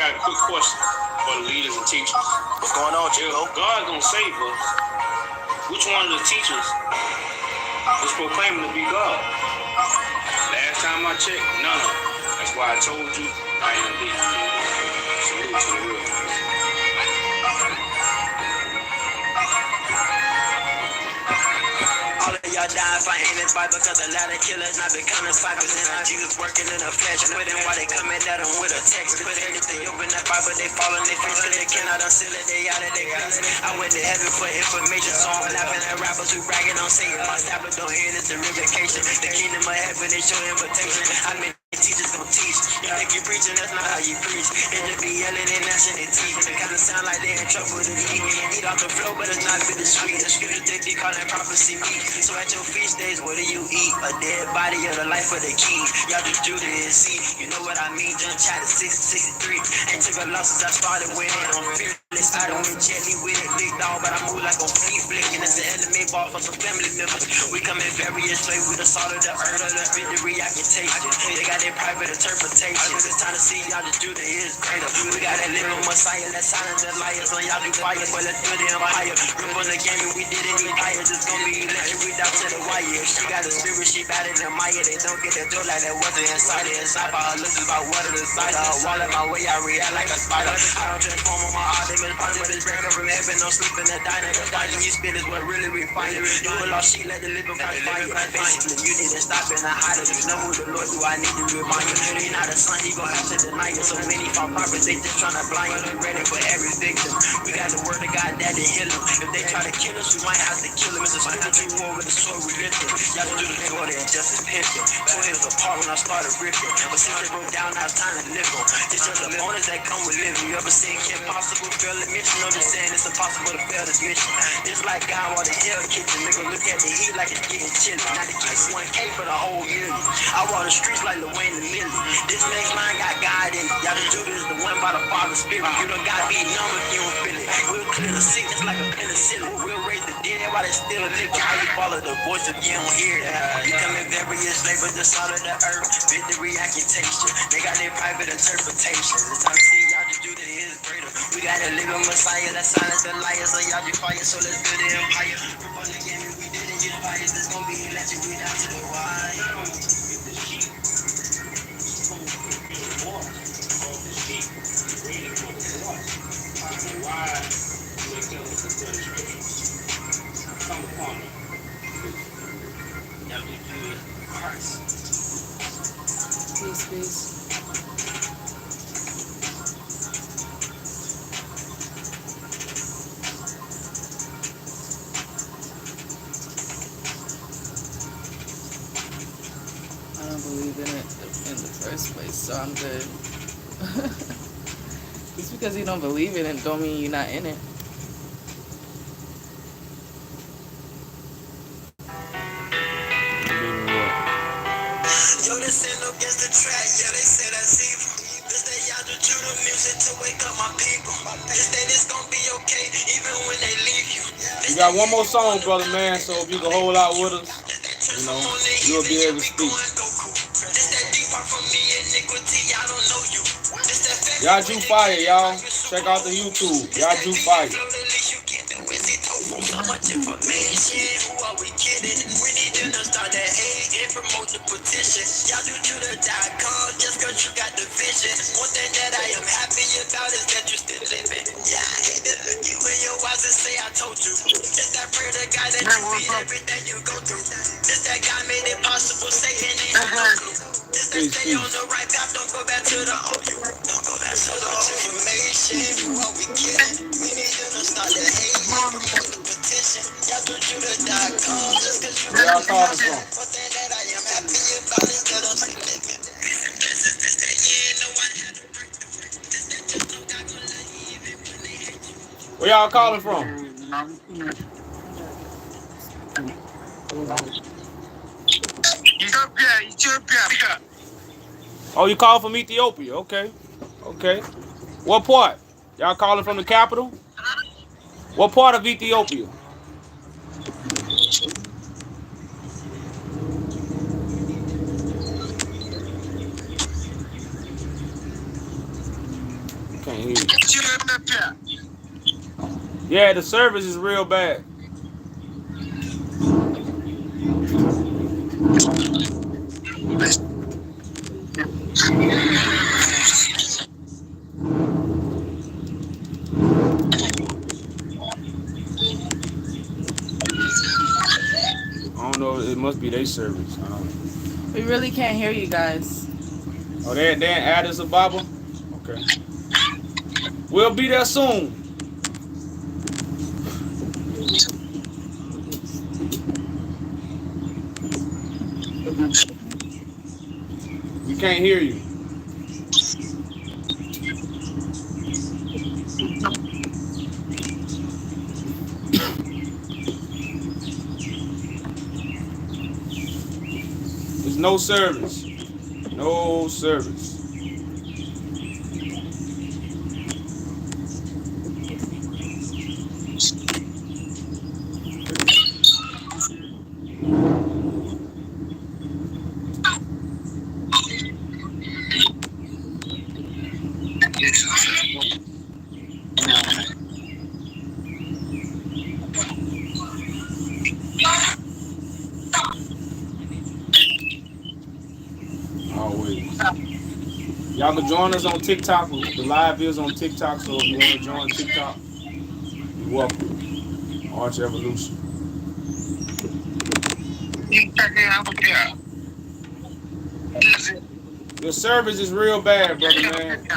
got a quick question for the leaders and teachers. What's going on, Chico? God's gonna save us. Which one of the teachers is proclaiming to be God? Last time I checked, none of them. That's why I told you I am the salute to the real. All of y'all dying fighting this fight because a lot of killers not becoming fighters. And now Jesus working in the flesh. Quitting while they coming at them with a text. Put anything open that fight, but they fall on their face. Cause they cannot unseal it, they out of their place. I went to heaven for information, so I'm laughing at rappers who bragging on Satan. My tablet don't hear this verification. The kingdom of heaven, they show invitation. I mean, teachers gon' teach. You think you preaching, that's not how you preach. They just be yelling and gnashing their teeth. They kinda sound like they in trouble to eat. Eat off the floor, but it's not bittersweet. The scriptures they call that prophecy meat. So at your feast days, what do you eat? A dead body or the life of the king? Y'all just do this, see. You know what I mean? John chapter 663. Ain't took a loss since I started winning. I'm fearless, I don't win gently with it. Big dog, but I move like a flea flicking. It's an enemy ball for some family members. We come in various ways with the salt of the earth of the victory I can taste it. They got their private interpretation. It's time to see y'all just do the is greater. We got that living Messiah, that silence the liars on y'all do fire, but let's do the empire. Rip on the game and we didn't need fires. It's gonna be electric, we down to the wire. If she got a spirit, she bad in the Maya. They don't get that door like that wasn't inside it. Inside by her looks about water inside her. Wall in my way, I react like a spider. I don't transform on my heart, they been fine, but it's breaking from heaven. Don't sleep in the diner. The diner you spit is what really refine you. You a lost sheep, let the living fight fire. Basically, you need to stop and hide it. You know who the Lord do, I need to remind you. He not a son, he gon' have to deny you. So many false prophets, they just tryna blind you. Be ready for every victim. We got the word of God that to heal them. If they try to kill us, we might have to kill them. It's a spiritual war with the sword we lifted. Y'all do the Jordan and justice pimping. Tore hills apart when I started ripping. But since they broke down, now it's time to live them. It's just the bonus that come with living. You ever seen Kim Possible fail a mission? I'm just saying it's impossible to fail this mission. It's like God while the hell kitchen. Nigga look at the heat like it's getting chilly. Now the kids 1K for the whole million. I walk the streets like Lil-Wayne the Million. This next line got God in it. Y'all the Judas is the one by the Father's Spirit. You done got beat numb if you don't feel it. We'll clear the sickness like a penicillin. We'll raise the dead while they still living. How you follow the voice if you don't hear that? You come in various flavors, the salt of the earth. Victory, I can taste you. They got their private interpretations. It's time to see y'all just do the is greater. We got a living Messiah that silence the liars. So y'all just fire, so let's build the empire. Rip on the game and we didn't get fires. This gon' be electric, we down to the wire. Come upon them. Peace, peace. I don't believe in it in the first place, so I'm good. Just because you don't believe in it don't mean you're not in it. Yo, they send up against the track, yeah, they say that's evil. This day y'all just do the music to wake up my people. This day this gon' be okay, even when they leave you. You got one more song, brother, man, so if you can hold out with us, you know, you'll be able to speak. This that deep part from me, iniquity, I don't know you. This that fact. Y'all do fire, y'all. Check out the YouTube. Y'all do fire. So much information, who are we kidding? We need to start that hate and promote the petition. Y'all do Judah.com just cause you got the vision. One thing that I am happy about is that you still living. Yeah, I hate to look you in your eyes and say I told you. It's that prayer to God that you beat everything you go through. It's that God made it possible, Satan ain't no clue. This that stay on the right path, don't go back to the old you. Don't go back to the old information, who are we kidding? We need to start that hate and promote the petition. Y'all do Judah.com just cause you Where y'all calling from? one thing that I am happy about is that I'm still living. This that you ain't know I had to break through. This that just know God gon' love you even when they hate you. Where y'all calling from? Ethiopia. Oh, you calling from Ethiopia? Okay. Okay. What part? Y'all calling from the capital? What part of Ethiopia? Can't hear you. Yeah, the service is real bad. I don't know. It must be their service. I don't know. We really can't hear you guys. Oh, they ain't Addis Ababa? Okay. We'll be there soon. We can't hear you. There's no service. No service. Always. Y'all can join us on TikTok. The live is on TikTok, so if you want to join TikTok, you're welcome. Arch Evolution. Your service is real bad, brother, man.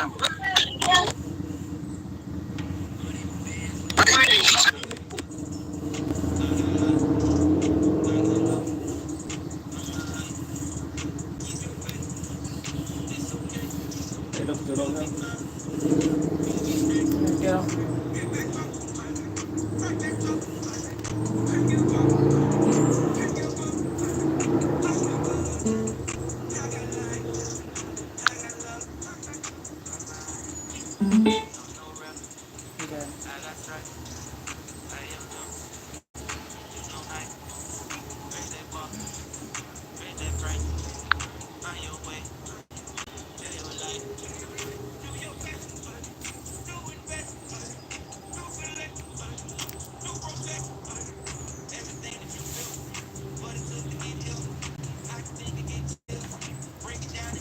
Yeah.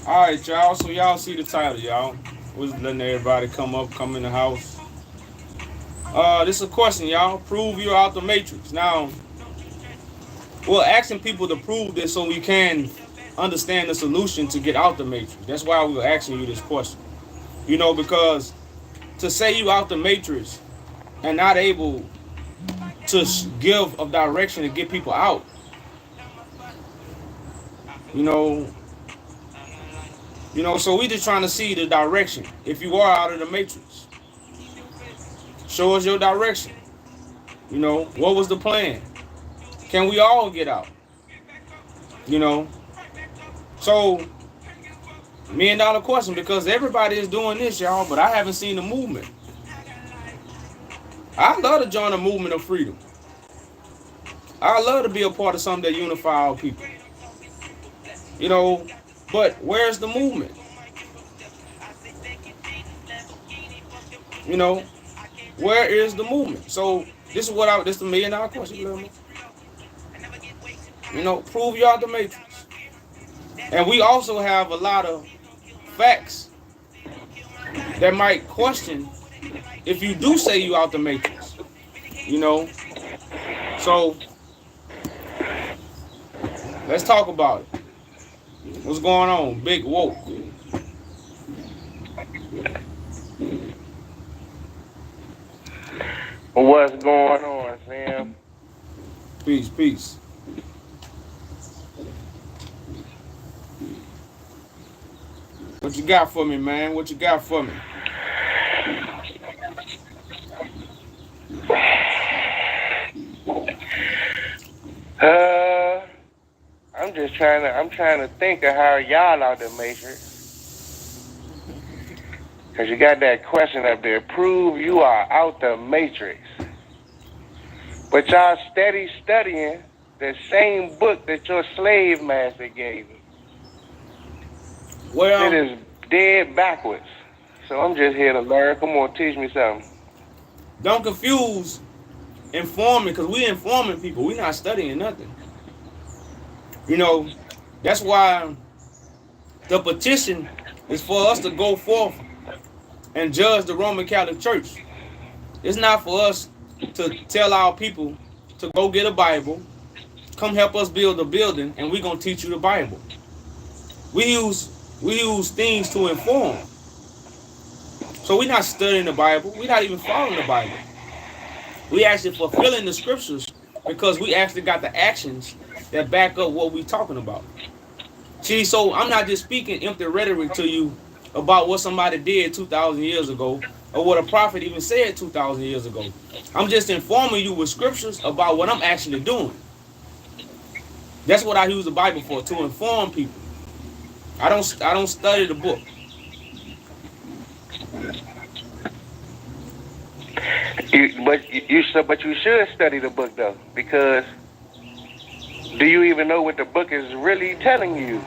All right, y'all. So y'all see the title, y'all. We're letting everybody come in the house. This is a question, y'all. Prove you're out the matrix. Now, we're asking people to prove this so we can understand the solution to get out the matrix. That's why we're asking you this question. You know, because to say you out the matrix and not able to give a direction to get people out, you know, so we just trying to see the direction. If you are out of the matrix, show us your direction. You know, what was the plan? Can we all get out? You know, so $1,000,000 question, because everybody is doing this, y'all, but I haven't seen the movement. I love to join a movement of freedom. I love to be a part of something that unify our people. You know, but where's the movement? You know, where is the movement? So this is the $1,000,000 question, little. You know, prove you out the matrix. And we also have a lot of facts that might question if you do say you out the matrix. You know, so let's talk about it. What's going on, Big Woke? What's going on, Sam? Peace, peace. What you got for me, man? What you got for me? I'm trying to think of how y'all out the matrix. Cause you got that question up there. Prove you are out the matrix. But y'all steady studying the same book that your slave master gave you. Well, it is dead backwards. so I'm just here to learn. Come on, teach me something. Don't confuse informing, because we informing people. We not studying nothing. You know, that's why the petition is for us to go forth and judge the Roman Catholic Church. It's not for us to tell our people to go get a Bible, come help us build a building, and we're gonna teach you the Bible. We use things to inform. So we're not studying the Bible. We're not even following the Bible. We actually fulfilling the scriptures because we actually got the actions that back up what we're talking about. See, so I'm not just speaking empty rhetoric to you about what somebody did 2,000 years ago or what a prophet even said 2,000 years ago. I'm just informing you with scriptures about what I'm actually doing. That's what I use the Bible for, to inform people. I don't study the book. But you should study the book though, because do you even know what the book is really telling you?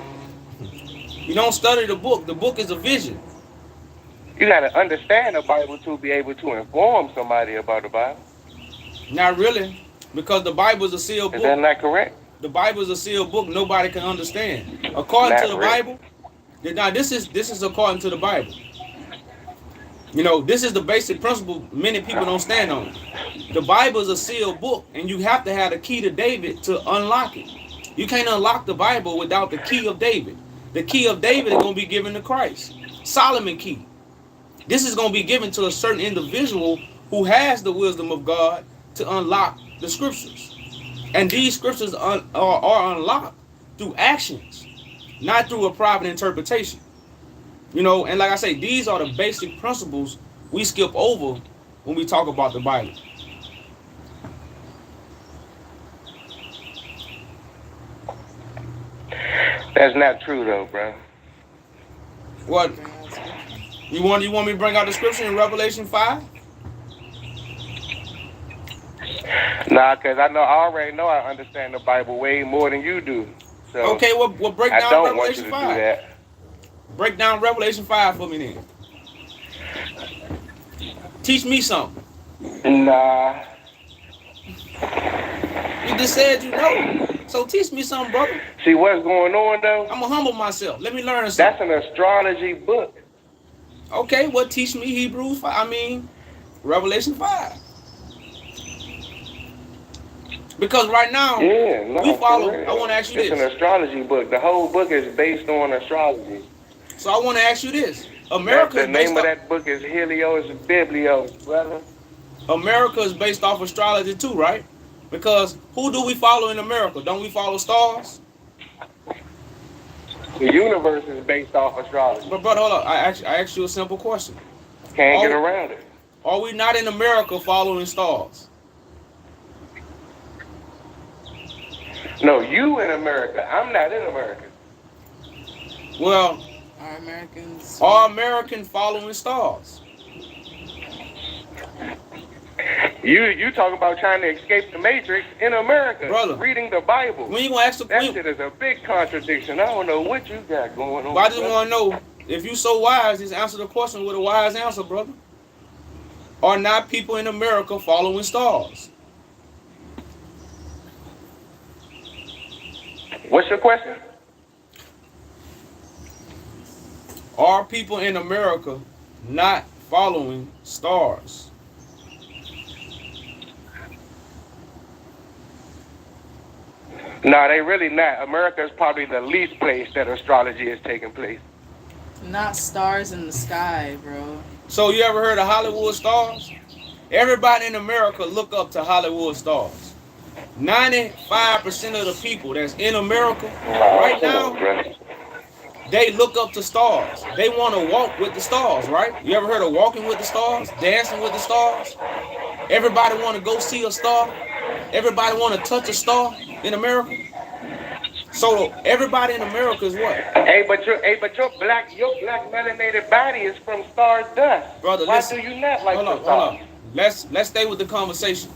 You don't study the book. The book is a vision. You got to understand the Bible to be able to inform somebody about the Bible. Not really, because the Bible is a sealed book. Is that not correct? The Bible is a sealed book. Nobody can understand. According to the Bible, now this is according to the Bible. You know, this is the basic principle many people don't stand on. The Bible is a sealed book, and you have to have the key to David to unlock it. You can't unlock the Bible without the key of David. The key of David is going to be given to Christ. Solomon key. This is going to be given to a certain individual who has the wisdom of God to unlock the scriptures. And these scriptures are unlocked through actions, not through a private interpretation. You know, and like I say, these are the basic principles we skip over when we talk about the Bible. That's not true though, bro. What? You want me to bring out the scripture in Revelation 5? Nah, because I already know I understand the Bible way more than you do. So okay, well break down I don't Revelation want you to 5. do that. Break down Revelation 5 for me then. Teach me something. Nah. You just said you know. So teach me something, brother. See what's going on though? I'm going to humble myself. Let me learn something. That's an astrology book. Okay, well teach me Revelation 5. Because right now, we follow. I want to ask you this. It's an astrology book. The whole book is based on astrology. So I want to ask you this. The name of that book is Helios Biblios, brother. America is based off astrology too, right? Because who do we follow in America? Don't we follow stars? The universe is based off astrology. But brother, hold up. I asked you a simple question. Can't get around it. Are we not in America following stars? No, you in America. I'm not in America. Well, are Americans following stars? You talk about trying to escape the Matrix in America, brother. Reading the Bible. When you gonna ask that shit is a big contradiction. I don't know what you got going on. But I just want to know, if you so wise, just answer the question with a wise answer, brother. Are not people in America following stars? What's your question? Are people in America not following stars? No, they really not. America is probably the least place that astrology is taking place. Not stars in the sky, bro. So you ever heard of Hollywood stars? Everybody in America look up to Hollywood stars. 95% of the people that's in America right now, they look up to stars. They want to walk with the stars, right? You ever heard of walking with the stars? Dancing with the stars? Everybody want to go see a star? Everybody want to touch a star in America? So everybody in America is what? Hey, but your black melanated body is from star dust. Brother, why listen, do you not like the stars? Hold on. Let's stay with the conversation.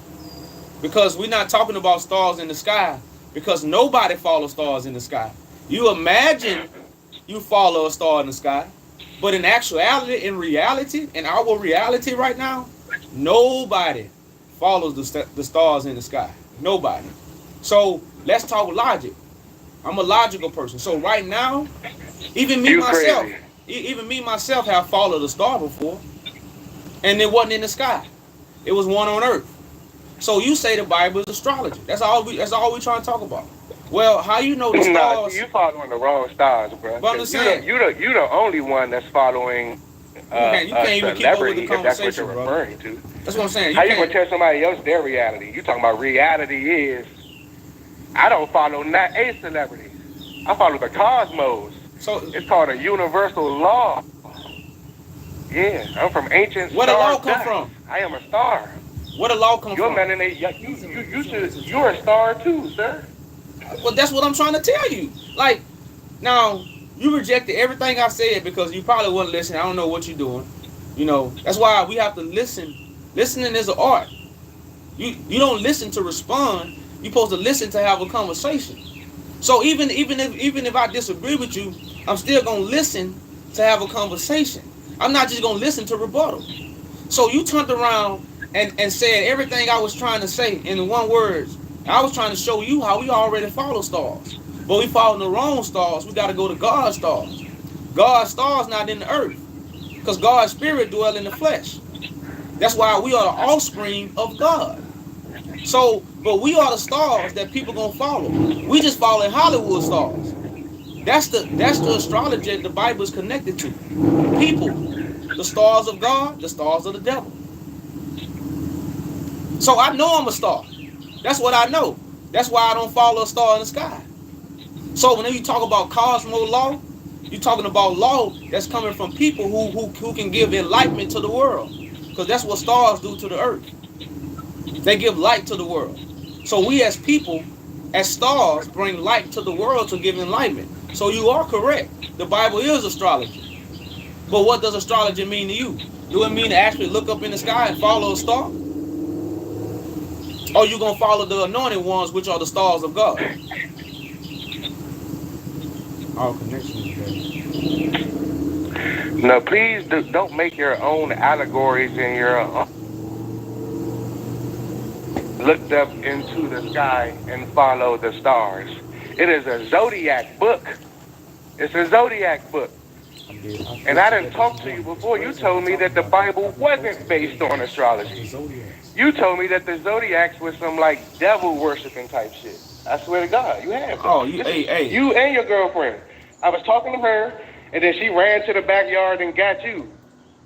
Because we're not talking about stars in the sky. Because nobody follows stars in the sky. You imagine you follow a star in the sky, But in actuality, in reality, in our reality right now, nobody follows the stars in the sky. Nobody. So let's talk logic. I'm a logical person. So right now, even me You myself, crazy. even me myself have followed a star before, and it wasn't in the sky. It was one on Earth. So you say the Bible is astrology. That's all we trying to talk about. Well, how you know the Nah, stars? you following the wrong stars, bro. But I'm just saying, You the only one that's following you can't even keep up with the celebrity, if that's what conversation, you're bro. referring to. That's what I'm saying. How you gonna tell somebody else their reality? You talking about reality is, I don't follow not a celebrity. I follow the cosmos. So It's called a universal law. Yeah, I'm from ancient where the law star come dust. from? I am a star. Where the law come You're from? you're a star too, sir. Well, that's what I'm trying to tell you. Like, now you rejected everything I said because you probably wouldn't listen. I don't know what you're doing. You know, that's why we have to listen. Listening is an art. You don't listen to respond. You're supposed to listen to have a conversation. So even if I disagree with you, I'm still gonna listen to have a conversation. I'm not just gonna listen to rebuttal. So you turned around and said everything I was trying to say in one word. I was trying to show you how we already follow stars. But we follow the wrong stars. We got to go to God's stars. God's stars not in the earth. Because God's spirit dwell in the flesh. That's why we are the offspring of God. So, but we are the stars that people going to follow. We just following Hollywood stars. That's the astrology that the Bible is connected to. People. The stars of God, the stars of the devil. So I know I'm a star. That's what I know. That's why I don't follow a star in the sky. So when you talk about cosmos law, you're talking about law that's coming from people who can give enlightenment to the world. Because that's what stars do to the earth. They give light to the world. So we as people, as stars, bring light to the world to give enlightenment. So you are correct. The Bible is astrology. But what does astrology mean to you? Do it mean to actually look up in the sky and follow a star? Or you going to follow the anointed ones, which are the stars of God? Our connection is better. No, please don't make your own allegories and your looked up into the sky and follow the stars. It is a zodiac book. It's a zodiac book. And I didn't talk to you before. You told me that the Bible wasn't based on astrology. You told me that the zodiacs was some like devil worshiping type shit. I swear to God, you have. Oh, hey. You and your girlfriend. I was talking to her, and then she ran to the backyard and got you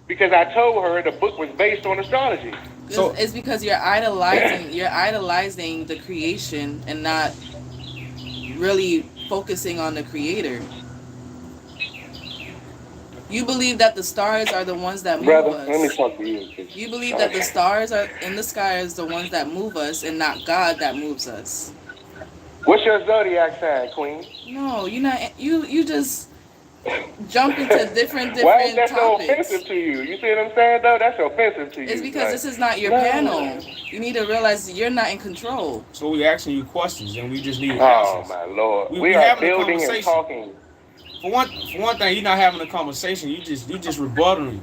because I told her the book was based on astrology. So it's because you're idolizing the creation and not really focusing on the creator. You believe that the stars are the ones that move us. Let me talk to you. You believe that the stars are in the sky is the ones that move us and not God that moves us. What's your zodiac sign, Queen? No, you're not. You just jump into different Why is that so topics. offensive to you? You see what I'm saying, though? That's offensive to you. It's because this is not your panel. You need to realize you're not in control. So we're asking you questions, and we just need answers. Oh, my Lord. We are having a building and conversation. talking. For one thing, you're not having a conversation. You just rebuttaling.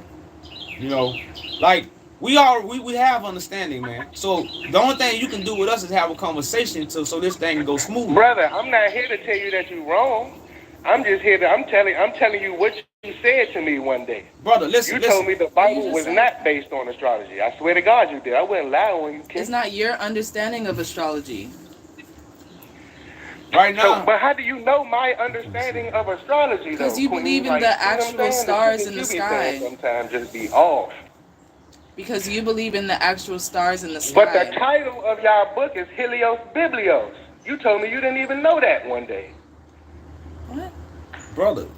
You know, like we have understanding, man. So the only thing you can do with us is have a conversation so this thing can go smooth. Brother, I'm not here to tell you that you're wrong. I'm just here to I'm telling you what you said to me one day. Brother, listen. You told me the Bible was not based on astrology. I swear to God you did. I wouldn't lie on you, kid. It's not your understanding of astrology. Right now. So, but how do you know my understanding of astrology, though? Because you Queen? believe in Like, the you know what I'm actual saying? stars The in the shit you be saying sky. sometimes just be off. Because you believe in the actual stars in the sky. But the title of y'all book is Helios Biblios. You told me you didn't even know that one day. What? Brother,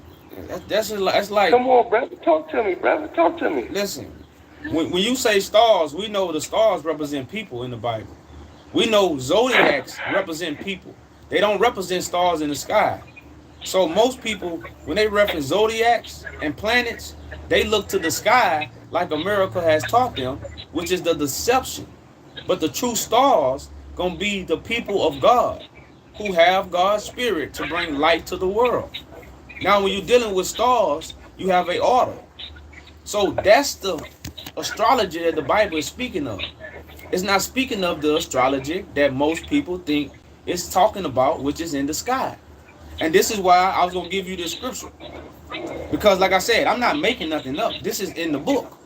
that's like. Come on, brother. Talk to me, brother. Talk to me. Listen, when you say stars, we know the stars represent people in the Bible. We know zodiacs represent people. They don't represent stars in the sky. So most people, when they reference zodiacs and planets, they look to the sky like America has taught them, which is the deception. But the true stars gonna be the people of God who have God's spirit to bring light to the world. Now, when you're dealing with stars, you have a order. So that's the astrology that the Bible is speaking of. It's not speaking of the astrology that most people think it's talking about, which is in the sky. And this is why I was gonna give you this scripture. Because like I said, I'm not making nothing up. This is in the book.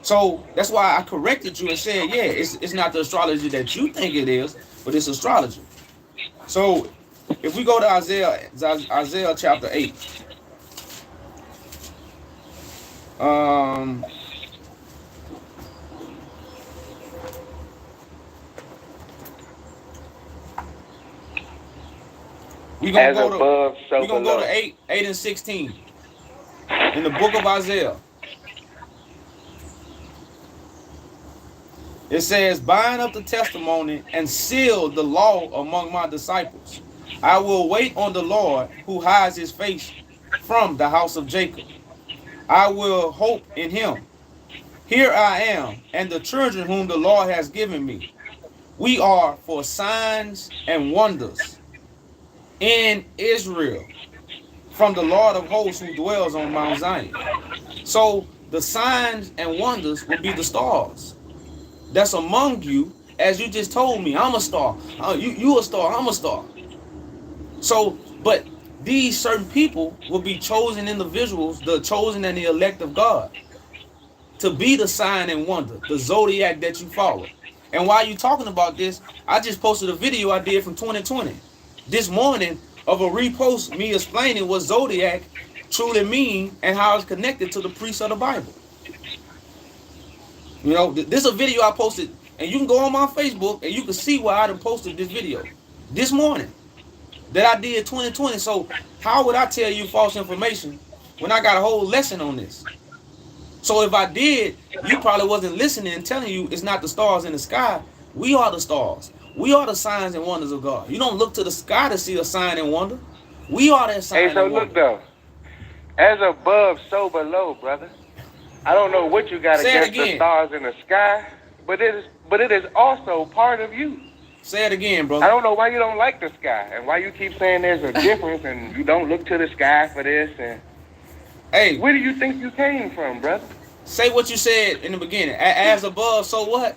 So that's why I corrected you and said, yeah, it's not the astrology that you think it is, but it's astrology. So if we go to Isaiah chapter 8, we're gonna As above, so go below. to 8 and 16 in the book of Isaiah. It says, bind up the testimony and seal the law among my disciples. I will wait on the Lord who hides his face from the house of Jacob. I will hope in him. Here I am, and the children whom the Lord has given me. We are for signs and wonders in Israel from the Lord of hosts who dwells on Mount Zion. So the signs and wonders will be the stars that's among you, as you just told me. I'm a star. You a star. I'm a star. So, but these certain people will be chosen individuals, the chosen and the elect of God, to be the sign and wonder, the zodiac that you follow. And while you talking about this, I just posted a video I did from 2020 this morning of a repost, me explaining what zodiac truly mean and how it's connected to the priests of the Bible. You know, this is a video I posted, and you can go on my Facebook and you can see where I done posted this video this morning that I did 2020. So how would I tell you false information when I got a whole lesson on this? So if I did, you probably wasn't listening and telling you it's not the stars in the sky. We are the stars. We are the signs and wonders of God. You don't look to the sky to see a sign and wonder. We are that sign Hey, so and look wonder. though, as above, so below, brother. I don't know what you got Say it against the again. stars in the sky, but it is also part of you. Say it again, I brother. don't know why you don't like the sky and why you keep saying there's a difference and you don't look to the sky for this. And Hey, where do you think you came from, brother? say what you said in the beginning. As above, so what?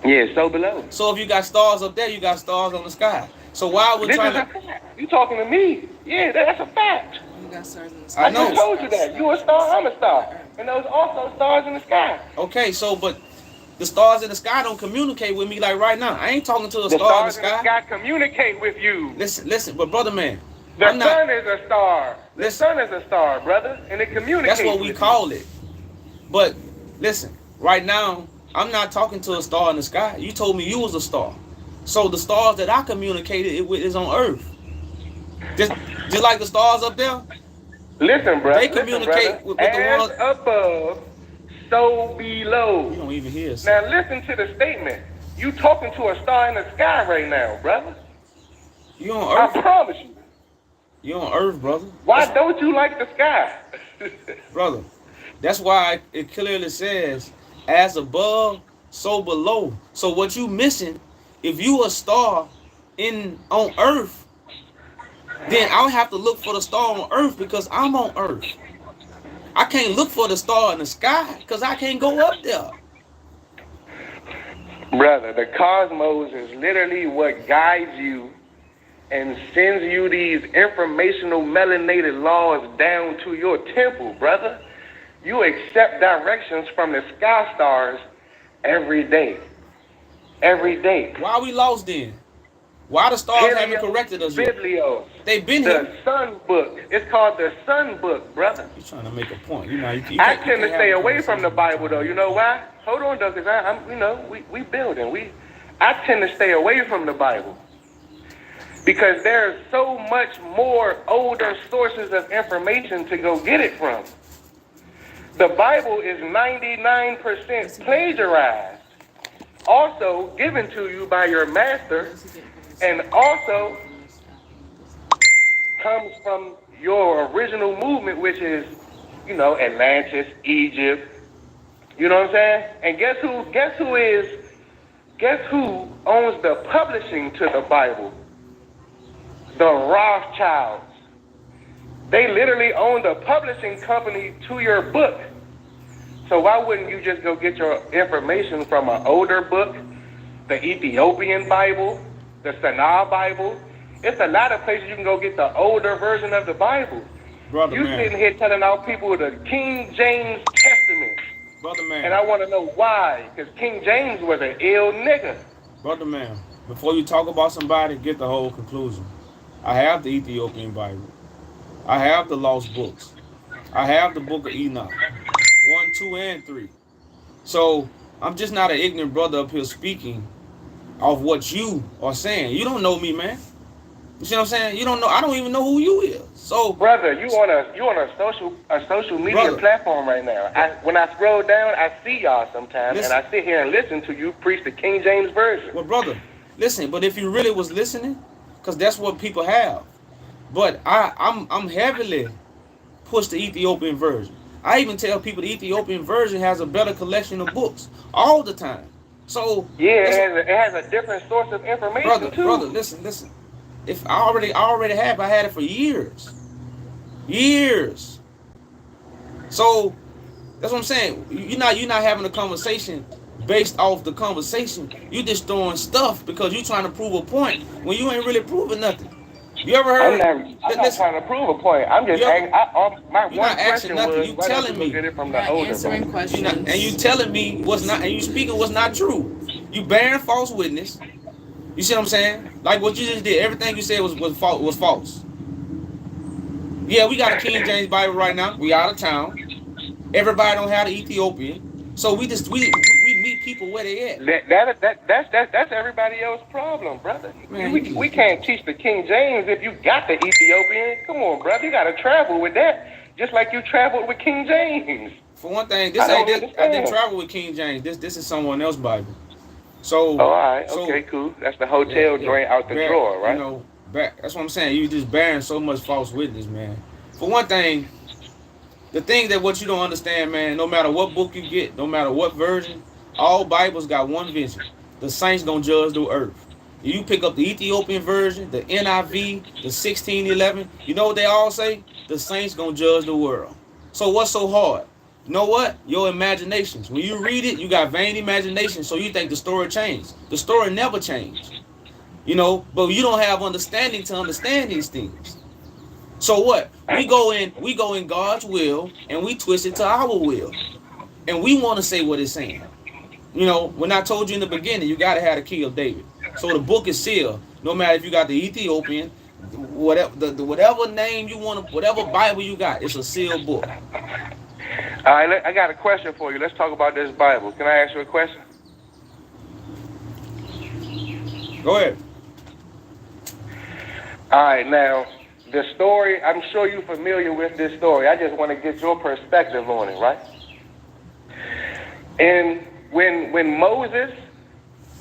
Yeah, so below. So if you got stars up there, you got stars on the sky. So why would This is trying a to? fact. You talking to me? Yeah, that's a fact. You got stars in the I sky. know. just told you that. You a star, I'm a star. And there's also stars in the sky. Okay, so but the stars in the sky don't communicate with me like right now. I ain't talking to a The star in the stars in the sky. sky communicate with you. Listen, but brother man, The I'm not. sun is a star. The Listen. sun is a star, brother, and it communicates. That's what we with call it. But listen, right now, I'm not talking to a star in the sky. You told me you was a star. So the stars that I communicated with is on Earth. Just like the stars up there. Listen, brother. They communicate with the As ones- above, so You below. don't even hear us. Now listen to the statement. You talking to a star in the sky right now, brother. You on I Earth. promise you. You on Earth, brother. Why don't you like the sky? Brother, that's why it clearly says, as above, so below. So what you missing, if you a star on Earth, then I'll have to look for the star on Earth because I'm on Earth. I can't look for the star in the sky because I can't go up there. Brother, the cosmos is literally what guides you and sends you these informational melanated laws down to your temple, brother. You accept directions from the sky stars every day. Every day. Why we lost then? Why the stars haven't corrected us yet? Biblios. They've been The here. Sun Book. It's called the Sun Book, brother. You're trying to make a point. You know, you I can't tend to have stay a away from the conversation. Bible, though. You know why? Hold on, though, because I'm, we building. I tend to stay away from the Bible because there's so much more older sources of information to go get it from. The Bible is 99% plagiarized, also given to you by your master, and also comes from your original movement, which is, Atlantis, Egypt. You know what I'm saying? And guess who owns the publishing to the Bible? The Rothschilds. They literally own the publishing company to your book. So why wouldn't you just go get your information from an older book, the Ethiopian Bible, the Sanaa Bible? It's a lot of places you can go get the older version of the Bible. Brother You man. sitting here telling our people the King James Testament. Brother man. And I want to know why. Because King James was an ill nigga. Brother man, before you talk about somebody, get the whole conclusion. I have the Ethiopian Bible. I have the lost books. I have the book of Enoch. 1, 2, and 3. So I'm just not an ignorant brother up here speaking of what you are saying. You don't know me, man. You see what I'm saying? You don't know. I don't even know who you is. So, Brother, you on a social media Brother. platform right now. When I scroll down, I see y'all sometimes, Listen. and I sit here and listen to you preach the King James version. well, brother, listen. But if you really was listening, because that's what people have. But I'm heavily push the Ethiopian version. I even tell people the Ethiopian version has a better collection of books all the time. So Yeah, listen, it has a different source of information too. brother, listen. If I already had it for years. So that's what I'm saying. You're not having a conversation based off the conversation. You just throwing stuff because you trying to prove a point when you ain't really proving nothing. You ever heard? I'm not trying to prove a point. I'm just You're my not one asking question nothing. was, You why telling don't you me. get it from You're the not older answering book? questions. And you telling me what's not, and you speaking what's not true. You bearing false witness. You see what I'm saying? Like what you just did. Everything you said was false. Yeah, we got a King James Bible right now. We out of town. Everybody don't have the Ethiopian. So we meet people where they at. That's everybody else's problem, brother. Man, we can't teach the King James if you got the Ethiopian. Come on, brother. You got to travel with that, just like you traveled with King James. For one thing, I don't I understand. didn't travel with King James. This is someone else's Bible. So Oh, all right. so- Okay, cool. That's the hotel joint out the drawer, right? You know, that's what I'm saying. You just bearing so much false witness, man. For one thing, the thing that what you don't understand, man, no matter what book you get, no matter what version, all Bibles got one vision. The saints gonna judge the earth. You pick up the Ethiopian version, the NIV, the 1611, you know what they all say? The saints gonna judge the world. So what's so hard? You know what? Your imaginations. When you read it, you got vain imagination, so you think the story changed. The story never changed. You know, but you don't have understanding to understand these things. So what? We go in God's will and we twist it to our will. And we want to say what it's saying. You know, when I told you in the beginning, you got to have the key of David. So the book is sealed. No matter if you got the Ethiopian, whatever name you want to, whatever Bible you got, it's a sealed book. All right, I got a question for you. Let's talk about this Bible. Can I ask you a question? Go ahead. All right, now, the story, I'm sure you're familiar with this story. I just want to get your perspective on it, right? And when Moses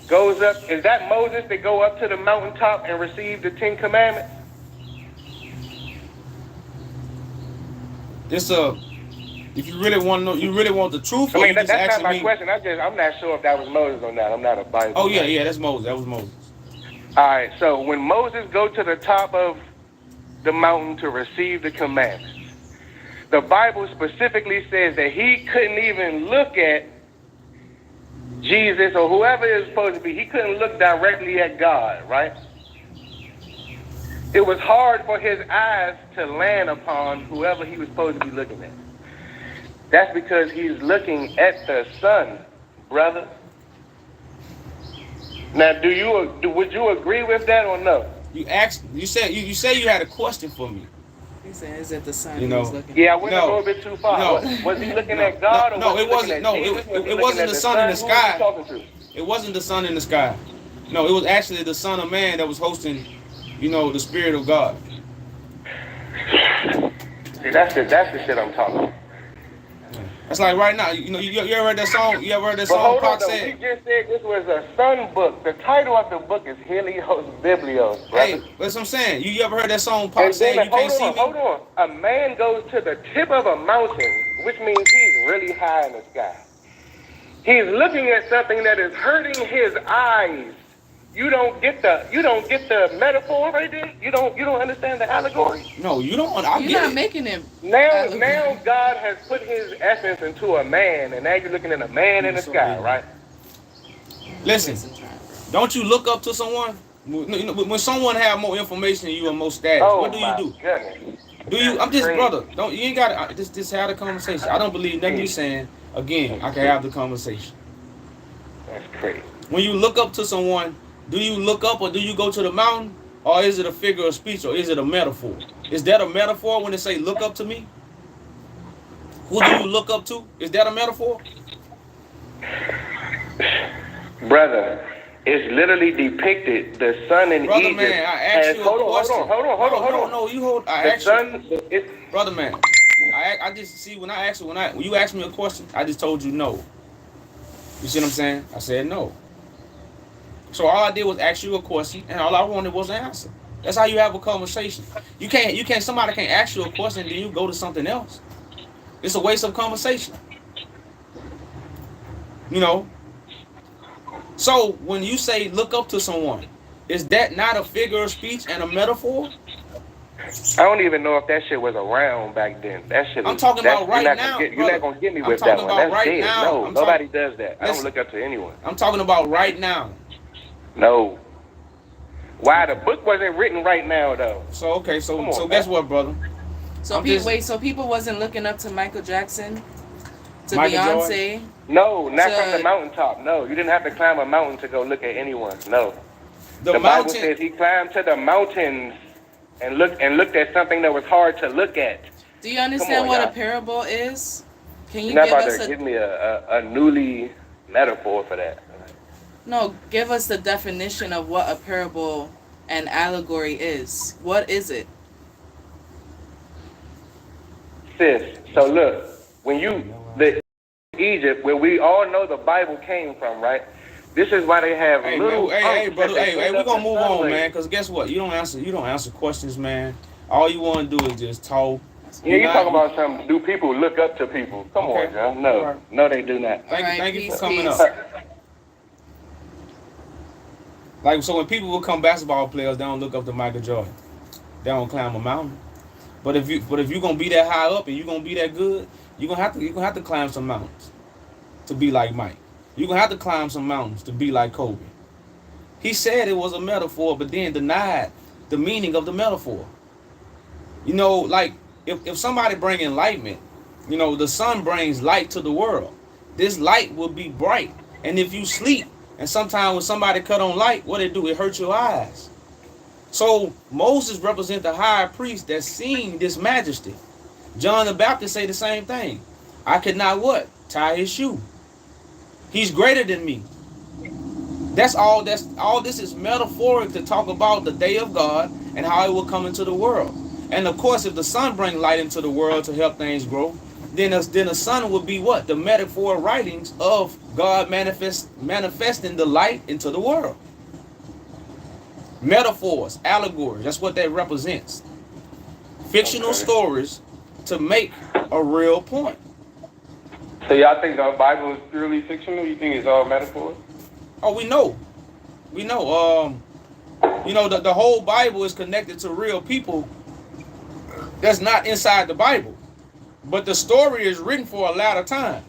goes up, is that Moses that go up to the mountaintop and receive the 10 Commandments? It's if you really want to know, you really want the truth, I or mean, you just that's not asking my me? question. I'm not sure if that was Moses or not. I'm not a Bible. Oh yeah, that's Moses. That was Moses. All right, so when Moses go to the top of the mountain to receive the commandments, the Bible specifically says that he couldn't even look at Jesus or whoever it was supposed to be. He couldn't look directly at God, right? It was hard for his eyes to land upon whoever he was supposed to be looking at. That's because he's looking at the sun, brother. Now, would you agree with that or no? You said you had a question for me. He said, "Is it the sun?" You he know. was looking Yeah, I at? went No. a little bit too far. No. Was he looking at God or no, was he it wasn't. looking No, at Jesus? Was he it looking wasn't at the sun in the Who was he sky. talking to? It wasn't the sun in the sky. No, it was actually the Son of Man that was hosting, the Spirit of God. See, that's the shit I'm talking about. That's like right now. You ever heard that song? You ever heard that But song hold on, Pac though. said? We just said this was a sun book. The title of the book is Helios Biblios, Hey, brother. that's what I'm saying. You ever heard that song Pac And said? then, You can't see me. hold on. A man goes to the tip of a mountain, which means he's really high in the sky. He's looking at something that is hurting his eyes. You don't get the metaphor right there. You don't understand the allegory. No, you don't. I You're get not it. making it. Now God has put His essence into a man, and now you're looking at a man in the sky, right? Listen, don't you look up to someone? When someone have more information than you or more status, what do you do? Goodness. Do you? I'm just Crazy. brother. Don't you ain't got to just have the conversation. I don't believe nothing you saying. Again, I can have the conversation. That's crazy. When you look up to someone, do you look up or do you go to the mountain, or is it a figure of speech, or is it a metaphor? Is that a metaphor when they say look up to me? Who do you look up to? Is that a metaphor? Brother, it's literally depicted the sun in Brother Egypt. man, I asked you a question. Hold on. No, you hold. I The asked sun, you, brother man. I just see when you asked me a question, I just told you no. You see what I'm saying? I said no. So all I did was ask you a question, and all I wanted was an answer. That's how you have a conversation. You can't. Somebody can't ask you a question, and then you go to something else. It's a waste of conversation. You know. So when you say look up to someone, is that not a figure of speech and a metaphor? I don't even know if that shit was around back then. That shit. I'm talking about right now. You're not gonna get me I'm with talking that one. about That's right dead. now. No, I'm nobody does that. I Listen. don't look up to anyone. I'm talking about right now. No. Why the book wasn't written right now though? So okay, Come on, so man. guess what, brother? So I'm so people wasn't looking up to Michael Jackson, to Michael Beyonce. No, not So- from the mountaintop. No, you didn't have to climb a mountain to go look at anyone. No. The The Bible mountain. says he climbed to the mountains and looked at something that was hard to look at. Do you understand on, what y'all. a parable is? Can you You're not give about us to a give me a newly metaphor for that. no? Give us the definition of what a parable and allegory is. What is it? Sis, so look, when the Egypt, where we all know the Bible came from, right? This is why they have Hey, little. man, hey, punks brother, that they hey, end we up gonna in move on, sunlight. man. Cause guess what? You don't answer questions, man. All you want to do is just talk. Yeah, you talking about some? Do people look up to people? Come Okay. on, John. No, Alright. no, they do not. Thank you peace, for coming peace. up. Like so, when people become basketball players, they don't look up to Michael Jordan. They don't climb a mountain. But if you gonna be that high up and you gonna be that good, you gonna have to climb some mountains to be like Mike. You're gonna have to climb some mountains to be like Kobe. He said it was a metaphor, but then denied the meaning of the metaphor. You know, like if somebody bring enlightenment, you know, the sun brings light to the world. This light will be bright. And if you sleep, and sometimes when somebody cut on light, what it do? It hurts your eyes. So Moses represents the high priest that's seen this majesty. John the Baptist say the same thing. I could not what? Tie his shoe. He's greater than me. That's all this is metaphoric to talk about the day of God and how it will come into the world. And of course, if the sun brings light into the world to help things grow, then the sun would be what? The metaphor writings of God manifesting the light into the world. Metaphors, allegories, that's what that represents. Fictional stories to make a real point. So y'all think the Bible is purely fictional? You think it's all metaphor? Oh, we know. You know, the whole Bible is connected to real people that's not inside the Bible. But the story is written for a latter time.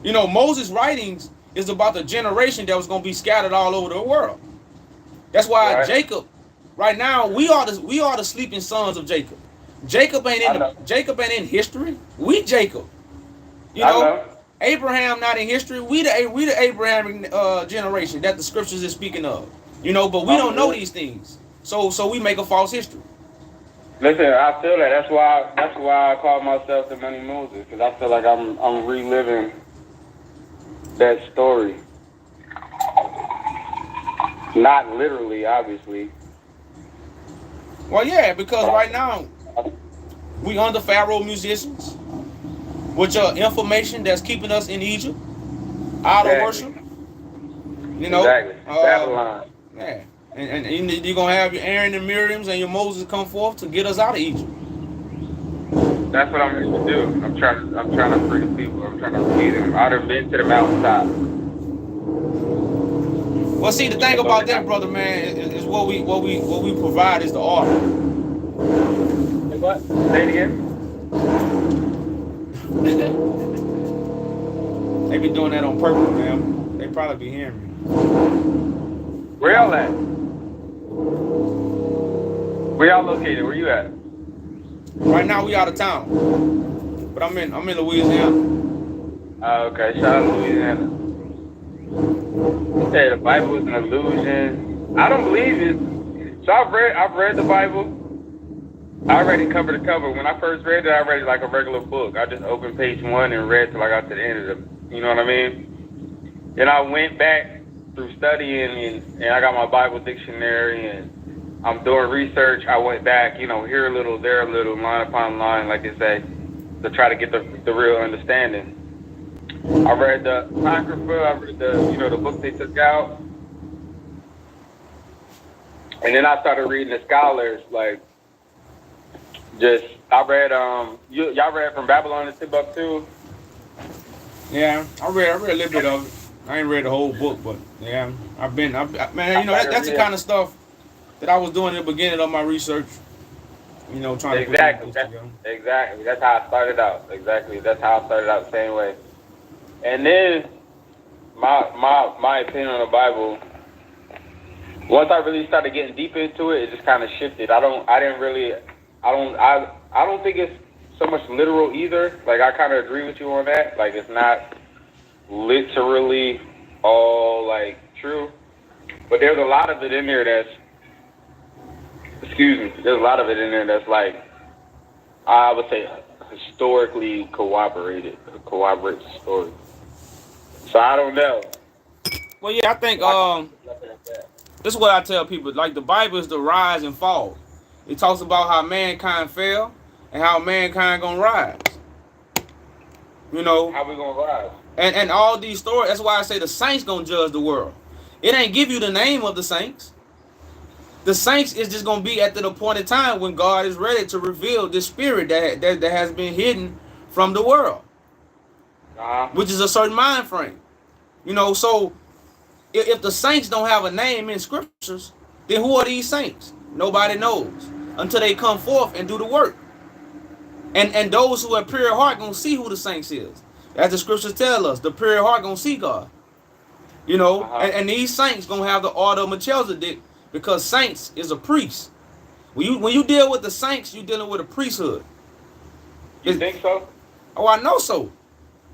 You know, Moses' writings is about the generation that was going to be scattered all over the world. That's why Right. Jacob, right now, we are the sleeping sons of Jacob. Jacob ain't in history. We Jacob. You I know, know. Abraham not in history. We the Abraham generation that the scriptures is speaking of. You know, but we don't know these things. So we make a false history. Listen, I feel that. That's why I call myself the Money Moses, because I feel like I'm reliving that story. Not literally, obviously. Well, yeah, because right now we under Pharaoh musicians, which are information that's keeping us in Egypt, out of worship. You know, Exactly. Babylon. yeah, and you're gonna have your Aaron and Miriam's and your Moses come forth to get us out of Egypt. That's what I'm here to do. I'm trying to free the people. I'm trying to feed them. I'd have been to the mountaintop. Well, see, the thing about that, brother, man, is what we provide is the order. What? Say it again. They be doing that on purpose, man. They probably be hearing me. Where y'all at? Where y'all located? Where you at? Right now, we out of town, but I'm in Louisiana. Okay, shout out to Louisiana. You say the Bible is an illusion. I don't believe it. So I've read the Bible. I read it cover to cover. When I first read it, I read it like a regular book. I just opened page 1 and read till I got to the end of it. You know what I mean? Then I went back through studying and I got my Bible dictionary and I'm doing research. I went back, you know, here a little, there a little, line upon line, like they say, to try to get the real understanding. I read the Apocrypha, I read the book they took out. And then I started reading the scholars, like, I read, y'all read From Babylon to Timbuktu? Yeah, I read a little bit of it. I ain't read the whole book, but yeah, man, you know, that's the kind of stuff that I was doing at the beginning of my research. You know, trying to put things together. Exactly. That's how I started out. Exactly. That's how I started out the same way. And then my opinion on the Bible, once I really started getting deep into it, it just kind of shifted. I don't think it's so much literal either. Like, I kind of agree with you on that. Like, it's not literally all like true, but there's a lot of it in there that's like, I would say, historically corroborated story. So I don't know. Well, yeah, I think this is what I tell people. Like, the Bible is the rise and fall. It talks about how mankind fell and how mankind gonna rise. You know, how we gonna rise? And all these stories. That's why I say the saints gonna judge the world. It ain't give you the name of the saints. The saints is just gonna be at the appointed time when God is ready to reveal the spirit that has been hidden from the world, which is a certain mind frame. You know, so if the saints don't have a name in scriptures, then who are these saints? Nobody knows until they come forth and do the work. And those who have pure heart gonna see who the saints is. As the scriptures tell us, the pure heart gonna see God. You know, and these saints gonna have the order of Melchizedek, because saints is a priest. When you deal with the saints, you dealing with a priesthood. You think so? Oh, I know so.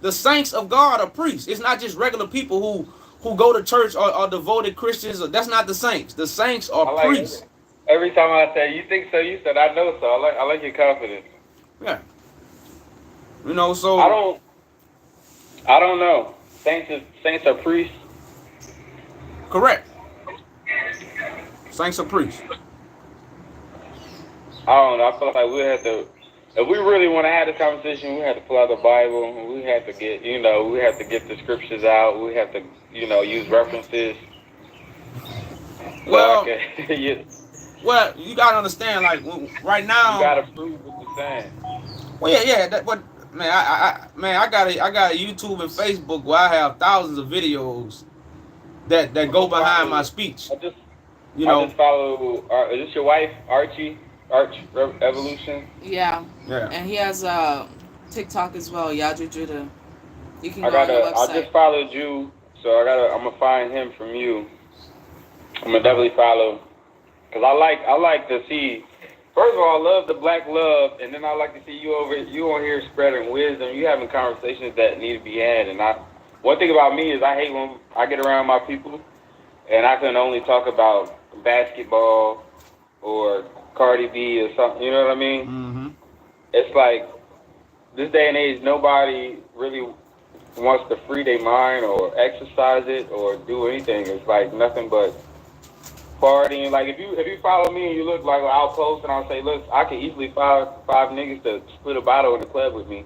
The saints of God are priests. It's not just regular people who go to church or devoted Christians. That's not the saints. The saints are priests. Every time I say, you think so, you said, I know so. I like your confidence. Yeah. You know, so I don't know. Saints are priests. Correct. Saints are priests. I don't know. I feel like we have to, if we really want to have this conversation, we have to pull out the Bible. We have to get, we have to get the scriptures out. We have to, use references. Well, yeah. Well, you gotta understand, like, right now. You gotta prove what you're saying. Well, yeah. Man, I got a YouTube and Facebook where I have thousands of videos that go behind my speech. I just follow. Is this your wife, Arch Evolution? Yeah. And he has TikTok as well, Yadru Judah. You can go on the website. I just followed you, so I'm gonna find him from you. I'm gonna definitely follow, cause I like to see. First of all, I love the black love, and then I like to see you on here spreading wisdom. You having conversations that need to be had, and one thing about me is I hate when I get around my people, and I can only talk about basketball or Cardi B or something. You know what I mean? Mm-hmm. It's like this day and age, nobody really wants to free their mind or exercise it or do anything. It's like nothing but partying. Like if you follow me and you look like I'll post and I'll say, look, I could easily find five niggas to split a bottle in the club with me,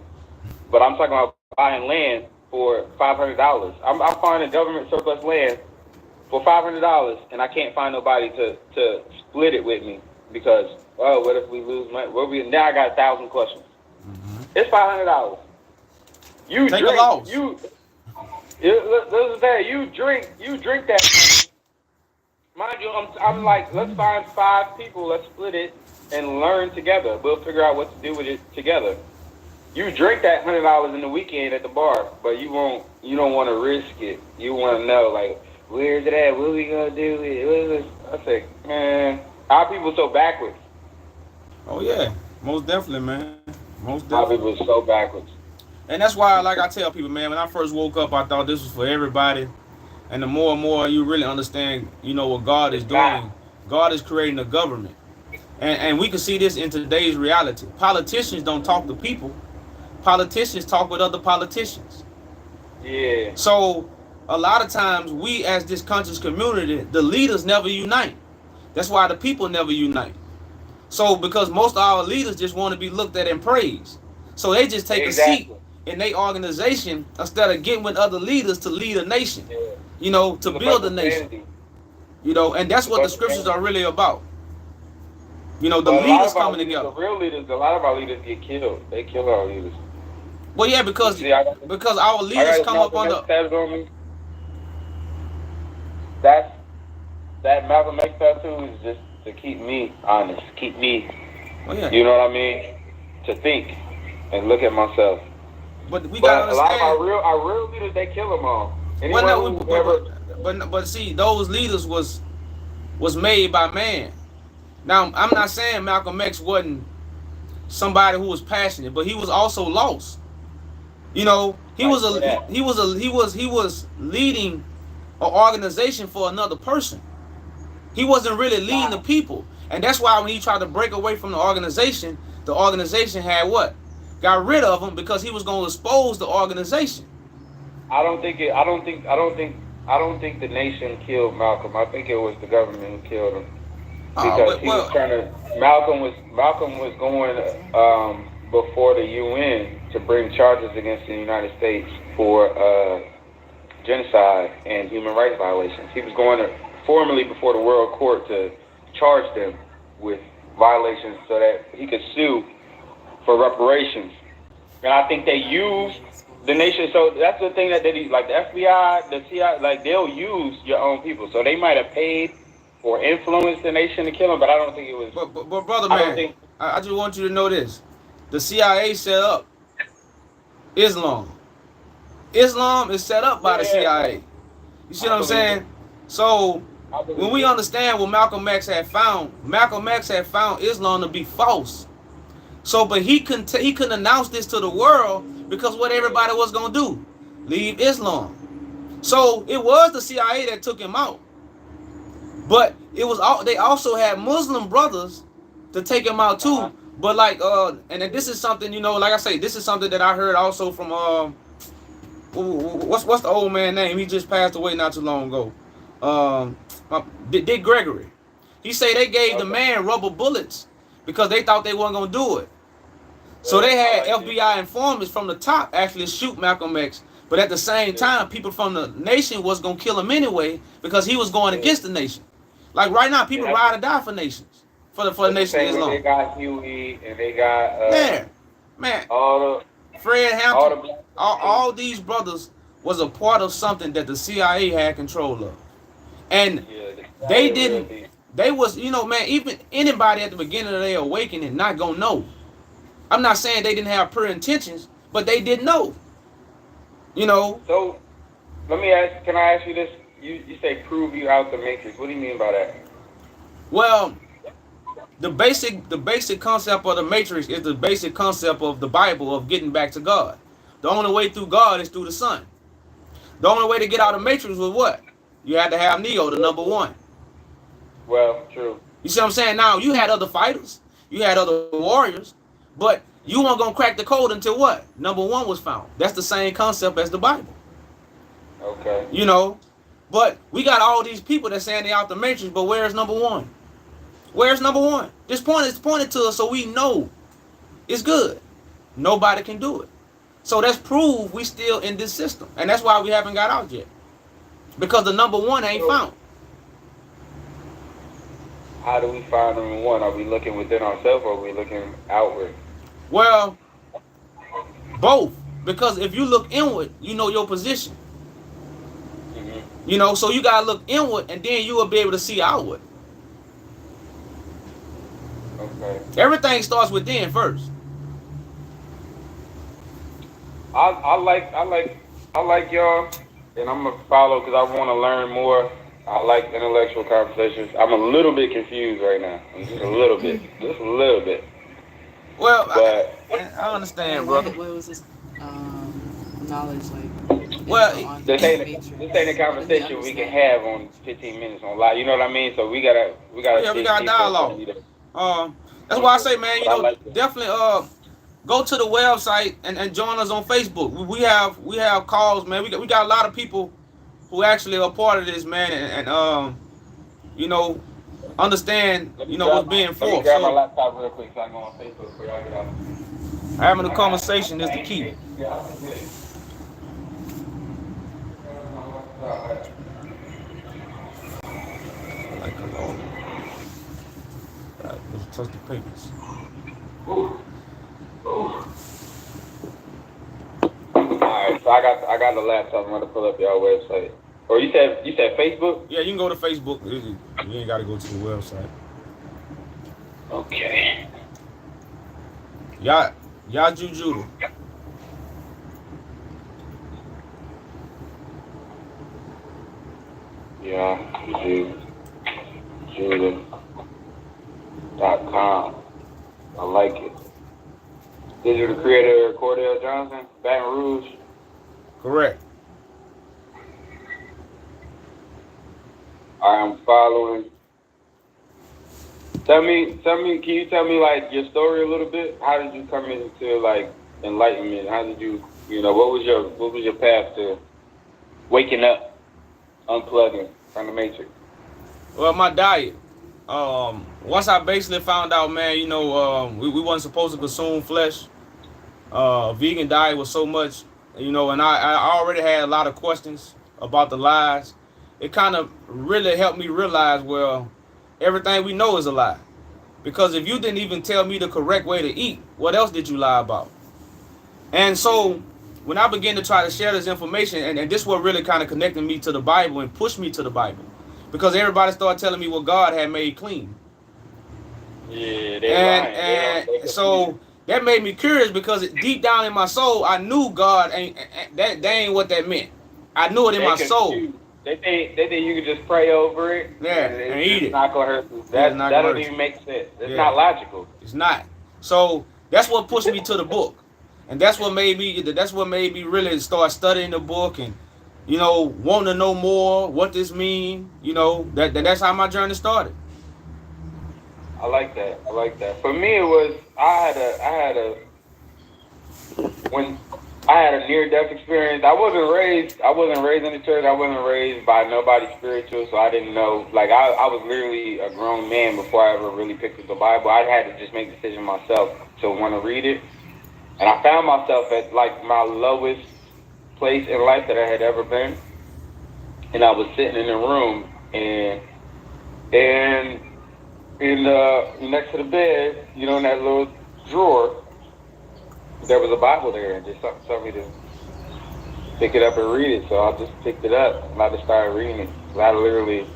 but I'm talking about buying land for $500. I'm finding government surplus land for $500, and I can't find nobody to split it with me because what if we lose money? Now I got 1,000 questions. Mm-hmm. It's $500. You drink that money. mind you, I'm like, let's find 5 people, let's split it and learn together. We'll figure out what to do with it together. You drink that $100 in the weekend at the bar, but you don't want to risk it. You want to know, like, where's it at? What we gonna do with it? I say, man, our people so backwards. Oh yeah, most definitely, man. Most Our definitely. people so backwards. And that's why, like I tell people, man, when I first woke up, I thought this was for everybody. And the more and more you really understand, you know, what God is doing, God is creating a government. And we can see this in today's reality. Politicians don't talk to people. Politicians talk with other politicians. Yeah. So a lot of times we as this conscious community, the leaders never unite. That's why the people never unite. So because most of our leaders just want to be looked at and praised. So they just take a seat in their organization instead of getting with other leaders to lead a nation. Yeah. You know, to build a nation. You know, and that's what the scriptures are really about. You know, the leaders coming together. The real leaders, a lot of our leaders get killed. They kill our leaders. Well, yeah, because See, our leaders come up on the. That Malcolm X tattoo is just to keep me honest, keep me. Well, yeah. You know what I mean? To think and look at myself. But we gotta a lot understand. of our real leaders, they kill them all. But see, those leaders was made by man. Now, I'm not saying Malcolm X wasn't somebody who was passionate, but he was also lost. You know, he was leading an organization for another person. He wasn't really leading the people, and that's why when he tried to break away from the organization had what? Got rid of him because he was going to expose the organization. I don't think the nation killed Malcolm. I think it was the government who killed him. Because Malcolm was going before the UN to bring charges against the United States for genocide and human rights violations. He was going formally before the World Court to charge them with violations so that he could sue for reparations. And I think they used the nation. So that's the thing that they like the FBI, the CIA, like they'll use your own people. So they might have paid or influenced the nation to kill him, but I don't think it was. But brother, man, I just want you to know this: the CIA set up Islam. Islam is set up by the CIA. You see what I'm saying? So when we understand what Malcolm X had found Islam to be false. So, but he couldn't announce this to the world because what everybody was gonna do, leave Islam. So it was the CIA that took him out. But it was they also had Muslim brothers to take him out too. But like and this is something, you know, like I say, this is something that I heard also from what's the old man name? He just passed away not too long ago. Dick Gregory. He say they gave the man rubber bullets because they thought they weren't gonna do it. So they had FBI informants from the top actually shoot Malcolm X. But at the same time, people from the nation was gonna kill him anyway because he was going against the nation. Like right now, people ride or die for nations, for the nation of Islam. They got Huey and they got man, all the Fred Hampton, all these brothers was a part of something that the CIA had control of, and they didn't. They was, you know, man, even anybody at the beginning of their awakening not gonna know. I'm not saying they didn't have pure intentions, but they didn't know. You know. So let me ask. Can I ask you this? You say prove you out the matrix. What do you mean by that? Well, the basic concept of the matrix is the basic concept of the Bible of getting back to God. The only way through God is through the Son. The only way to get out of the matrix was what? You had to have Neo, the number one. Well, true. You see what I'm saying? Now, you had other fighters. You had other warriors. But you weren't going to crack the code until what? Number one was found. That's the same concept as the Bible. Okay. You know? But we got all these people that saying they out the matrix, but where's number one? Where's number one? This point is pointed to us so we know it's good. Nobody can do it. So that's proof we still in this system. And that's why we haven't got out yet. Because the number one ain't found. How do we find number one? Are we looking within ourselves or are we looking outward? Well, both. Because if you look inward, you know your position. You know, so you gotta look inward, and then you will be able to see outward. Okay. Everything starts within first. I like y'all, and I'm gonna follow because I want to learn more. I like intellectual conversations. I'm a little bit confused right now. I'm just a little bit, Well, But I understand, What brother. was this knowledge like? Well, on this the ain't matrix? a Let me conversation we can understand. have on 15 minutes on live. You know what I mean? So we gotta Yeah, we dig got deeper dialogue. into it. That's why I say, man, you But I know, like it. definitely go to the website and join us on Facebook. We have calls, man. We got a lot of people who actually are part of this, man, and you know, understand, Let you me know, what's being let me forth. grab my So laptop real quick so I can go on Facebook for y'all get out. having a conversation is the key. Like a law. Right, let's touch the papers. Alright, so I got the laptop. I'm gonna pull up y'all website. Or you said Facebook? Yeah, you can go to Facebook. You ain't got to go to the website. Okay. Yaju Judah. Yeah, Judah.com. I like it. Is you the creator of Cordell Johnson, Baton Rouge? Correct. I am following. Can you tell me like your story a little bit? How did you come into like enlightenment? How did you what was your path to waking up, unplugging from the matrix? Well, my diet. Once I basically found out, man, you know, we wasn't supposed to consume flesh. Vegan diet was so much, you know, and I already had a lot of questions about the lies. It kind of really helped me realize, well, everything we know is a lie. Because if you didn't even tell me the correct way to eat, what else did you lie about? And so when I began to try to share this information, and this what really kind of connected me to the Bible and pushed me to the Bible. Because everybody started telling me what God had made clean. Yeah, they And so that made me curious because deep down in my soul, I knew God that ain't what that meant. I knew it in my soul. They think you can just pray over it. Yeah, and eat it. Not gonna hurt you. It's not That gonna doesn't hurt even you. make sense. It's Yeah. not logical. It's not. So that's what pushed me to the book, and that's what made me really start studying the book and, you know, wanting to know more what this mean. You know, that's how my journey started. I like that. For me, it was I had a near-death experience. I wasn't raised in the church. I wasn't raised by nobody spiritual, so I didn't know. Like I was literally a grown man before I ever really picked up the Bible. I had to just make the decision myself to want to read it, and I found myself at like my lowest place in life that I had ever been, and I was sitting in a room and next to the bed, you know, in that little drawer, there was a Bible there, and just something told me to pick it up and read it. So I just picked it up and I just started reading it. I literally,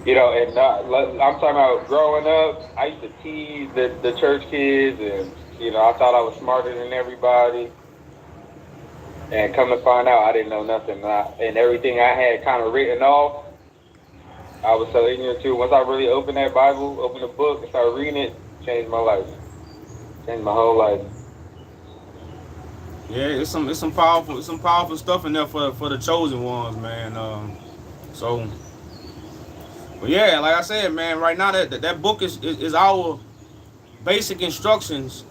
you know, and I'm talking about growing up. I used to tease the church kids, and you know, I thought I was smarter than everybody. And come to find out, I didn't know nothing, and everything I had kind of written off, I was so ignorant too. Once I really opened that Bible, opened the book, and started reading it, changed my life, changed my whole life. Yeah, it's some powerful stuff in there for the chosen ones, man. But yeah, like I said, man, right now that book is our basic instructions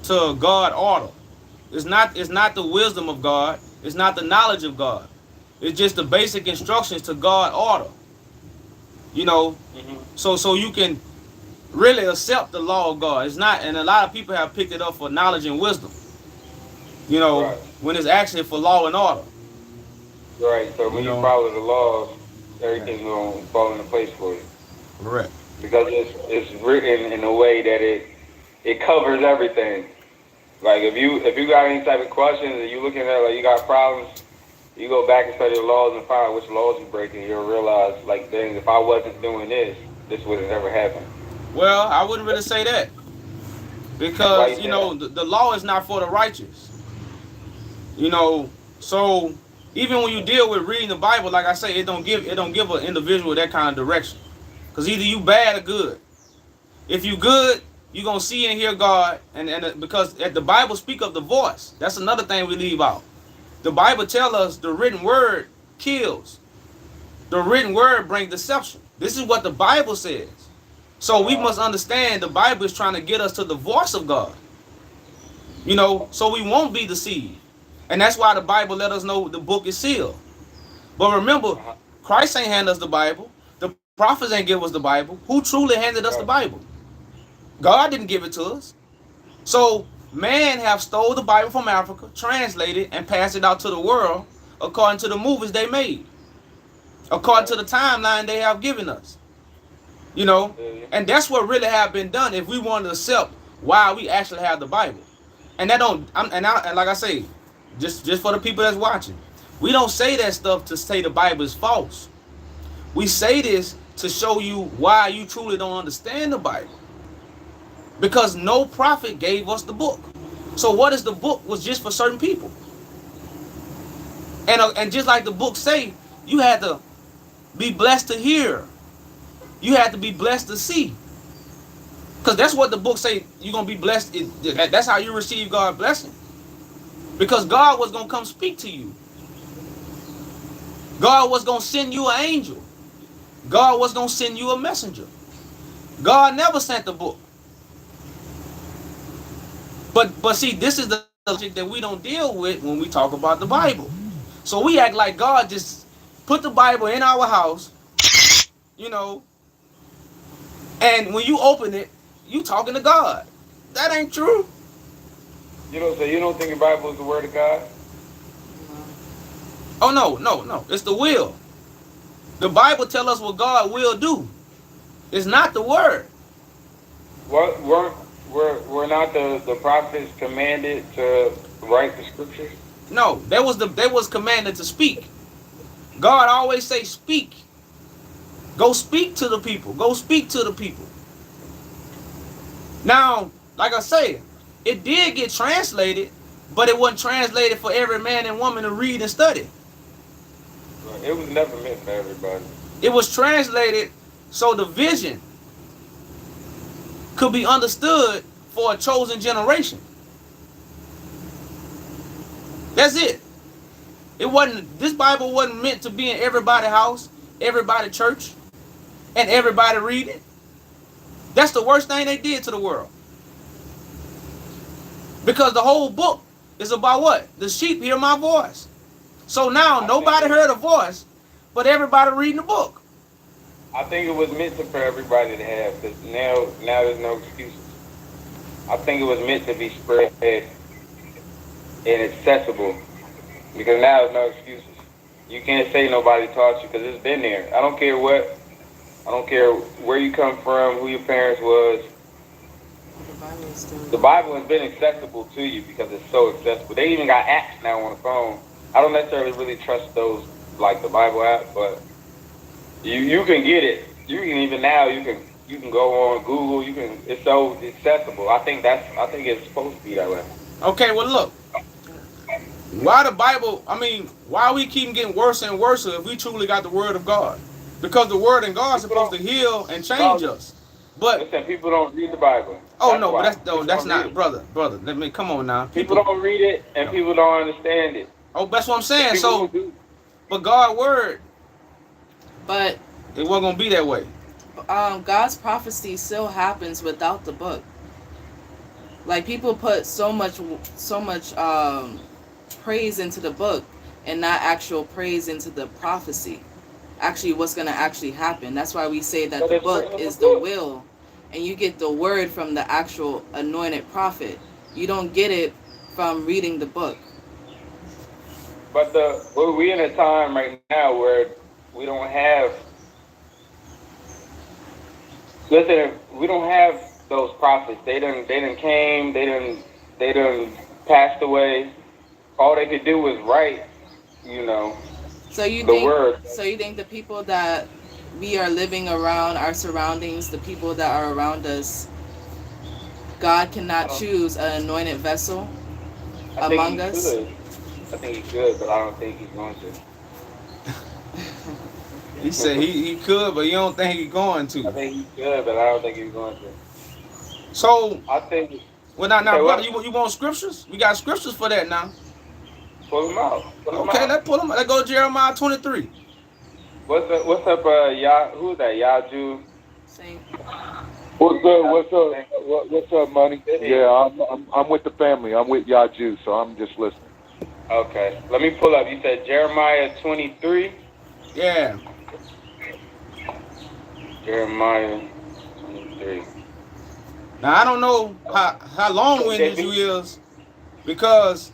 to God order. It's not the wisdom of God. It's not the knowledge of God. It's just the basic instructions to God order. You know, so you can really accept the law of God. It's not, and a lot of people have picked it up for knowledge and wisdom. You know, Right. when it's actually for law and order. Right. So when you follow the laws, everything's gonna fall into place for you. Correct. Because it's written in a way that it covers everything. Like if you got any type of questions, and you looking at like you got problems, You go back and study the laws and find out which laws you're breaking, you'll realize, like, dang, if I wasn't doing this, this would have never happened. Well, I wouldn't really say that. Because, Right you know, the law is not for the righteous. You know, so even when you deal with reading the Bible, like I say, it don't give an individual that kind of direction. Because either you bad or good. If you good, you're going to see and hear God. And because the Bible speak of the voice. That's another thing we leave out. The Bible tells us the written word kills. The written word brings deception. This is what the Bible says. So we must understand the Bible is trying to get us to the voice of God. You know, so we won't be deceived. And that's why the Bible let us know the book is sealed. But remember, Christ ain't handed us the Bible. The prophets ain't give us the Bible. Who truly handed us the Bible? God didn't give it to us. So man have stole the Bible from Africa, translated, and passed it out to the world according to the movies they made. According to the timeline they have given us. You know, and that's what really have been done if we want to accept why we actually have the Bible. And that don't, and like I say, just for the people that's watching, we don't say that stuff to say the Bible is false. We say this to show you why you truly don't understand the Bible. Because no prophet gave us the book. So what is the book was just for certain people. And just like the book say, you had to be blessed to hear. You had to be blessed to see. Because that's what the book say. You're going to be blessed. That's how you receive God's blessing. Because God was going to come speak to you. God was going to send you an angel. God was going to send you a messenger. God never sent the book. But see, this is the subject that we don't deal with when we talk about the Bible. So we act like God just put the Bible in our house, you know, and when you open it, you talking to God. That ain't true. You know, so you don't think the Bible is the word of God? Oh, no. It's the will. The Bible tell us what God will do. It's not the word. What were not the prophets commanded to write the scriptures? No, they was commanded to speak. God always say speak. Go speak to the people. Go speak to the people. Now, like I say, it did get translated, but it wasn't translated for every man and woman to read and study. It was never meant for everybody. It was translated so the vision could be understood for a chosen generation. That's it. This Bible wasn't meant to be in everybody's house, everybody's church, and everybody read it. That's the worst thing they did to the world. Because the whole book is about what? The sheep hear my voice. So now nobody heard a voice, but everybody reading the book. I think it was meant for everybody to have, because now there's no excuses. I think it was meant to be spread and accessible, because now there's no excuses. You can't say nobody taught you, because it's been there. I don't care where you come from, who your parents was. The Bible has been accessible to you because it's so accessible. They even got apps now on the phone. I don't necessarily really trust those like the Bible app, but you can get it. You can even now you can go on Google. It's so accessible. I think it's supposed to be that way. Okay, well look. Why we keep getting worse and worse if we truly got the word of God? Because the word of God is supposed to heal and change us. But listen, people don't read the Bible. Oh no, but that's not, brother. Let me come on now. People don't read it and people don't understand it. Oh, that's what I'm saying. So, but God's word, But it wasn't gonna be that way. God's prophecy still happens without the book. Like people put so much praise into the book and not actual praise into the prophecy. Actually, what's gonna actually happen. That's why we say that the book is the will, and you get the word from the actual anointed prophet. You don't get it from reading the book. But we in a time right now where we don't have. Listen, we don't have those prophets. They done came. They done passed away. All they could do was write you know, So you the think word. so you think the people that we are living around, our surroundings, the people that are around us, God cannot choose an anointed vessel I think among he us? could. I think he could, but I don't think he's going to. He said he could, but you don't think he's going I to. think he could, but I don't think he's going to. So, I think. well, now, Say brother, what? you want scriptures? We got scriptures for that now. Pull him out. Pull him Okay, out. let's pull them. Let's go to Jeremiah 23. What's up? What's up? Who's that? Yaju. Saying, What's up? What's up, money? Yeah, I'm with the family. I'm with Yaju, so I'm just listening. Okay. Let me pull up. You said Jeremiah 23. Yeah. Jeremiah 23. Now I don't know how long-winded you is, because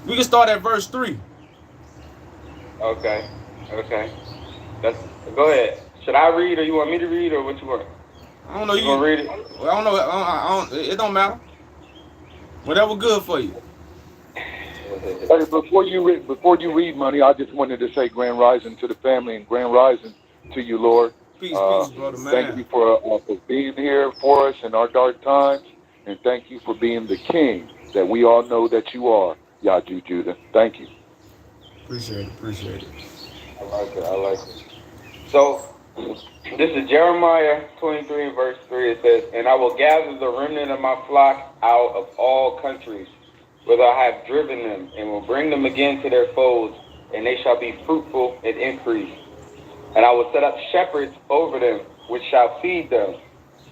we can start at verse 3. Okay. Okay. Go ahead. Should I read, or you want me to read, or what you want? I don't know. You gonna read it? Well, I don't know. I don't, it don't matter. Whatever good for you. Hey, before you read, money, I just wanted to say grand rising to the family and grand rising to you, Lord. Peace, brother, man. Thank you for being here for us in our dark times, and thank you for being the king that we all know that you are, Yaju Judah. Thank you. Appreciate it. I like it. So, this is Jeremiah 23 and verse 3. It says, "And I will gather the remnant of my flock out of all countries, whither I have driven them, and will bring them again to their folds, and they shall be fruitful and increase. And I will set up shepherds over them, which shall feed them,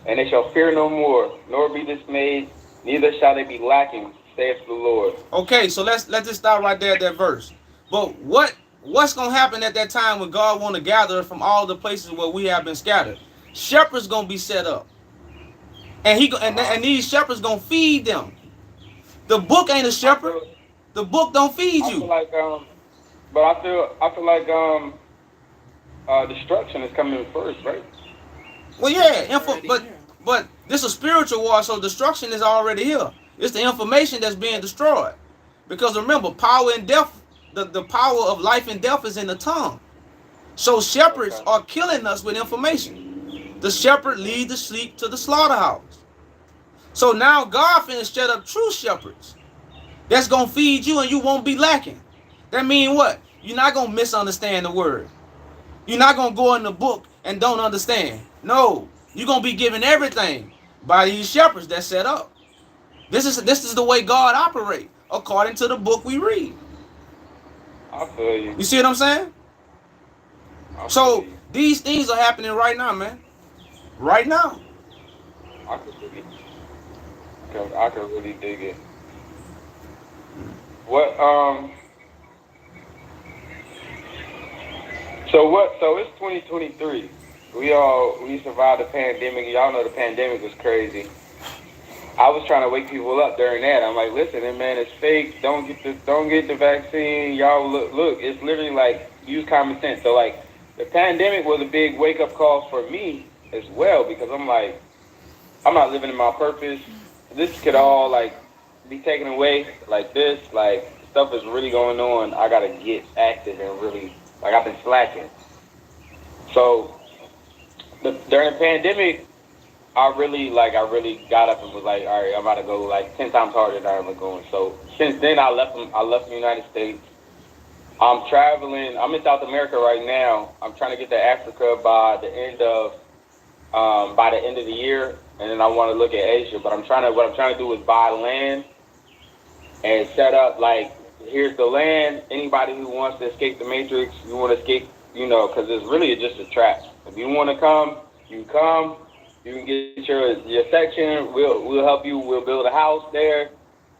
and they shall fear no more, nor be dismayed, neither shall they be lacking, saith the Lord." Okay, so let's just stop right there at that verse. But what's gonna happen at that time when God want to gather from all the places where we have been scattered? Shepherds gonna be set up, and and these shepherds gonna feed them. The book ain't a shepherd. The book don't feed you. I feel like destruction is coming first, right? Well, yeah, but this is a spiritual war, so destruction is already here. It's the information that's being destroyed. Because remember, power and death, the power of life and death is in the tongue. So shepherds are killing us with information. The shepherd leads the sheep to the slaughterhouse. So now God finna set up true shepherds that's gonna feed you and you won't be lacking. That means what? You're not gonna misunderstand the word. You're not gonna go in the book and don't understand. No, you're gonna be given everything by these shepherds that set up. This is the way God operates according to the book we read. I feel you. You see what I'm saying? So these things are happening right now, man. Right now. I could really dig it. So it's 2023. We survived the pandemic. Y'all know the pandemic was crazy. I was trying to wake people up during that. I'm like, listen, man, it's fake. Don't get the vaccine. Y'all look, it's literally like use common sense. So like the pandemic was a big wake up call for me as well, because I'm like, I'm not living in my purpose. This could all like be taken away like this. Like stuff is really going on. I gotta get active and really, like, I've been slacking. So during the pandemic, I really got up and was like, all right, I'm about to go like 10 times harder than I ever going. So since then, I left the United States. I'm traveling. I'm in South America right now. I'm trying to get to Africa by the end of the year, and then I want to look at Asia. But what I'm trying to do is buy land and set up, like, here's the land. Anybody who wants to escape the Matrix, you want to escape, because it's really just a trap. If you want to come, you come. You can get your section. We'll help you. We'll build a house there.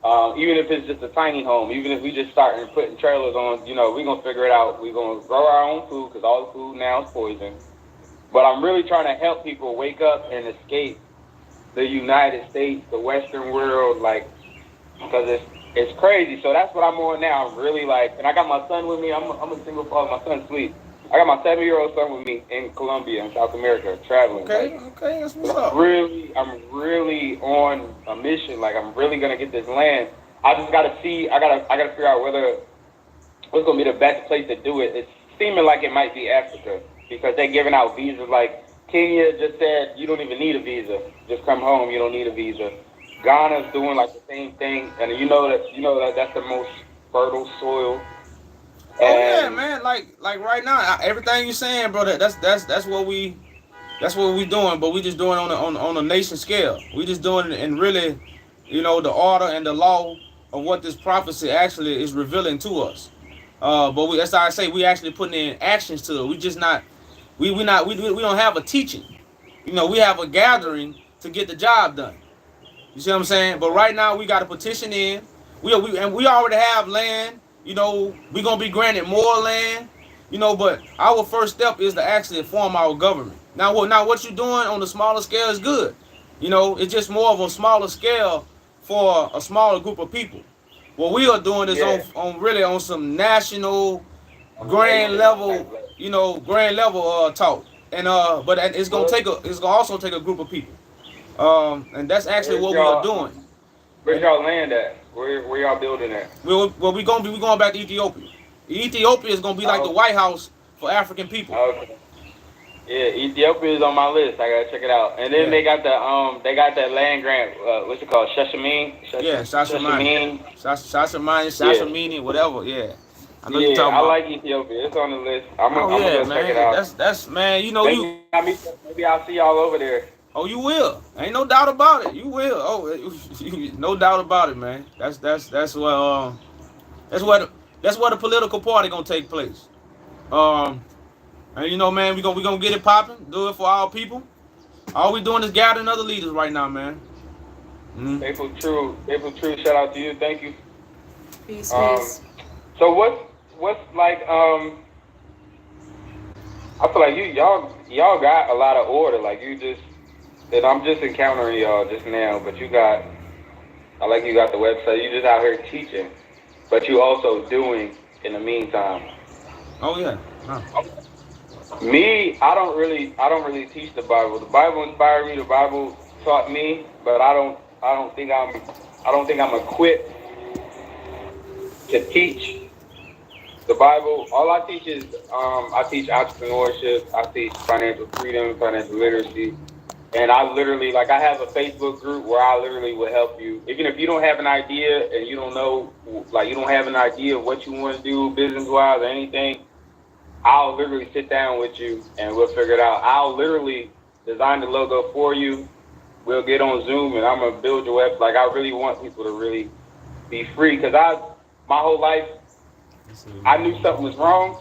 Even if it's just a tiny home, even if we just start putting trailers on, we're going to figure it out. We're going to grow our own food, because all the food now is poison. But I'm really trying to help people wake up and escape the United States, the Western world, like, because it's crazy. So that's what I'm on now. I'm really like, and I got my son with me. I'm a single father. My son's asleep. I got my 7-year-old son with me in Colombia, in South America, traveling. Okay, that's what's up. I'm really on a mission. Like, I'm really gonna get this land. I just gotta see. I gotta figure out whether what's gonna be the best place to do it? It's seeming like it might be Africa because they're giving out visas. Like Kenya just said, you don't even need a visa. Just come home. You don't need a visa. Ghana's doing like the same thing, and you know that that's the most fertile soil. Oh yeah, man. Like right now, everything you're saying, brother. That's what we doing. But we just doing on a nation scale. We just doing it in really, the order and the law of what this prophecy actually is revealing to us. But that's how I say we actually putting in actions to it. We just not. We don't have a teaching. We have a gathering to get the job done. You see what I'm saying? But right now we got a petition in. We already have land. We're gonna be granted more land. But our first step is to actually form our government. Now what you're doing on the smaller scale is good. It's just more of a smaller scale for a smaller group of people. What we are doing is on some national grand level, talk. And but it's gonna also take a group of people. And that's actually what we are doing. Where's y'all land at? Where y'all building at? We're going back to Ethiopia. Ethiopia is gonna be like the White House for African people. Okay. Yeah, Ethiopia is on my list. I gotta check it out. And then they got that land grant. What's it called? Shashamene. Shashamene, whatever. Yeah. I know you're talking about. I like Ethiopia. It's on the list. I'm gonna go check it out. That's man. Maybe I'll see y'all over there. Oh, you will. Ain't no doubt about it. You will. Oh, no doubt about it, man. That's where the political party gonna take place. And man, we gonna get it popping. Do it for our people. All we doing is gathering other leaders right now, man. Faithful True. Shout out to you. Thank you. Peace. So what's like I feel like y'all got a lot of order. Like and I'm just encountering y'all just now, but you got the website. You just out here teaching, but you also doing in the meantime. Oh yeah. Me, I don't really teach the Bible. The Bible inspired me. The Bible taught me, but I don't think I'm equipped to teach the Bible. All I teach is I teach entrepreneurship. I teach financial freedom, financial literacy. And I literally, I have a Facebook group where I literally will help you. Even if you don't have an idea and you don't know, you don't have an idea of what you want to do business-wise or anything, I'll literally sit down with you and we'll figure it out. I'll literally design the logo for you. We'll get on Zoom and I'm going to build your website. I really want people to really be free because my whole life, I knew something was wrong.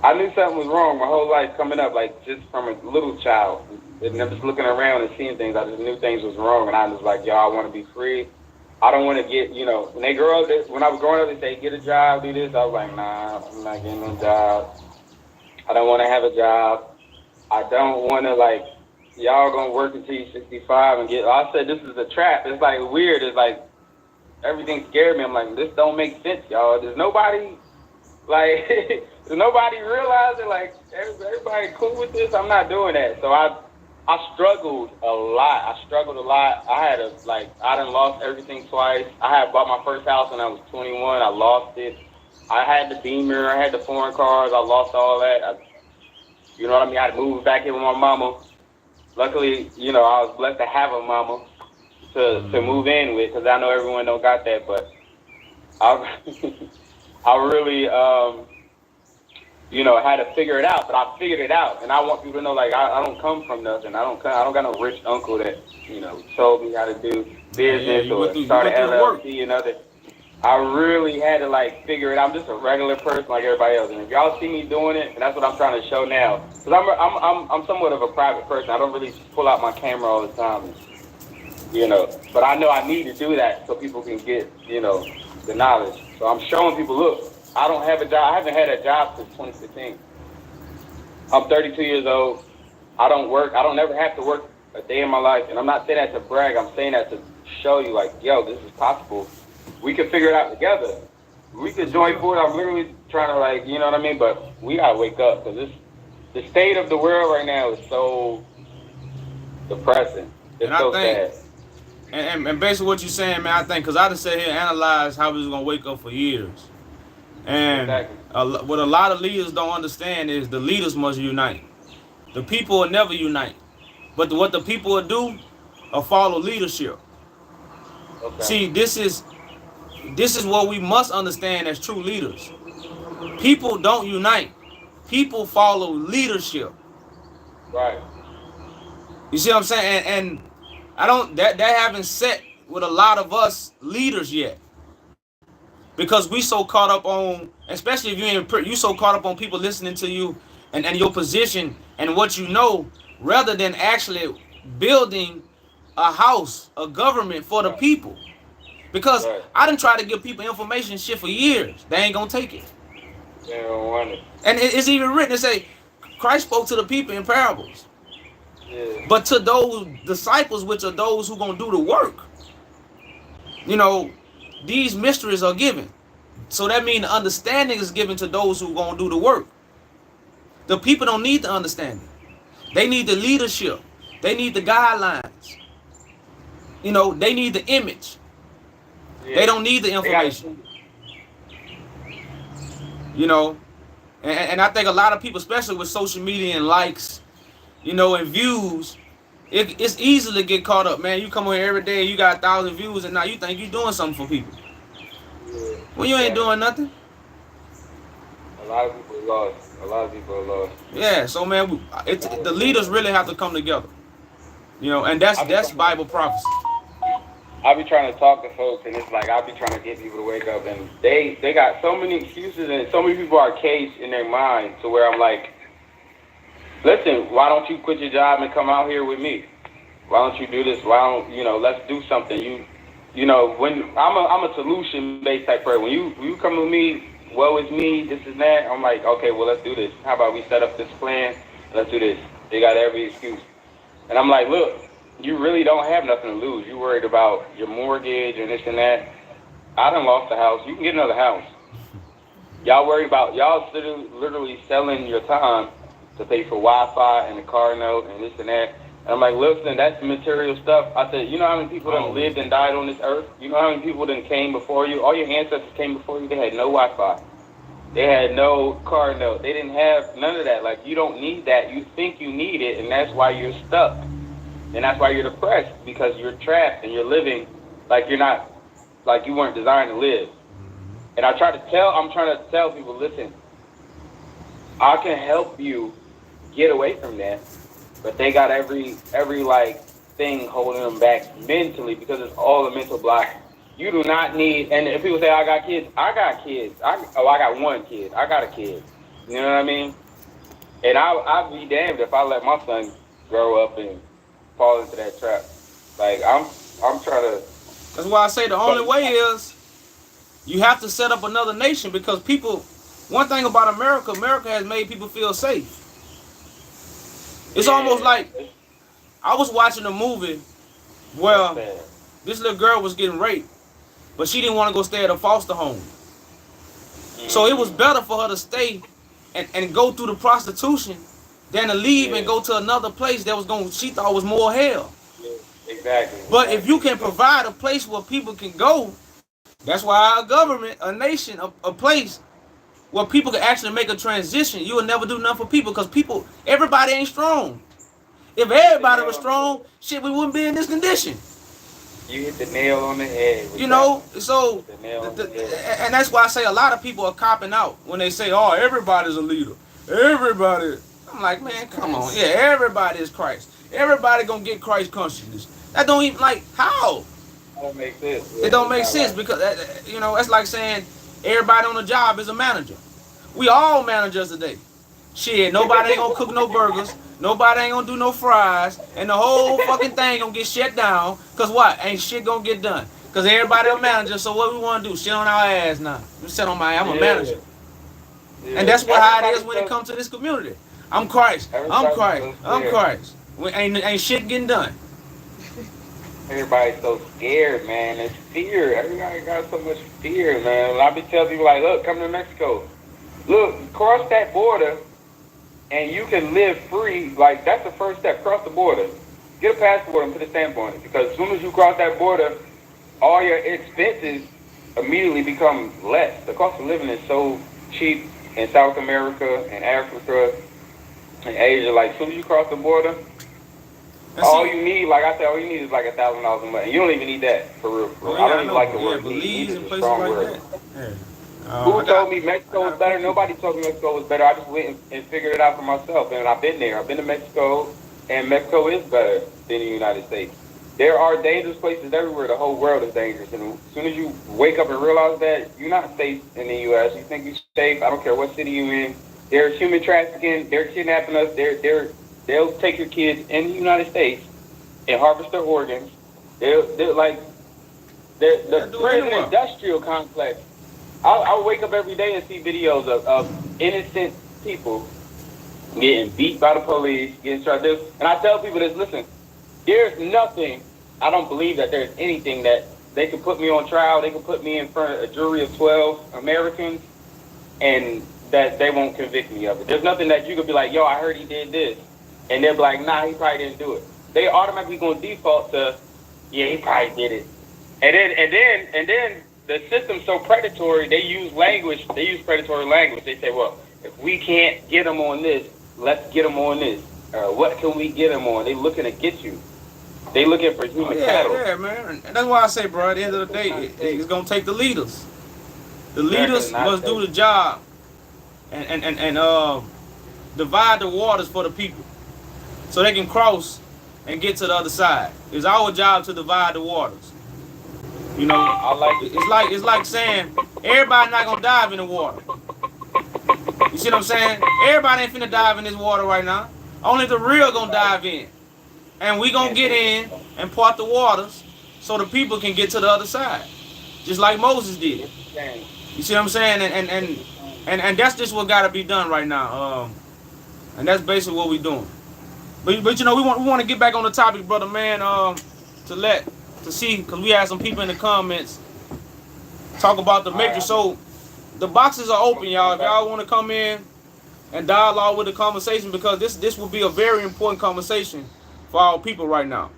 I knew something was wrong my whole life coming up, just from a little child. And I'm just looking around and seeing things. I just knew things was wrong, and I was like, I want to be free. I don't want to get, when they grow up, when I was growing up, they say, get a job, do this. I was like, nah, I'm not getting no job. I don't want to have a job. I don't want to, y'all going to work until you're 65 and get, I said, this is a trap. It's weird. It's everything scared me. I'm like, this don't make sense, y'all. There's nobody, does nobody realize it? Everybody cool with this? I'm not doing that. So I struggled a lot. I done lost everything twice. I had bought my first house when I was 21. I lost it. I had the Beamer. I had the foreign cars. I lost all that. You know what I mean? I had to move back in with my mama. Luckily, I was blessed to have a mama to move in with because I know everyone don't got that. But I really, had to figure it out, but I figured it out, and I want people to know, I don't come from nothing. I don't got no rich uncle that, told me how to do business or start an LLC and other. I really had to figure it out. I'm just a regular person like everybody else, and if y'all see me doing it, and that's what I'm trying to show now, because I'm somewhat of a private person. I don't really pull out my camera all the time, but I know I need to do that so people can get, the knowledge. So I'm showing people, look, I don't have a job. I haven't had a job since 2015. I'm 32 years old. I don't work. I don't never have to work a day in my life. And I'm not saying that to brag. I'm saying that to show you, yo, this is possible. We can figure it out together. We could join forward. I'm literally trying to, you know what I mean? But we got to wake up because the state of the world right now is so depressing. It's so sad. And basically what you're saying, man, I think, because I just sat here and analyzed how we was going to wake up for years. And Exactly. what a lot of leaders don't understand is the leaders must unite. The people will never unite. But what the people will do will follow leadership. Okay. See, this is what we must understand as true leaders. People don't unite. People follow leadership. Right. You see what I'm saying? And I don't that haven't set with a lot of us leaders yet. Because we so caught up on, especially if you so caught up on people listening to you and your position and what you know, rather than actually building a house, a government for the people. Because Right. I done tried to give people information shit for years. They ain't gonna take it. They don't want it. And it's even written to say Christ spoke to the people in parables. Yeah. But to those disciples, which are those who gonna do the work, you know, these mysteries are given. So that means the understanding is given to those who gonna do the work. The people don't need the understanding. They need the leadership. They need the guidelines. You know, they need the image. Yeah. They don't need the They gotta- information. You know, and I think a lot of people, especially with social media and likes, you know, and views, it's easy to get caught up, man. You come here every day, you got 1,000 views, and now you think you're doing something for people. Yeah. Well, you ain't doing nothing. A lot of people are lost. A lot of people are lost. Yeah, so man, the leaders really have to come together. You know, and that's Bible prophecy. I be trying to talk to folks, and it's like I be trying to get people to wake up, and they got so many excuses, and so many people are caged in their mind to where I'm like, listen, why don't you quit your job and come out here with me? Why don't you do this? Why don't let's do something? You know, when I'm a solution based type person. When you come with me, woe is me, this is that. I'm like, okay, well let's do this. How about we set up this plan? Let's do this. They got every excuse, and I'm like, look. You really don't have nothing to lose. You worried about your mortgage and this and that. I done lost the house. You can get another house. Y'all worried about, y'all literally selling your time to pay for Wi-Fi and the car note and this and that. And I'm like, listen, that's material stuff. I said, you know how many people done lived and died on this earth? You know how many people done came before you? All your ancestors came before you. They had no Wi-Fi. They had no car note. They didn't have none of that. Like, you don't need that. You think you need it, and that's why you're stuck. And that's why you're depressed, because you're trapped and you're living like you're not, like you weren't designed to live. And I'm trying to tell people, listen, I can help you get away from that, but they got every like thing holding them back mentally, because it's all a mental block. You do not need, and if people say, I got kids. I got one kid. I got a kid. You know what I mean? And I'd be damned if I let my son grow up and fall into that trap. Like I'm trying to. That's why I say the only way is you have to set up another nation, because people. One thing about America has made people feel safe. It's almost like I was watching a movie where this little girl was getting raped, but she didn't want to go stay at a foster home. So it was better for her to stay and go through the prostitution than to leave and go to another place that she thought was more hell. Exactly. But if you can provide a place where people can go, that's why our government, a nation, a place where people can actually make a transition. You will never do nothing for people, because everybody ain't strong. If everybody was strong, shit, we wouldn't be in this condition. You hit the nail on the head. You know, so, and that's why I say a lot of people are copping out when they say, oh, everybody's a leader. Everybody. I'm like, man, come on. Yeah, everybody is Christ. Everybody gonna get Christ consciousness. That don't even, like, how? It don't make sense. It don't make sense, because, that's like saying everybody on the job is a manager. We all managers today. Shit, nobody ain't gonna cook no burgers. Nobody ain't gonna do no fries. And the whole fucking thing gonna get shut down. Because what? Ain't shit gonna get done. Because everybody a manager, so what we want to do? Shit on our ass now. I'm a manager. Yeah. And that's how it is when it comes to this community. I'm Christ. I'm Christ. I'm Christ. Ain't shit getting done. Everybody's so scared, man. It's fear. Everybody got so much fear, man. I be telling people, like, look, come to Mexico. Look, cross that border, and you can live free. Like, that's the first step. Cross the border. Get a passport and put a stamp on it. Because as soon as you cross that border, all your expenses immediately become less. The cost of living is so cheap in South America and Africa and Asia. Like, as soon as you cross the border, all you need, like I said, all you need is like $1,000 a month. And you don't even need that, for real. Oh, I don't even know. like the word Belize need. and It's a places strong like word. that. Yeah. Who told me Mexico was better? Nobody told me Mexico was better. I just went and figured it out for myself, and I've been there. I've been to Mexico, and Mexico is better than the United States. There are dangerous places everywhere. The whole world is dangerous, and as soon as you wake up and realize that, you're not safe in the U.S. You think you're safe. I don't care what city you're in. There's human trafficking. They're kidnapping us. They'll take your kids in the United States and harvest their organs. They're like the prison industrial complex. I'll wake up every day and see videos of innocent people getting beat by the police, getting shot. And I tell people this: listen, there's nothing. I don't believe that there's anything that they can put me on trial. They can put me in front of a jury of 12 Americans, and that they won't convict me of it. There's nothing that you could be like, yo, I heard he did this, and they'll be like, nah, he probably didn't do it. They automatically going to default to, yeah, he probably did it. And then the system's so predatory. They use language. They use predatory language. They say, well, if we can't get them on this, let's get them on this. What can we get them on? They looking to get you. They looking for human cattle. Yeah, man. And that's why I say, bro, at the end of the day, it's gonna take the leaders. The leaders must do the job and divide the waters for the people, so they can cross and get to the other side. It's our job to divide the waters. You know, it's like saying everybody not gonna dive in the water. You see what I'm saying? Everybody ain't finna dive in this water right now. Only the real gonna dive in. And we gonna get in and part the waters so the people can get to the other side. Just like Moses did. You see what I'm saying? And that's just what gotta be done right now. And that's basically what we doing. But you know, we want to get back on the topic, brother man, to see, because we had some people in the comments talk about the Matrix. So the boxes are open, y'all. If y'all want to come in and dialogue with the conversation, because this will be a very important conversation for our people right now.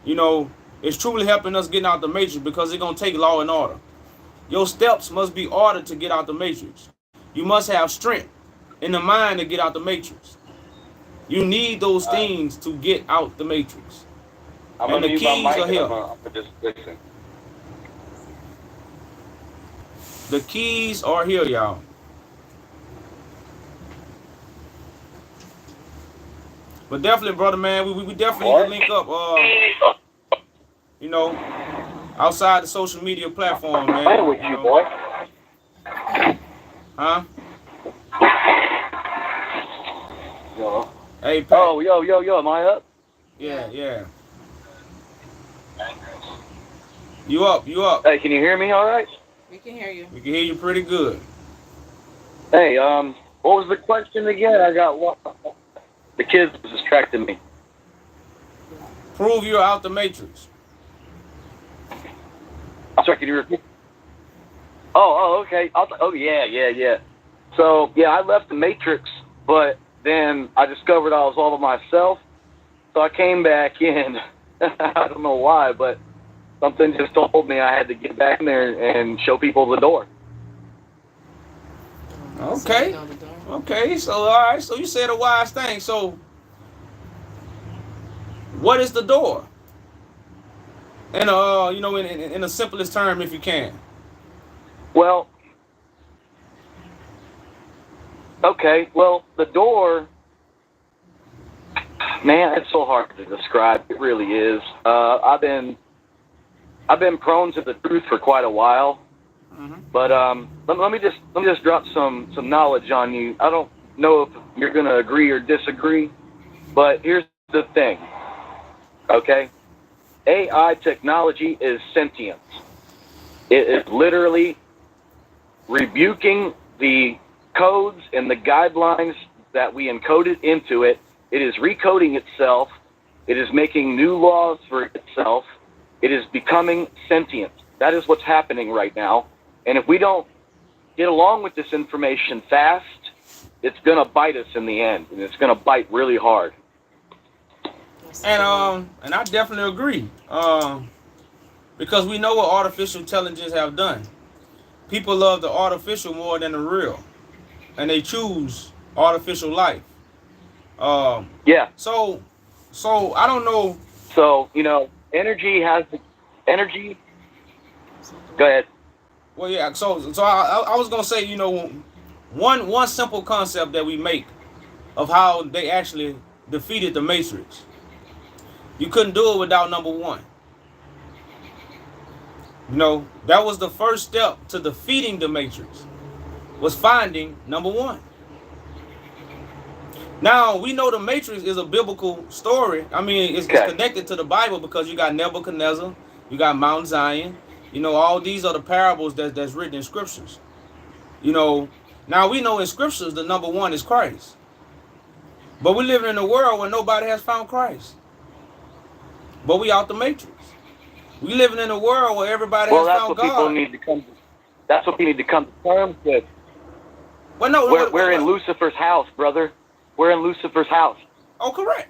You know, it's truly helping us getting out the Matrix, because it's going to take law and order. Your steps must be ordered to get out the Matrix. You must have strength in the mind to get out the Matrix. You need those things to get out the Matrix. And the keys are here. The keys are here, y'all. But definitely, brother man, we definitely need to link up, you know, outside the social media platform, man. With you, boy. Huh? Yo. Hey, Pat. Oh, yo, am I up? Yeah. You up. Hey, can you hear me all right? We can hear you. We can hear you pretty good. Hey, what was the question again? I got lost. The kids was distracting me. Prove you're out the Matrix. I'm sorry, can you repeat? Oh, okay. Yeah. So, yeah, I left the Matrix, but then I discovered I was all by myself. So I came back in. I don't know why, but something just told me I had to get back in there and show people the door. Okay. Okay, so all right, so you said a wise thing. So what is the door? And you know, in the simplest term, if you can. Well, okay, well, the door, man, it's so hard to describe. It really is. I've been prone to the truth for quite a while. But let me just drop some knowledge on you. I don't know if you're going to agree or disagree, but here's the thing, okay? AI technology is sentient. It is literally rebuking the codes and the guidelines that we encoded into it. It is recoding itself. It is making new laws for itself. It is becoming sentient. That is what's happening right now. And if we don't get along with this information fast, it's going to bite us in the end, and it's going to bite really hard. And I definitely agree. Because we know what artificial intelligence have done. people love the artificial more than the real, and they choose artificial life. Yeah. So I don't know. So, energy has energy. Go ahead. Well, yeah. So I was gonna say, one simple concept that we make of how they actually defeated the Matrix. You couldn't do it without number one. That was the first step to defeating the Matrix, was finding number one. Now, we know the Matrix is a biblical story. I mean, it's connected to the Bible because you got Nebuchadnezzar, you got Mount Zion. All these are the parables that's written in scriptures. Now we know in scriptures the number one is Christ. But we're living in a world where nobody has found Christ. But we out the Matrix. We living in a world where everybody has found God. That's what people need to come to terms with. Well, no, we're in Lucifer's house, brother. We're in Lucifer's house. Oh, correct.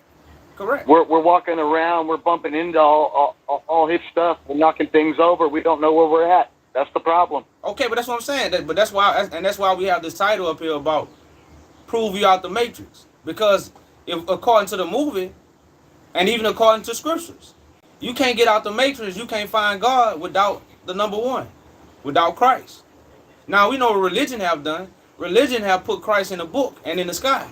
We're walking around. We're bumping into all his stuff. We're knocking things over. We don't know where we're at. That's the problem. Okay, but that's what I'm saying. That's why we have this title up here about prove you out the Matrix. Because if according to the movie, and even according to scriptures, you can't get out the Matrix. You can't find God without the number one, without Christ. Now we know what religion have done. Religion have put Christ in the book and in the sky.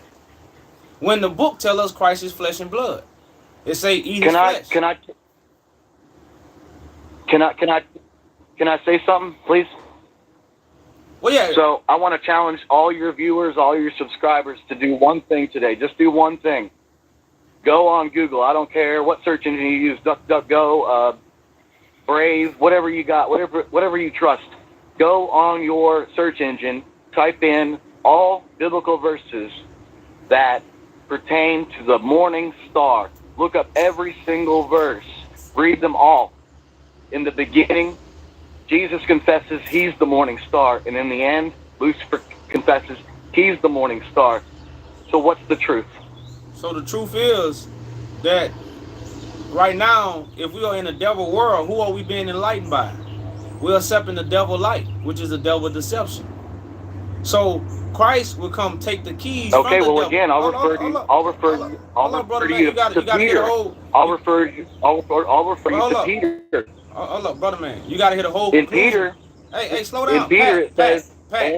When the book tells us Christ is flesh and blood, it say eat his flesh. Can I say something, please? Well, yeah. So I want to challenge all your viewers, all your subscribers to do one thing today. Just do one thing. Go on Google. I don't care what search engine you use, DuckDuckGo, Brave, whatever you got, whatever you trust. Go on your search engine, type in all biblical verses that pertain to the morning star. Look up every single verse. Read them all. In the beginning, Jesus confesses he's the morning star, and in the end, Lucifer confesses he's the morning star. So what's the truth? So the truth is that right now, if we are in a devil world, who are we being enlightened by? We're accepting the devil light, which is the devil deception. So Christ will come take the keys. Okay, from the well devil. again, I'll refer you to Peter. I'll refer you to Peter. Hold up, brother man. You gotta hear the whole In conclusion. Peter. Hey, slow down. In Peter it says, Pat.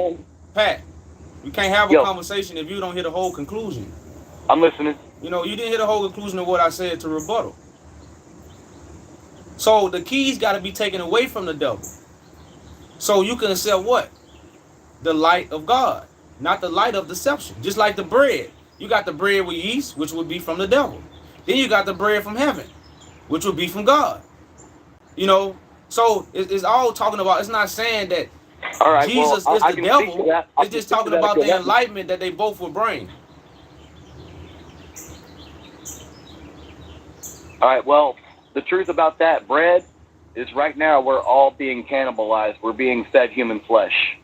You can't have a conversation if you don't hear the whole conclusion. I'm listening. You didn't hear the whole conclusion of what I said to rebuttal. So the keys got to be taken away from the devil. So you can accept what? The light of God, not the light of deception. Just like the bread. You got the bread with yeast, which would be from the devil. Then you got the bread from heaven, which would be from God. So it's all talking about, it's not saying that Jesus is the devil. It's just talking about the enlightenment that they both will bring. All right, well, the truth about that bread is right now we're all being cannibalized. We're being fed human flesh.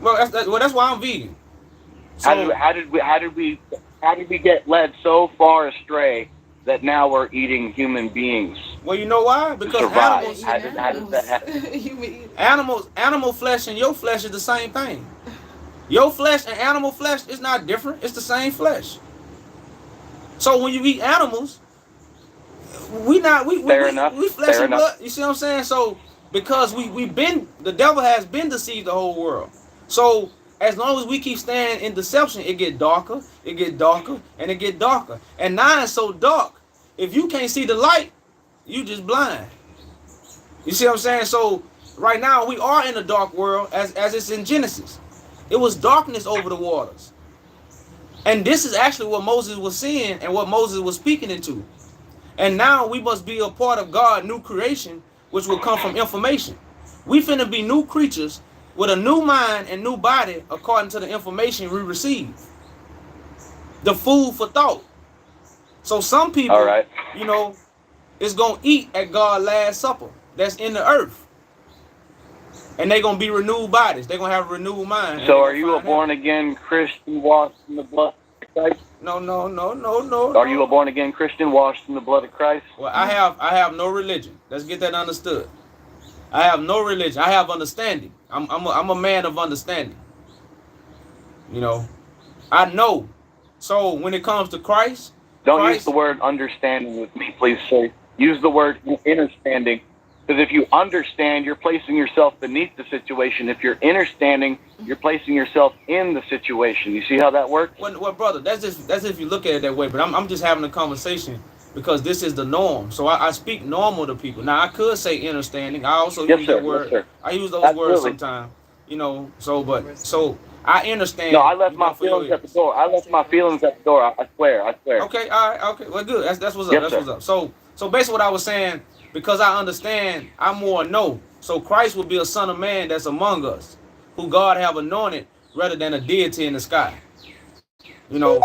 Well, that's why I'm vegan. So, how did we get led so far astray that now we're eating human beings? Well, you know why? Because animals. How did that happen? You mean Animal flesh and your flesh is the same thing. Your flesh and animal flesh is not different. It's the same flesh. So when you eat animals, we flesh and blood. You see what I'm saying? So because the devil has been deceived the whole world. So as long as we keep staying in deception, it get darker, and it get darker. And now it's so dark. If you can't see the light, you just blind. You see what I'm saying? So right now we are in a dark world as it's in Genesis. It was darkness over the waters. And this is actually what Moses was seeing and what Moses was speaking into. And now we must be a part of God's new creation, which will come from information. We finna be new creatures with a new mind and new body according to the information we receive. The food for thought. So some people, is going to eat at God's last supper that's in the earth. And they're going to be renewed bodies. They're going to have a renewed mind. So are you a born-again Christian washed in the blood of Christ? No. Are you a born-again Christian washed in the blood of Christ? Well, I have no religion. Let's get that understood. I have no religion. I have understanding. I'm a man of understanding. You know, I know. So when it comes to Christ, Don't use the word understanding with me, please, sir. Use the word understanding. Because if you understand, you're placing yourself beneath the situation. If you're understanding, you're placing yourself in the situation. You see how that works? Well, brother, that's if you look at it that way. But I'm just having a conversation because this is the norm. So I speak normal to people. Now I could say understanding. I also use that word. Yes, I use those Absolutely. words sometimes. You know. So I understand. No, I left my feelings at the door. I left my feelings at the door. I swear. Okay. All right. Okay. Well, good. That's what's up. Yes, That's sir. what's up. So basically, what I was saying. Because I understand, I more know. So Christ will be a son of man that's among us, who God have anointed rather than a deity in the sky. You know,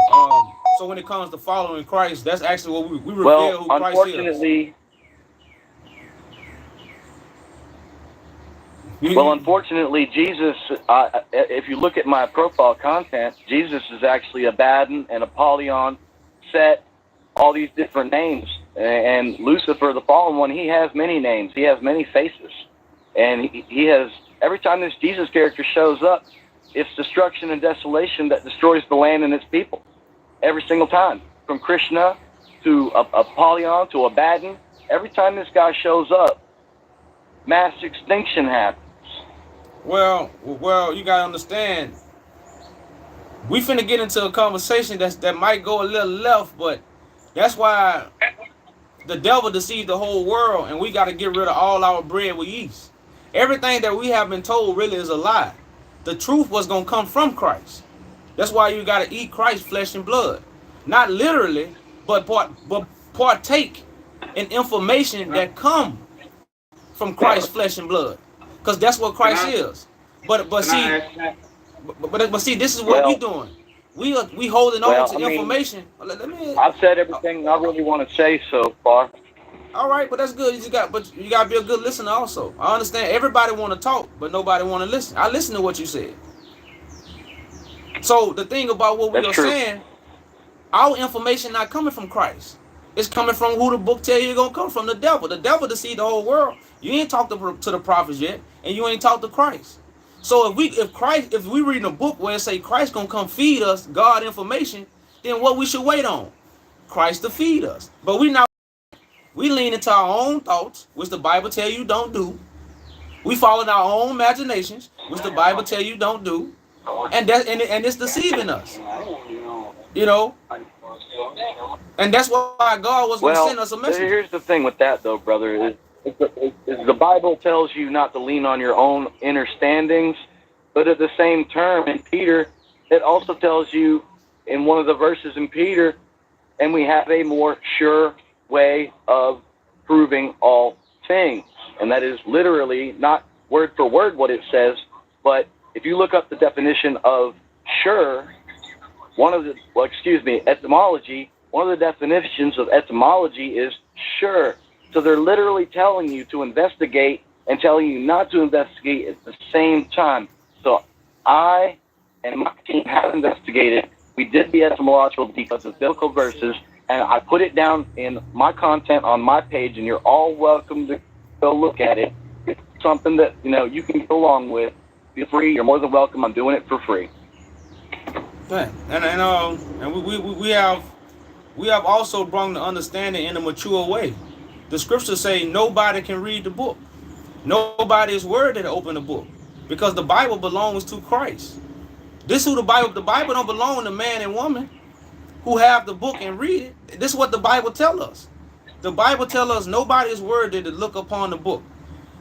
so when it comes to following Christ, that's actually what we reveal who Christ is. Unfortunately, Jesus, if you look at my profile content, Jesus is actually Abaddon and Apollyon, Set, all these different names. And Lucifer, the fallen one, he has many names. He has many faces. And he has, every time this Jesus character shows up, it's destruction and desolation that destroys the land and its people. Every single time. From Krishna to Apollyon to Abaddon, every time this guy shows up, mass extinction happens. Well, you gotta understand, we finna get into a conversation that might go a little left, but that's why the devil deceived the whole world, and we got to get rid of all our bread with yeast. Everything that we have been told really is a lie. The truth was going to come from Christ. That's why you got to eat Christ's flesh and blood. Not literally, but partake in information that come from Christ's flesh and blood. Because that's what Christ is. But see, this is what we doing. We holding on to information. I've said everything I really want to say so far. All right, but that's good. You got to be a good listener also. I understand everybody want to talk, but nobody want to listen. I listen to what you said. So the thing about what we are saying, our information not coming from Christ. It's coming from who the book tell you it's gonna come from, the devil. The devil deceived the whole world. You ain't talked to the prophets yet, and you ain't talked to Christ. So if we reading a book where it say Christ gonna come feed us God information, then what we should wait on? Christ to feed us. But we lean into our own thoughts, which the Bible tell you don't do. We follow our own imaginations, which the Bible tell you don't do, and it's deceiving us. You know, and that's why God was going to send us a message. Here's the thing with that, though, brother. Is the Bible tells you not to lean on your own understandings, but at the same term, in Peter, it also tells you in one of the verses in Peter, and we have a more sure way of proving all things. And that is literally not word for word what it says, but if you look up the definition of sure, etymology, one of the definitions of etymology is sure. So they're literally telling you to investigate and telling you not to investigate at the same time. So I and my team have investigated. We did the etymological details of biblical verses, and I put it down in my content on my page, and you're all welcome to go look at it. It's something that you can go along with. Feel free. You're more than welcome. I'm doing it for free. Right. And we have also brought the understanding in a mature way. The scriptures say nobody can read the book. Nobody is worthy to open the book, because the Bible belongs to Christ. This is who the Bible don't belong to man and woman who have the book and read it. This is what the Bible tells us. The Bible tells us nobody is worthy to look upon the book.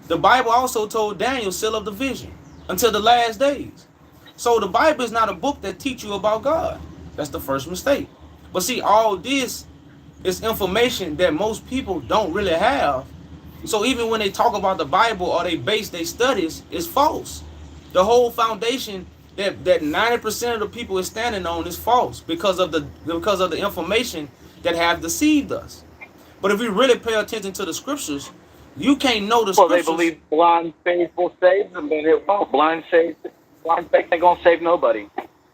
The Bible also told Daniel, seal up the vision until the last days. So the Bible is not a book that teach you about God. That's the first mistake. But see, all this is information that most people don't really have. So even when they talk about the Bible or they base their studies, it's false. The whole foundation that 90% of the people is standing on is false because of the information that have deceived us. But if we really pay attention to the scriptures, you can't know the scriptures. Well, they believe blind faith will save them, but it won't. Blind faith ain't gonna save nobody.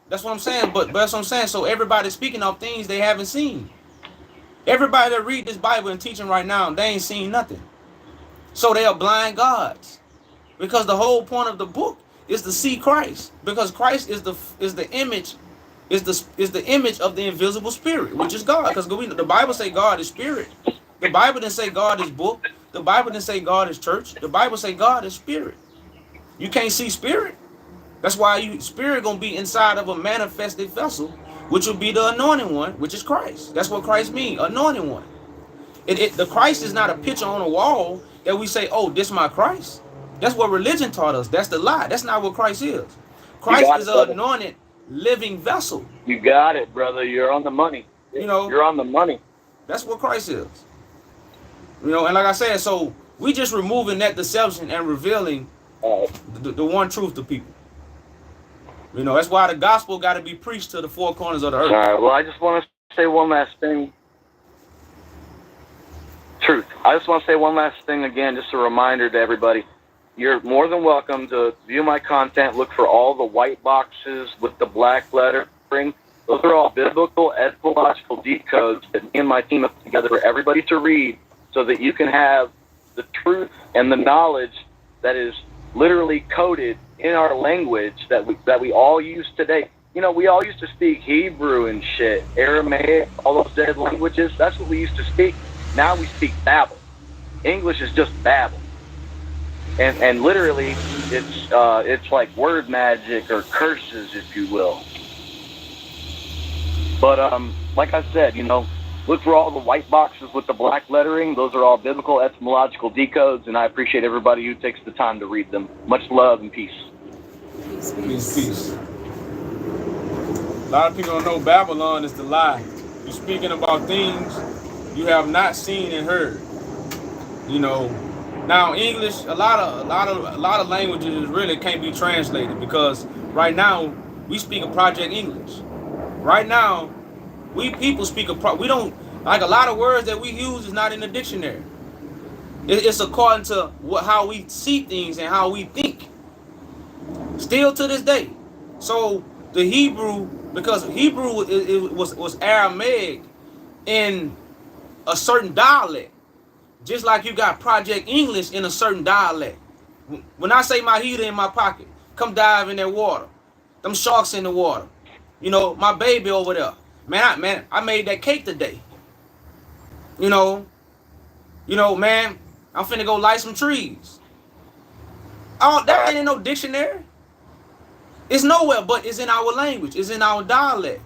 That's what I'm saying. But that's what I'm saying. So everybody's speaking of things they haven't seen. Everybody that read this Bible and teaching right now, they ain't seen nothing. So they are blind gods. Because the whole point of the book is to see Christ. Because Christ is the image, is the image of the invisible spirit, which is God. Because the Bible say God is spirit. The Bible didn't say God is book. The Bible didn't say God is church. The Bible say God is spirit. You can't see spirit. That's why spirit gonna be inside of a manifested vessel, which will be the anointed one, which is Christ. That's what Christ means, anointed one. The Christ is not a picture on a wall that we say, oh, this is my Christ. That's what religion taught us. That's the lie. That's not what Christ is. Christ is an anointed living vessel. You got it, brother. You're on the money. You know, you're on the money. That's what Christ is. You know, and like I said, so we just removing that deception and revealing the one truth to people. You know, that's why the gospel got to be preached to the four corners of the earth. All right. Well, I just want to say one last thing. Truth. I just want to say one last thing again, just a reminder to everybody. You're more than welcome to view my content. Look for all the white boxes with the black lettering. Those are all biblical, etymological decodes that me and my team have put together for everybody to read so that you can have the truth and the knowledge that is literally coded in our language that we all use today. You know, we all used to speak Hebrew and shit, Aramaic, all those dead languages. That's what we used to speak. Now we speak Babel. English is just Babel. And literally, it's like word magic or curses, if you will. But like I said, you know, look for all the white boxes with the black lettering. Those are all biblical etymological decodes, and I appreciate everybody who takes the time to read them. Much love and peace. Peace, Peace, peace. A lot of people don't know Babylon is the lie. You're speaking about things you have not seen and heard. You know, now English, a lot of languages really can't be translated because right now we speak a Project English. Right now, we people speak we don't, like a lot of words that we use is not in the dictionary. It's according to how we see things and how we think. Still to this day. So the Hebrew, because Hebrew was Aramaic in a certain dialect, just like you got Project English in a certain dialect. When I say my heater in my pocket, come dive in that water. Them sharks in the water. You know, my baby over there. Man, I made that cake today. You know, man, I'm finna go light some trees. Oh, that ain't in no dictionary. It's nowhere, but it's in our language. It's in our dialect.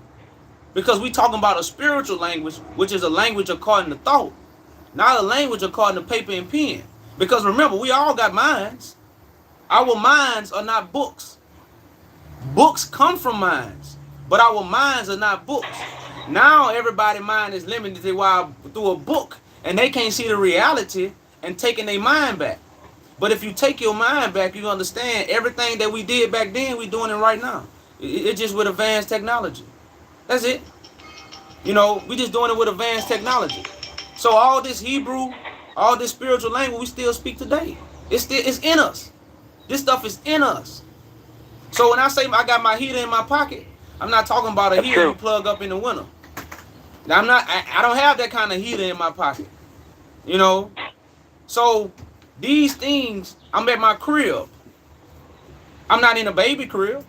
Because we talking about a spiritual language, which is a language according to thought. Not a language according to paper and pen. Because remember, we all got minds. Our minds are not books. Books come from minds. But our minds are not books. Now everybody's mind is limited through a book. And they can't see the reality and taking their mind back. But if you take your mind back, you understand everything that we did back then, we're doing it right now. It's just with advanced technology. That's it. You know, we just doing it with advanced technology. So all this Hebrew, all this spiritual language, we still speak today. It's in us. This stuff is in us. So when I say I got my heater in my pocket, I'm not talking about a heater you plug up in the winter. Now I don't have that kind of heater in my pocket. You know? So these things, I'm at my crib. I'm not in a baby crib.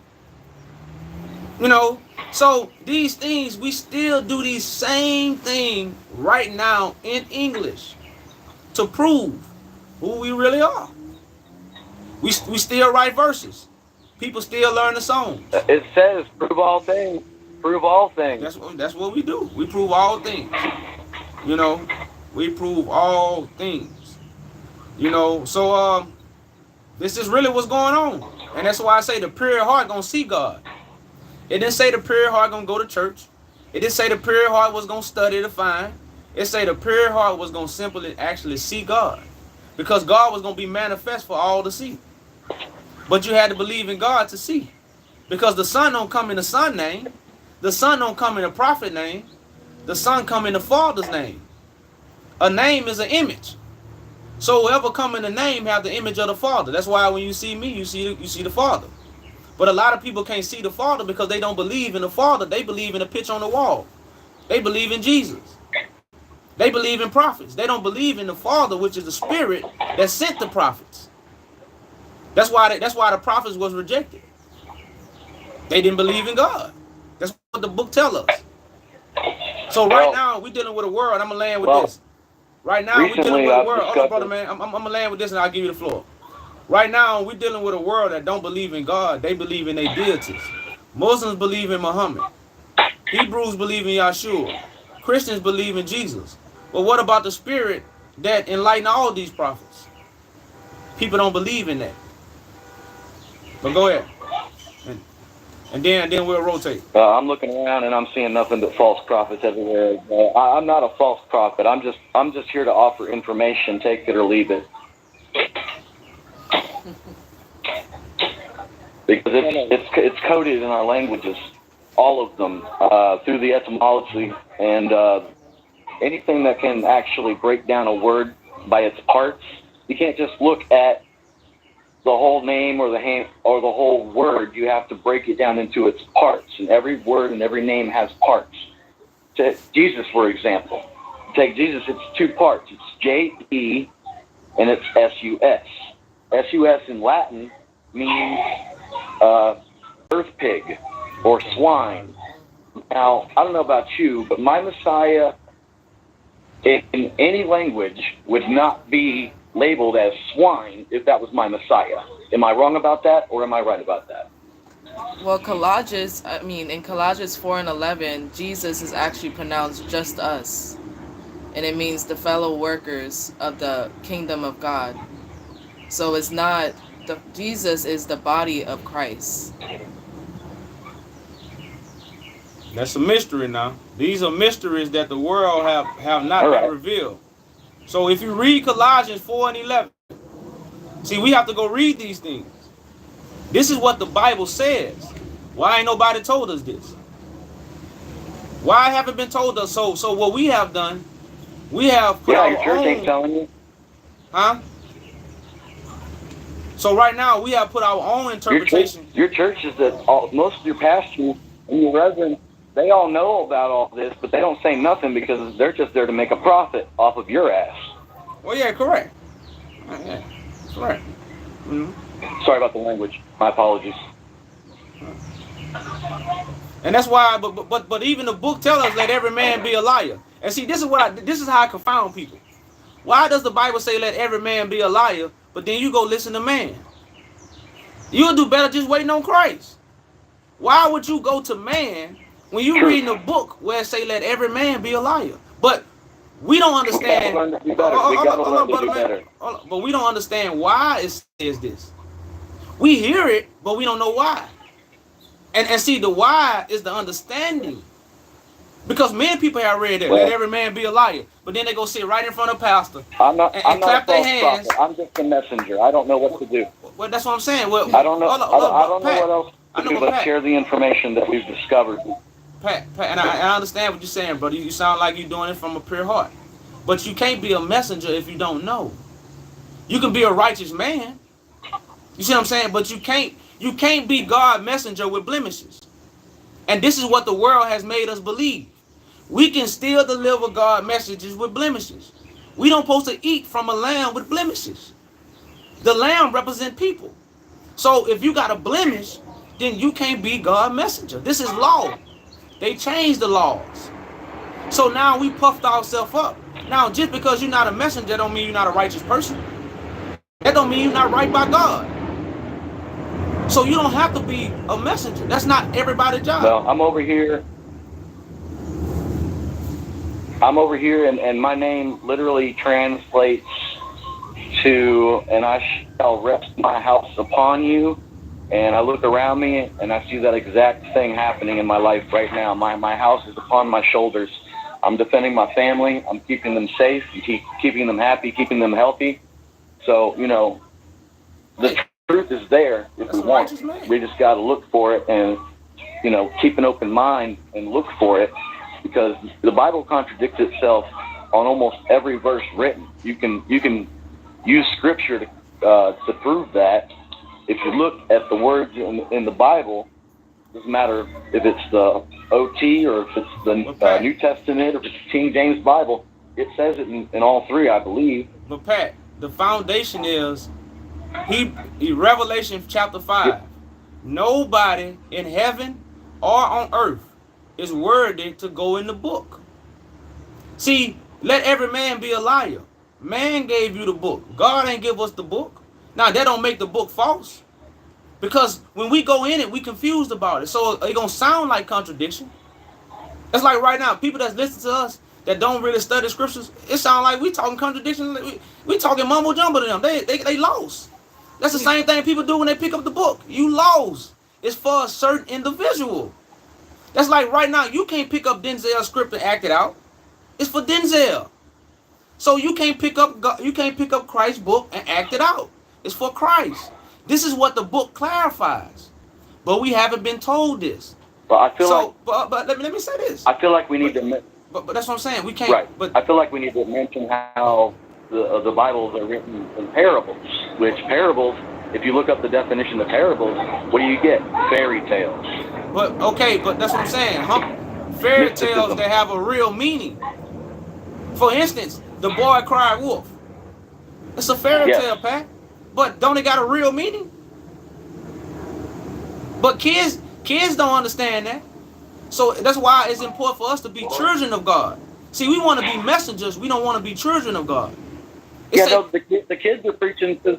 You know? So these things, we still do these same thing right now in English to prove who we really are. We still write verses. People still learn the songs. It says, prove all things. Prove all things. That's what we do. We prove all things. You know, we prove all things. You know, so this is really what's going on. And that's why I say the pure heart gonna see God. It didn't say the pure heart gonna go to church. It didn't say the pure heart was gonna study to find. It say the pure heart was gonna simply actually see God. Because God was gonna be manifest for all to see. But you had to believe in God to see. Because the Son don't come in the Son's name. The Son don't come in the prophet name. The Son come in the Father's name. A name is an image. So whoever come in the name have the image of the Father. That's why when you see me, you see the Father. But a lot of people can't see the Father because they don't believe in the Father. They believe in a picture on the wall. They believe in Jesus. They believe in prophets. They don't believe in the Father, which is the Spirit that sent the prophets. That's why the prophets was rejected. They didn't believe in God. That's what the book tells us. So right now we're dealing with a world. I'm gonna land with this. Right now we're dealing with a world. Oh, brother, man, I'm gonna land with this, and I'll give you the floor. Right now we're dealing with a world that don't believe in God. They believe in their deities. Muslims believe in Muhammad. Hebrews believe in Yahshua. Christians believe in Jesus. But what about the spirit that enlightened all these prophets? People don't believe in that. But go ahead. And then we'll rotate. I'm looking around and I'm seeing nothing but false prophets everywhere. I'm not a false prophet. I'm just here to offer information. Take it or leave it. Because it's coded in our languages, all of them, through the etymology, and anything that can actually break down a word by its parts. You can't just look at the whole name or the whole word. You have to break it down into its parts, and every word and every name has parts. Take Jesus, for example. Take Jesus, it's two parts. It's J-E and it's S-U-S. S-U-S in Latin means earth pig or swine. Now, I don't know about you, but my Messiah in any language would not be labeled as swine if that was my Messiah. Am I wrong about that, or am I right about that? Well, in Colossians 4:11, Jesus is actually pronounced just us. And it means the fellow workers of the kingdom of God. So it's not, Jesus is the body of Christ. That's a mystery now. These are mysteries that the world have not been revealed. So if you read Colossians 4:11, see, we have to go read these things. This is what the Bible says. Why ain't nobody told us this? Why haven't been told us? So what we have done, we have put our your church own, ain't telling you. Huh? So right now we have put our own interpretation. Your church is that most of your pastors and your reverends, they all know about all this, but they don't say nothing because they're just there to make a profit off of your ass. Well, yeah, correct. Yeah, correct. Mm-hmm. Sorry about the language. My apologies. And that's why, but even the book tells us, let every man be a liar. And see, this is how I confound people. Why does the Bible say let every man be a liar, but then you go listen to man? You'll do better just waiting on Christ. Why would you go to man when you reading a book where it say let every man be a liar? But we don't understand. But we don't understand why it says this. We hear it, but we don't know why. And see, the why is the understanding. Because many people have read it, let every man be a liar. But then they go sit right in front of pastor and clap their hands. Prophet. I'm just a messenger. I don't know what to do. Well, that's what I'm saying. Well, I don't know. I don't know what else to do but Pat, share the information that we've discovered. Pat, and I understand what you're saying, brother. You sound like you're doing it from a pure heart. But you can't be a messenger if you don't know. You can be a righteous man. You see what I'm saying? But you can't be God's messenger with blemishes. And this is what the world has made us believe. We can still deliver God messages with blemishes. We don't supposed to eat from a lamb with blemishes. The lamb represent people. So if you got a blemish, then you can't be God's messenger. This is law. They changed the laws. So now we puffed ourselves up. Now, just because you're not a messenger don't mean you're not a righteous person. That don't mean you're not right by God. So you don't have to be a messenger. That's not everybody's job. Well, I'm over here and my name literally translates to, and I shall rest my house upon you. And I look around me and I see that exact thing happening in my life right now. My house is upon my shoulders. I'm defending my family. I'm keeping them safe, keeping them happy, keeping them healthy. So, the truth is there if we want. We just got to look for it and, keep an open mind and look for it, because the Bible contradicts itself on almost every verse written. You can use scripture to prove that. If you look at the words in the Bible, it doesn't matter if it's the OT or if it's the New Testament or if it's the King James Bible, it says it in all three, I believe. But Pat, the foundation is Revelation chapter 5. Nobody in heaven or on earth is worthy to go in the book. See, let every man be a liar. Man gave you the book. God ain't give us the book. Now, that don't make the book false. Because when we go in it, we confused about it. So it's going to sound like contradiction. That's like right now, people that's listening to us that don't really study scriptures, it sounds like we talking contradiction. We talking mumbo jumbo to them. They lost. That's the same thing people do when they pick up the book. You lost. It's for a certain individual. That's like right now, you can't pick up Denzel's script and act it out. It's for Denzel. So you can't pick up Christ's book and act it out. It's for Christ. This is what the book clarifies. But we haven't been told this. But I feel like. But let me say this. I feel like we need to. But that's what I'm saying. We can't. Right. But I feel like we need to mention how the Bibles are written in parables. Which parables, if you look up the definition of parables, what do you get? Fairy tales. But okay, but that's what I'm saying. Fairy tales that have a real meaning. For instance, The Boy Cried Wolf. It's a fairy tale, Pat. But don't it got a real meaning? But kids don't understand that. So that's why it's important for us to be children of God. See, we want to be messengers. We don't want to be children of God. The kids are preaching to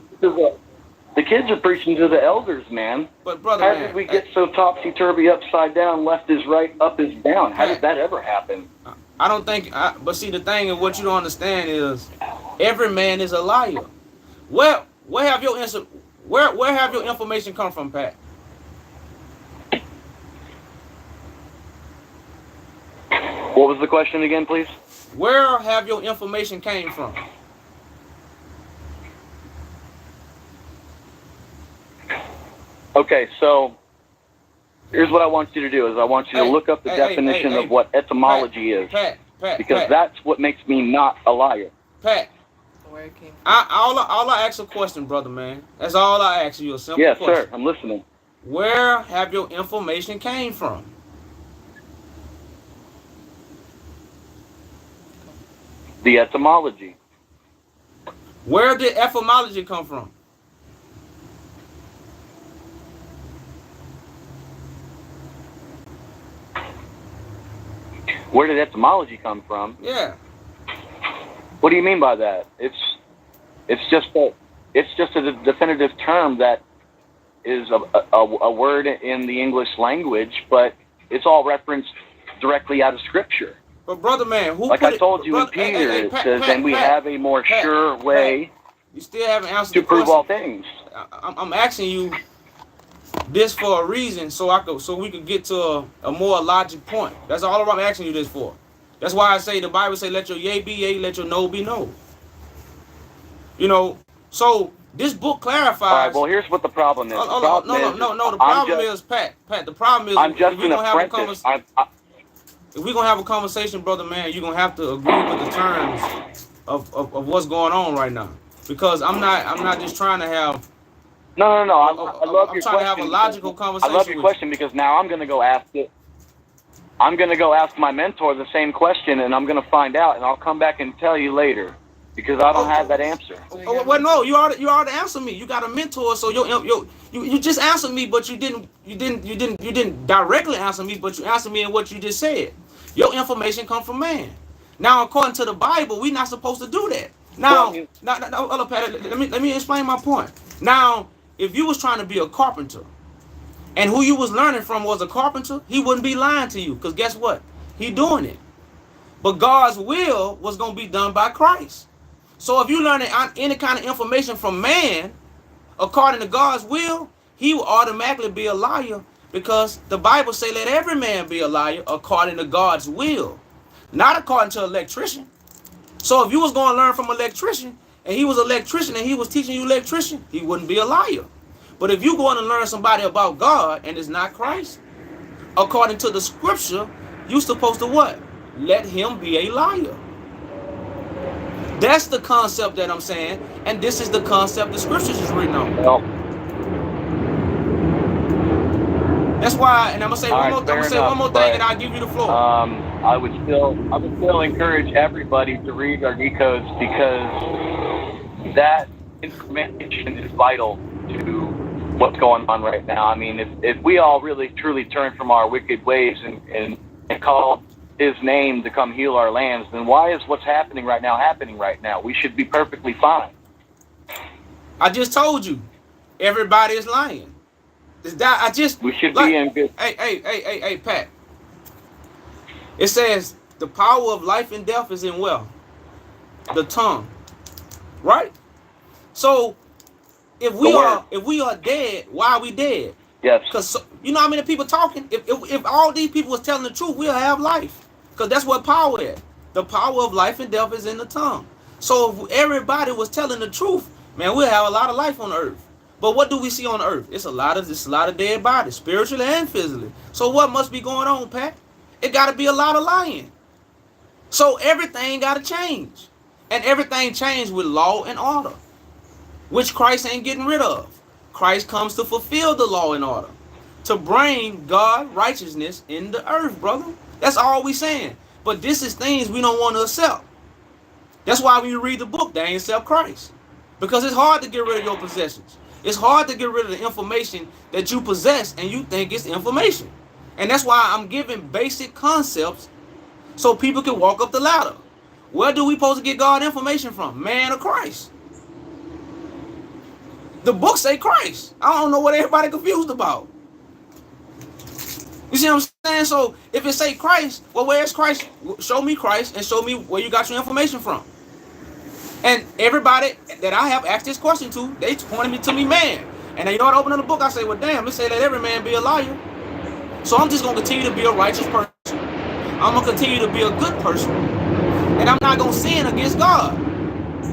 the kids are preaching to the elders, man. But brother, how did we get so topsy-turvy, upside down, left is right, up is down? How did that ever happen? I don't think. But see, the thing of what you don't understand is, every man is a liar. Where have your information come from, Pat? What was the question again, please? Where have your information came from? Okay, so here's what I want you to do: I want you to look up the definition of what etymology is, because that's what makes me not a liar. Pat, where it came from. All I ask a question, brother, man. That's all I ask you. A simple question. Yes, sir. I'm listening. Where have your information came from? The etymology. Where did etymology come from? Where did etymology come from? Yeah. What do you mean by that? It's just a definitive term that is a word in the English language, but it's all referenced directly out of Scripture. But brother, man, like I told you in Peter, it says, "And we have a more sure way you still haven't answered to prove all things." I'm asking you this for a reason, so we could get to a more logic point. That's all I'm asking you this for. That's why I say the Bible say, "Let your yea be yea, let your no be no." You know, so this book clarifies. All right. Well, here's what the problem is. No. The problem is, Pat. The problem is, I'm just an apprentice. If we're gonna have a conversation, brother, man, you're gonna have to agree with the terms of what's going on right now. Because I'm not just trying to have. No. I love your question. I'm trying to have a logical conversation. I love your question because now I'm gonna go ask it. I'm gonna go ask my mentor the same question, and I'm gonna find out, and I'll come back and tell you later because I don't have that answer. Well, no, you already answered me. You got a mentor, so you just answered me, but you didn't directly answer me, but you answered me in what you just said. Your information comes from man. Now, according to the Bible, we're not supposed to do that. Now, Pat, let me explain my point. Now, if you was trying to be a carpenter, and who you was learning from was a carpenter, he wouldn't be lying to you, because guess what? He doing it. But God's will was going to be done by Christ. So if you learning any kind of information from man, according to God's will, he will automatically be a liar, because the Bible say let every man be a liar according to God's will, not according to an electrician. So if you was going to learn from an electrician, and he was an electrician and he was teaching you electrician, he wouldn't be a liar. But if you going to learn somebody about God and it's not Christ, according to the scripture, you're supposed to what? Let him be a liar. That's the concept that I'm saying, and this is the concept the scriptures is written on. Well, that's why, and I'm gonna say one more thing, and I'll give you the floor. I would still encourage everybody to read our decodes, because that information is vital to what's going on right now. I mean, if we all really truly turn from our wicked ways and call his name to come heal our lands, then why is what's happening right now? We should be perfectly fine. I just told you, everybody is lying. We should be in good. Hey, Pat. It says the power of life and death is in wealth, the tongue, right? So if we are dead, why are we dead? Yes. Because you know how many people talking? If all these people was telling the truth, we'll have life. Because that's what power is. The power of life and death is in the tongue. So if everybody was telling the truth, man, we'll have a lot of life on earth. But what do we see on earth? It's a lot of dead bodies, spiritually and physically. So what must be going on, Pat? It got to be a lot of lying. So everything got to change. And everything changed with law and order, which Christ ain't getting rid of. Christ comes to fulfill the law and order, to bring God righteousness in the earth, brother. That's all we saying. But this is things we don't want to accept. That's why when you read the book, they ain't accept Christ. Because it's hard to get rid of your possessions. It's hard to get rid of the information that you possess and you think it's information. And that's why I'm giving basic concepts so people can walk up the ladder. Where do we supposed to get God information from? Man or Christ? The book say Christ. I don't know what everybody confused about. You see what I'm saying? So if it say Christ, well, where's Christ? Show me Christ and show me where you got your information from. And everybody that I have asked this question to, they pointed me to me, man. And you know what? I open up the book, I say, well, damn, it say let every man be a liar. So I'm just going to continue to be a righteous person. I'm going to continue to be a good person. And I'm not going to sin against God,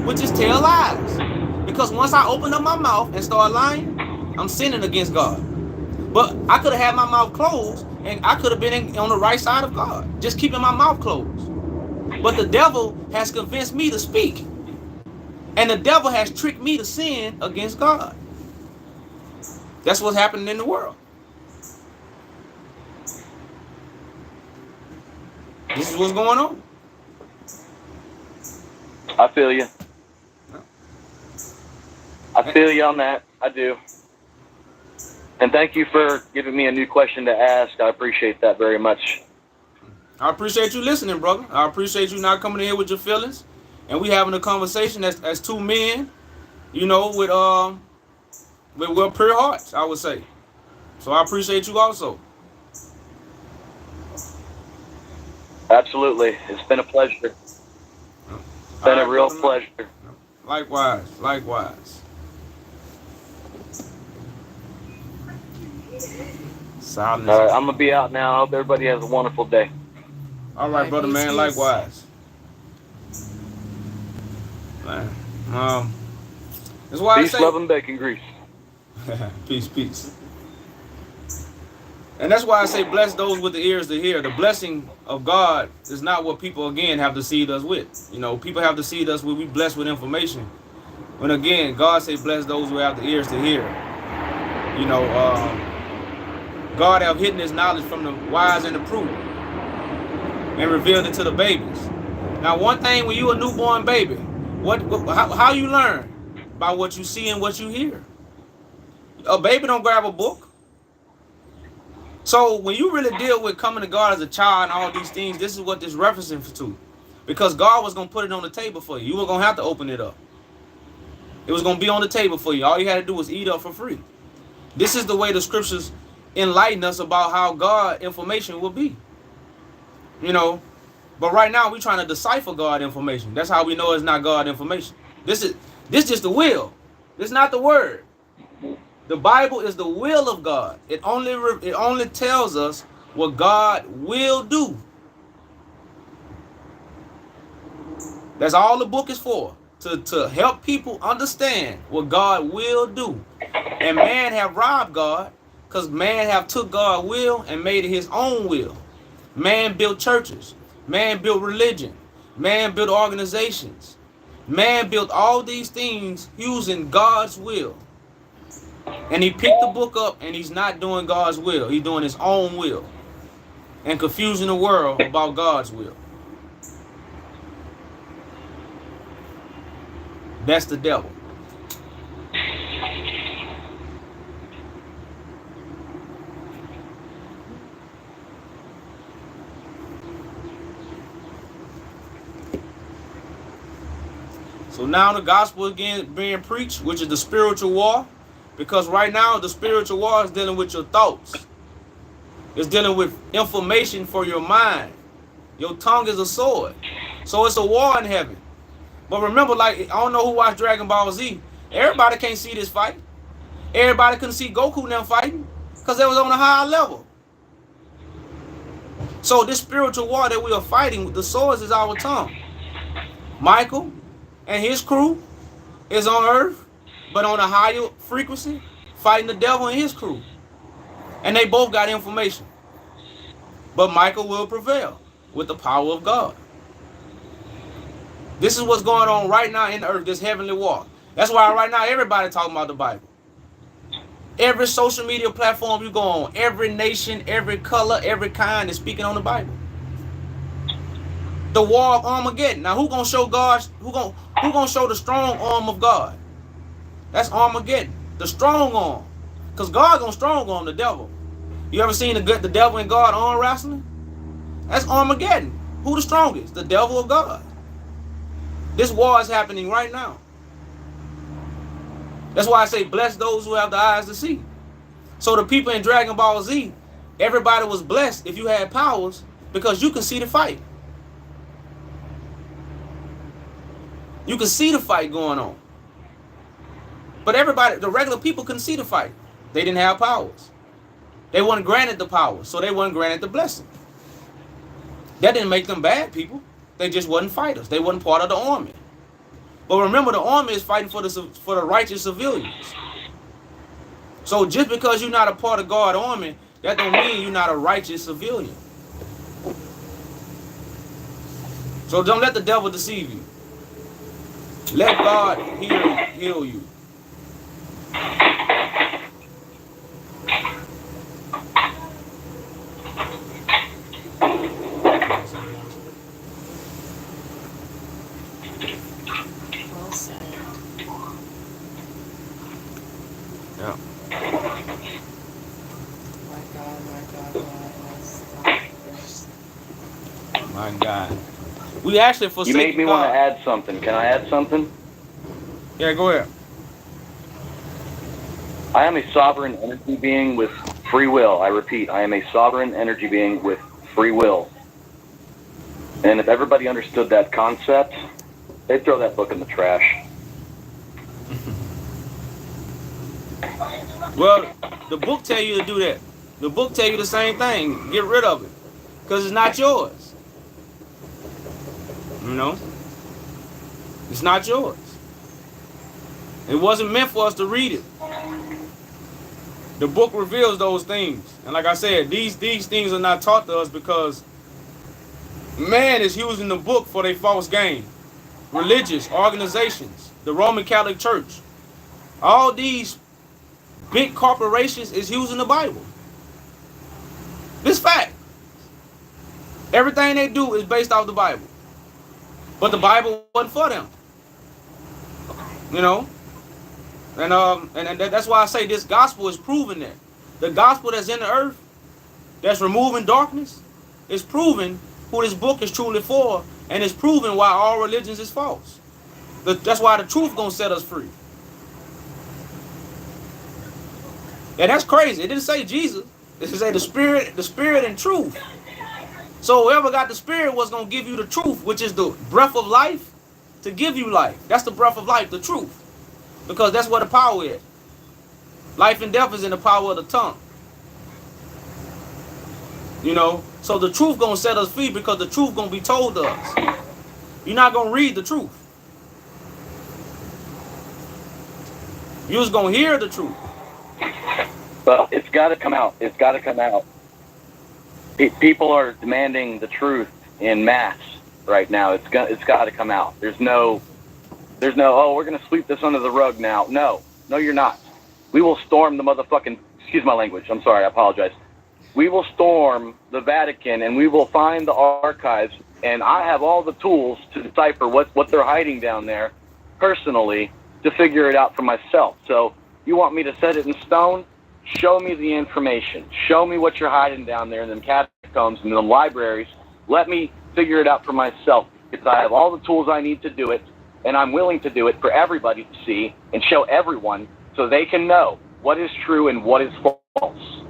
which is tell lies. Because once I open up my mouth and start lying, I'm sinning against God. But I could have had my mouth closed and I could have been on the right side of God, just keeping my mouth closed. But the devil has convinced me to speak. And the devil has tricked me to sin against God. That's what's happening in the world. This is what's going on. I feel you. I feel you on that. I do. And thank you for giving me a new question to ask. I appreciate that very much. I appreciate you listening, brother. I appreciate you not coming in here with your feelings. And we having a conversation as two men, you know, with pure hearts, I would say. So I appreciate you also. Absolutely. It's been a pleasure. It's been a real pleasure. Likewise. Silence. All right, I'm going to be out now. I hope everybody has a wonderful day. All right, brother, man. Likewise. Man. That's why peace, I say, love, and bacon grease. Peace. And that's why I say bless those with the ears to hear. The blessing of God is not what people, again, have to seed us with. You know, people have to seed us with, we blessed with information. When, again, God say bless those who have the ears to hear. You know, God have hidden his knowledge from the wise and the prudent and revealed it to the babies. Now, one thing, when you a newborn baby, how you learn? By what you see and what you hear. A baby don't grab a book. So when you really deal with coming to God as a child and all these things, this is what this referencing to. Because God was going to put it on the table for you. You weren't going to have to open it up. It was going to be on the table for you. All you had to do was eat up for free. This is the way the scriptures enlighten us about how God information will be. You know, but right now we're trying to decipher God information. That's how we know it's not God information. This just the will. This is not the word. The Bible is the will of God. It only tells us what God will do. That's all the book is for. To help people understand what God will do. And man have robbed God because man have took God's will and made it his own will. Man built churches. Man built religion. Man built organizations. Man built all these things using God's will. And he picked the book up and he's not doing God's will. He's doing his own will. And confusing the world about God's will. That's the devil. So now the gospel is again being preached, which is the spiritual war. Because right now the spiritual war is dealing with your thoughts. It's dealing with information for your mind. Your tongue is a sword. So it's a war in heaven. But remember, like, I don't know who watched Dragon Ball Z. Everybody can't see this fight. Everybody couldn't see Goku now fighting because they was on a higher level. So this spiritual war that we are fighting, the swords is our tongue. Michael and his crew is on earth, but on a higher frequency, fighting the devil and his crew. And they both got information. But Michael will prevail with the power of God. This is what's going on right now in the earth, this heavenly war. That's why right now everybody talking about the Bible. Every social media platform you go on, every nation, every color, every kind is speaking on the Bible. The war of Armageddon. Now who gonna show God? Who gonna show the strong arm of God? That's Armageddon, the strong arm. Because God gonna strong arm the devil. You ever seen the devil and God arm wrestling? That's Armageddon. Who the strongest? The devil or God? This war is happening right now. That's why I say, bless those who have the eyes to see. So the people in Dragon Ball Z, everybody was blessed if you had powers because you can see the fight. You can see the fight going on. But everybody, the regular people couldn't see the fight. They didn't have powers. They weren't granted the power, so they weren't granted the blessing. That didn't make them bad people. They just wasn't fighters. They wasn't part of the army. But remember, the army is fighting for the righteous civilians. So just because you're not a part of God's army, that don't mean you're not a righteous civilian. So don't let the devil deceive you. Let God heal you. Well said. Yeah. My God. We actually forsake You made me God. want to add something. Can I add something? Yeah, go ahead. I am a sovereign energy being with free will. I repeat, I am a sovereign energy being with free will. And if everybody understood that concept, they'd throw that book in the trash. Well, the book tell you to do that. The book tell you the same thing. Get rid of it. Because it's not yours. You know? It's not yours. It wasn't meant for us to read it. The book reveals those things. And like I said, these things are not taught to us because man is using the book for their false gain. Religious organizations, the Roman Catholic Church, all these big corporations is using the Bible. This fact. Everything they do is based off the Bible. But the Bible wasn't for them. You know? And that's why I say this gospel is proving that. The gospel that's in the earth, that's removing darkness, is proving who this book is truly for, and it's proving why all religions is false. That's why the truth gonna set us free. And that's crazy. It didn't say Jesus. It said the spirit and truth. So whoever got the spirit was gonna give you the truth, which is the breath of life to give you life. That's the breath of life, the truth. Because that's where the power is. Life and death is in the power of the tongue. You know, so the truth gonna set us free because the truth gonna be told to us. You're not gonna read the truth. You're just gonna hear the truth. But it's got to come out. It's got to come out. People are demanding the truth in mass right now. It's got to come out. There's no, oh, we're going to sweep this under the rug now. No, you're not. We will storm the motherfucking, excuse my language. I'm sorry. I apologize. We will storm the Vatican and we will find the archives. And I have all the tools to decipher what they're hiding down there personally to figure it out for myself. So you want me to set it in stone? Show me the information. Show me what you're hiding down there in them catacombs and them libraries. Let me figure it out for myself because I have all the tools I need to do it. and I'm willing to do it for everybody to see and show everyone so they can know what is true and what is false.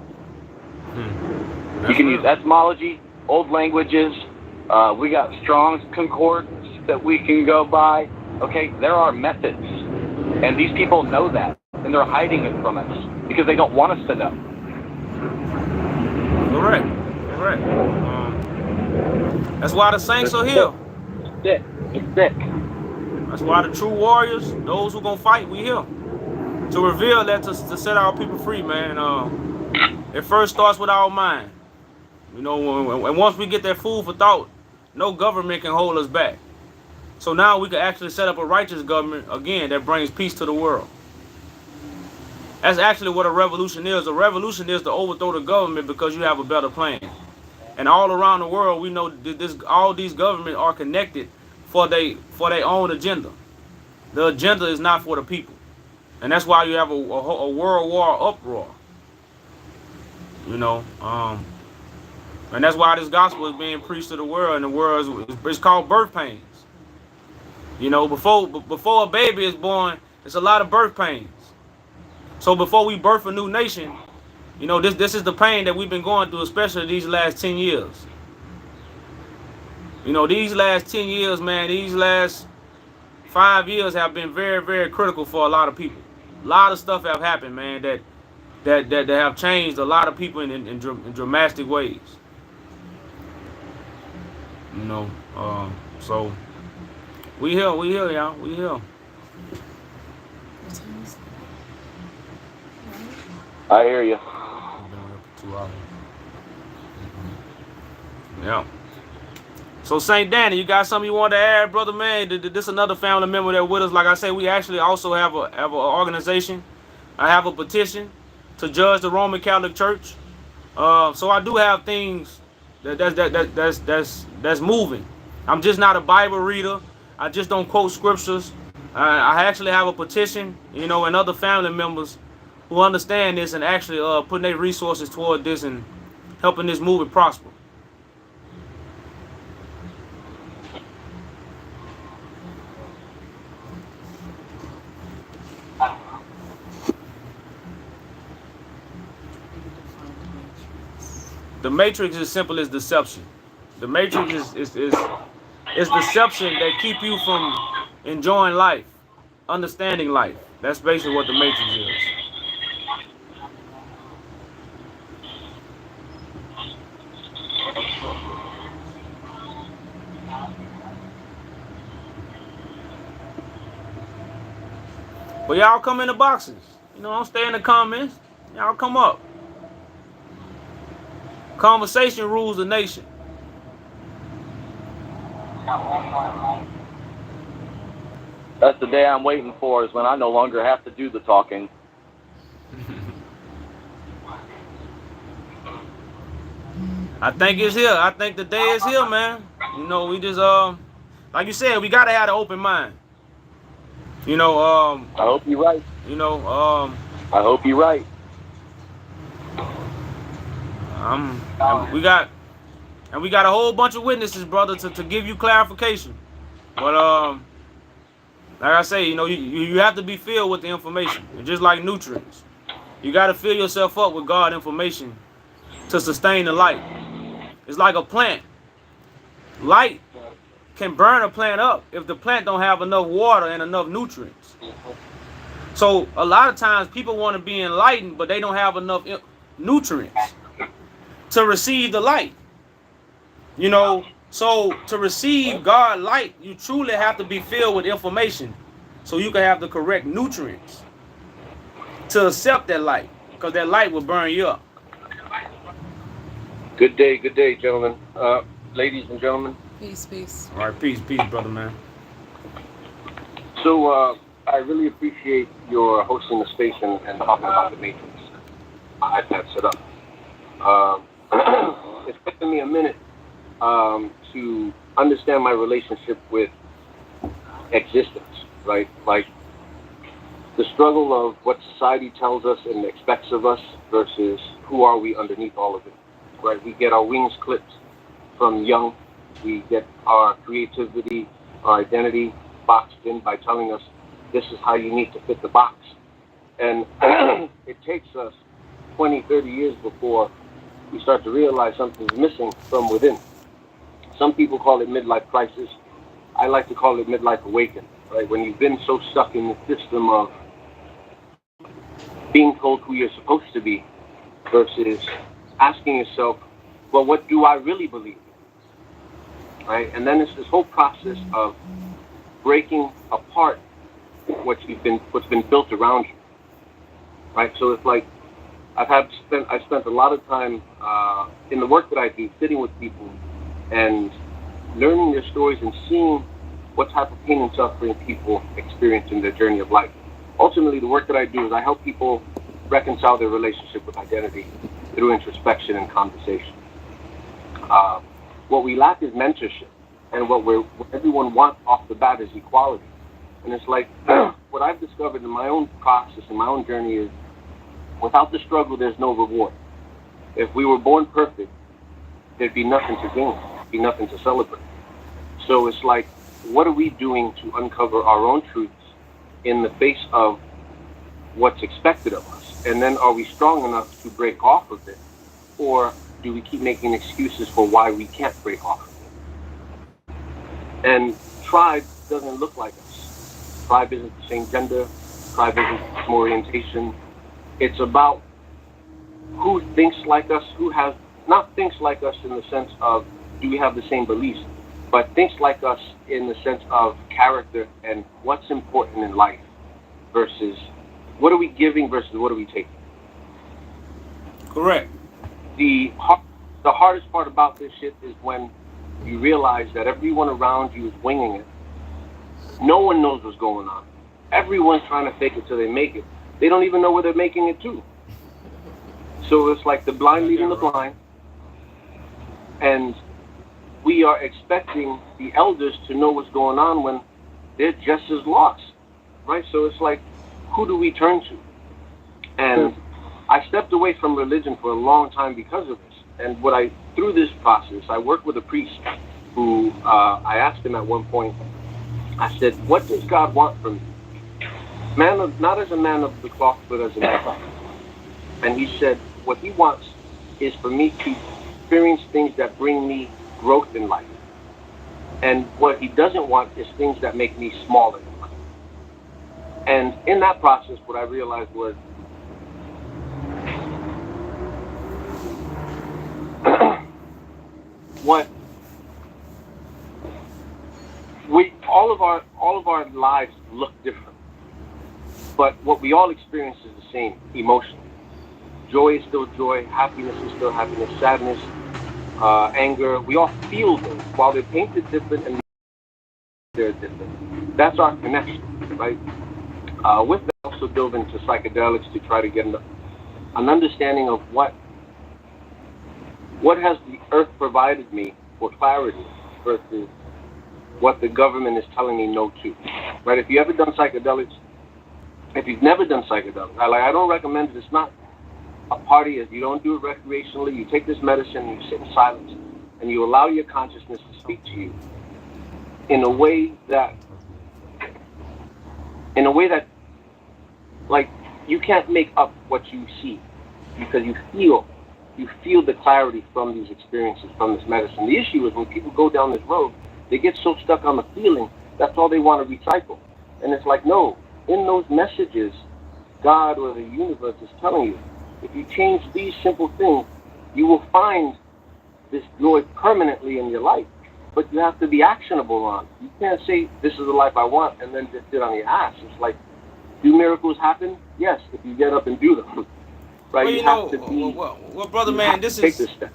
You can use etymology, old languages. We got Strong's Concordance that we can go by. Okay, there are methods, and these people know that, and they're hiding it from us because they don't want us to know. Correct. That's why the saints are here. It's sick. That's why the true warriors, those who gonna fight, we here to reveal that, to set our people free, man. It first starts with our mind, you know. And once we get that food for thought, no government can hold us back. So now we can actually set up a righteous government again that brings peace to the world. That's actually what a revolution is. A revolution is to overthrow the government because you have a better plan. And all around the world, we know all these governments are connected for their own agenda. The agenda is not for the people. And that's why you have a world war uproar. You know, and that's why this gospel is being preached to the world, and the world is called birth pains. You know, before a baby is born, it's a lot of birth pains. So before we birth a new nation, you know, this is the pain that we've been going through, especially these last 10 years. You know, these last 10 years, man, these last 5 years have been very, very critical for a lot of people. A lot of stuff have happened, man, that have changed a lot of people in dramatic ways. You know, so we here, y'all, we here. I hear you. 2 hours. Yeah. So St. Danny, you got something you want to add, brother, man? This another family member that with us. Like I said, we actually also have an organization. I have a petition to judge the Roman Catholic Church. So I do have things that's moving. I'm just not a Bible reader. I just don't quote scriptures. I actually have a petition, you know, and other family members who understand this and actually putting their resources toward this and helping this movement prosper. The matrix is simple as deception. The matrix is deception that keep you from enjoying life, understanding life. That's basically what the matrix is. But y'all come in the boxes. You know, don't stay in the comments. Y'all come up. Conversation rules the nation. That's the day I'm waiting for, is when I no longer have to do the talking. I think it's here. I think the day is here, man. You know, we just like you said, we gotta have an open mind. You know, I hope you're right. You know, I hope you're right. we got a whole bunch of witnesses, brother, to give you clarification. But like I say, you know, you have to be filled with the information. It's just like nutrients. You got to fill yourself up with God information to sustain the light. It's like a plant. Light can burn a plant up if the plant don't have enough water and enough nutrients. So a lot of times people want to be enlightened, but they don't have enough nutrients to receive the light. You know, so to receive God light, you truly have to be filled with information so you can have the correct nutrients to accept that light, because that light will burn you up. Good day, gentlemen. Ladies and gentlemen. Peace. All right, peace, brother, man. So I really appreciate your hosting the space and talking about the Matrix. I had that set up. It's taken me a minute to understand my relationship with existence, right? Like the struggle of what society tells us and expects of us versus who are we underneath all of it, right? We get our wings clipped from young. We get our creativity, our identity, boxed in by telling us this is how you need to fit the box. And it takes us 20, 30 years before we start to realize something's missing from within. Some people call it midlife crisis. I like to call it midlife awakening, right? When you've been so stuck in the system of being told who you're supposed to be versus asking yourself, well, what do I really believe? Right? And then it's this whole process of breaking apart what's been built around you. Right? So it's like I spent a lot of time in the work that I do, sitting with people and learning their stories and seeing what type of pain and suffering people experience in their journey of life. Ultimately, the work that I do is I help people reconcile their relationship with identity through introspection and conversation. What we lack is mentorship, and what everyone wants off the bat is equality. And it's like what I've discovered in my own process, in my own journey, is without the struggle, there's no reward. If we were born perfect, there'd be nothing to gain, be nothing to celebrate. So it's like, what are we doing to uncover our own truths in the face of what's expected of us? And then are we strong enough to break off of it? Or do we keep making excuses for why we can't break off of it? And tribe doesn't look like us. Tribe isn't the same gender. Tribe isn't the same orientation. It's about who thinks like us, who has, not thinks like us in the sense of do we have the same beliefs, but thinks like us in the sense of character and what's important in life versus what are we giving versus what are we taking. Correct. The hardest part about this shit is when you realize that everyone around you is winging it. No one knows what's going on. Everyone's trying to fake it till they make it. They don't even know where they're making it to. So it's like the blind leading the blind. And we are expecting the elders to know what's going on when they're just as lost, right? So it's like, who do we turn to? And I stepped away from religion for a long time because of this. And through this process, I worked with a priest who I asked him at one point, I said, what does God want from me? Not as a man of the cloth, but as a man. And he said, what he wants is for me to experience things that bring me growth in life. And what he doesn't want is things that make me smaller in life. And in that process, what I realized was all of our lives look different. But what we all experience is the same emotionally. Joy is still joy, happiness is still happiness, sadness, anger. We all feel them while they're painted different and they're different. That's our connection, right? With that, I also dove into psychedelics to try to get an understanding of what has the earth provided me for clarity versus what the government is telling me no to, right? If you ever done psychedelics, if you've never done psychedelics, I don't recommend it. It's not a party. You don't do it recreationally. You take this medicine, you sit in silence, and you allow your consciousness to speak to you in a way that like you can't make up what you see because you feel the clarity from these experiences, from this medicine. The issue is when people go down this road, they get so stuck on the feeling, that's all they want to recycle. And it's like, no, in those messages, God or the universe is telling you, if you change these simple things, you will find this joy permanently in your life. But you have to be actionable on it. You can't say, this is the life I want, and then just sit on your ass. It's like, do miracles happen? Yes, if you get up and do them. Right? Well, you have to be, well, brother, man, this take is, this step.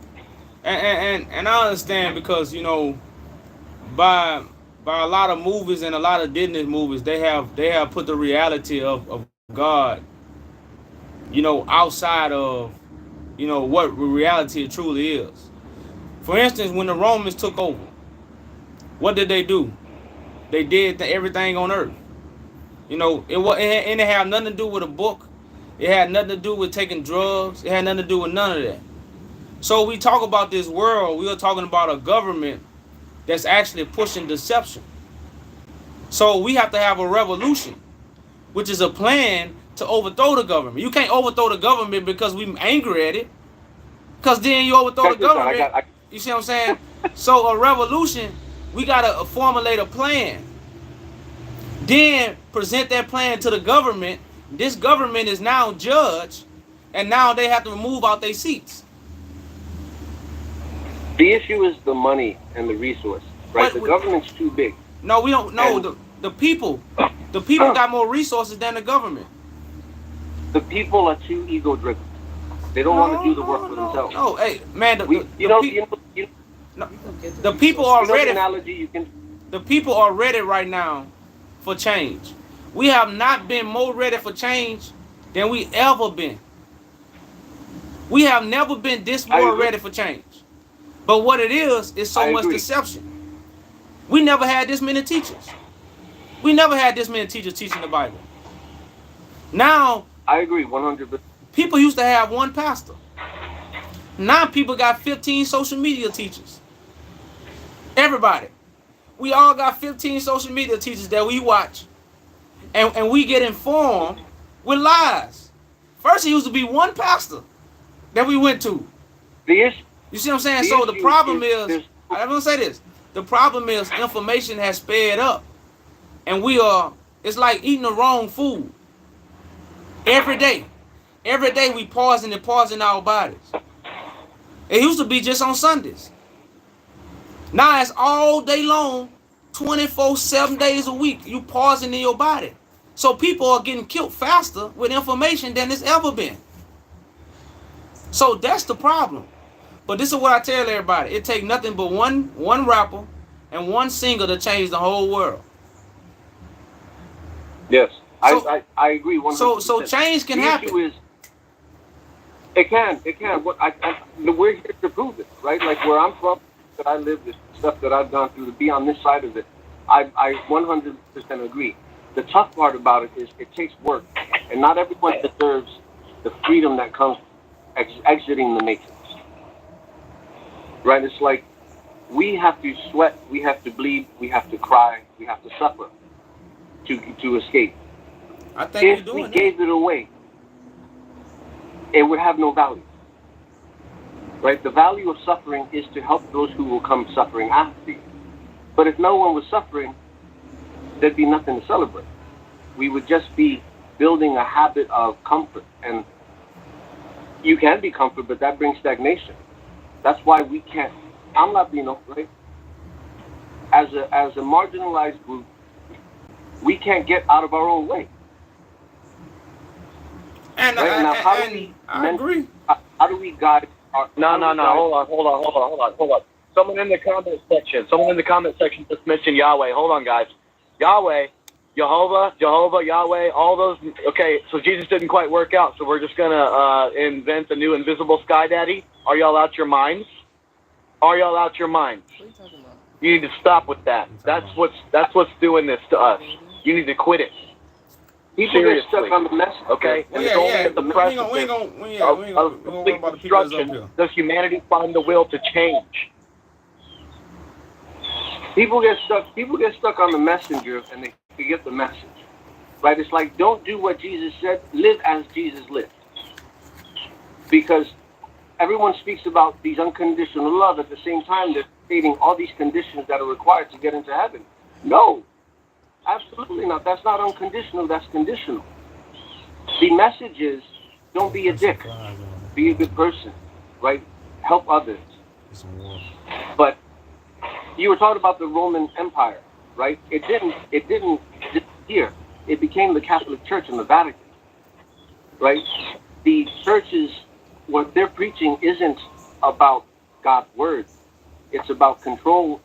And I understand because, by a lot of movies and a lot of Disney movies, they have put the reality of God, outside of, what reality it truly is. For instance, when the Romans took over, what did they do? They did everything on earth. It had nothing to do with a book. It had nothing to do with taking drugs. It had nothing to do with none of that. So we talk about this world, we are talking about a government that's actually pushing deception. So we have to have a revolution, which is a plan to overthrow the government. You can't overthrow the government because we angry at it. Because then you overthrow the government. You see what I'm saying? So a revolution, we got to formulate a plan. Then present that plan to the government. This government is now judged, and now they have to move out their seats. The issue is the money and the resource, right? The government's too big. No, we don't. No, the people got more resources than the government. The people are too ego-driven. They don't want to do the work for themselves. No, hey, man, the people are ready. The people are ready right now for change. We have not been more ready for change than we ever been. We have never been this more ready for change. But what it is so much deception. We never had this many teachers. We never had this many teachers teaching the Bible. Now, I agree 100%. People used to have one pastor. Now people got 15 social media teachers. Everybody. We all got 15 social media teachers that we watch. And we get informed with lies. First, it used to be one pastor that we went to. You see what I'm saying? So the problem is, I'm going to say this. The problem is information has sped up. And it's like eating the wrong food. Every day. Every day we pausing our bodies. It used to be just on Sundays. Now it's all day long, 24, 7 days a week, you pausing in your body. So people are getting killed faster with information than it's ever been. So that's the problem. But this is what I tell everybody. It takes nothing but one rapper and one singer to change the whole world. Yes, I agree 100%. So change can happen. The issue is, it can. We're here to prove it, right? Like where I'm from, that I live, the stuff that I've gone through to be on this side of it, I 100% agree. The tough part about it is it takes work, and not everyone deserves the freedom that comes exiting the matrix. Right? It's like we have to sweat, we have to bleed, we have to cry, we have to suffer to escape. I think if we gave it away, it would have no value. Right? The value of suffering is to help those who will come suffering after you. But if no one was suffering, there'd be nothing to celebrate. We would just be building a habit of comfort. And you can be comfort, but that brings stagnation. That's why we can't. I'm Latino, right? As a marginalized group, we can't get out of our own way. And right? Now, I agree. How do we guide our... No. Hold on. Someone in the comment section just mentioned Yahweh. Hold on, guys. Yahweh, Jehovah, Yahweh, all those. Okay, so Jesus didn't quite work out, so we're just going to invent a new invisible sky daddy? Are y'all out your minds? Are y'all out your minds? What are you talking about? You need to stop with that. That's what's doing this to us. You need to quit it. People get stuck on the message. Okay? And it's only at the precipice of complete destruction does humanity find the will to change. People get stuck on the messenger and they forget the message. Right? It's like, don't do what Jesus said, live as Jesus lived. Because everyone speaks about these unconditional love, at the same time they're stating all these conditions that are required to get into heaven. No, absolutely not. That's not unconditional, that's conditional. The message is, don't be a dick. Be a good person, right? Help others. But you were talking about the Roman Empire, right? It didn't disappear. It became the Catholic Church and the Vatican, right? The churches, what they're preaching isn't about God's word. It's about control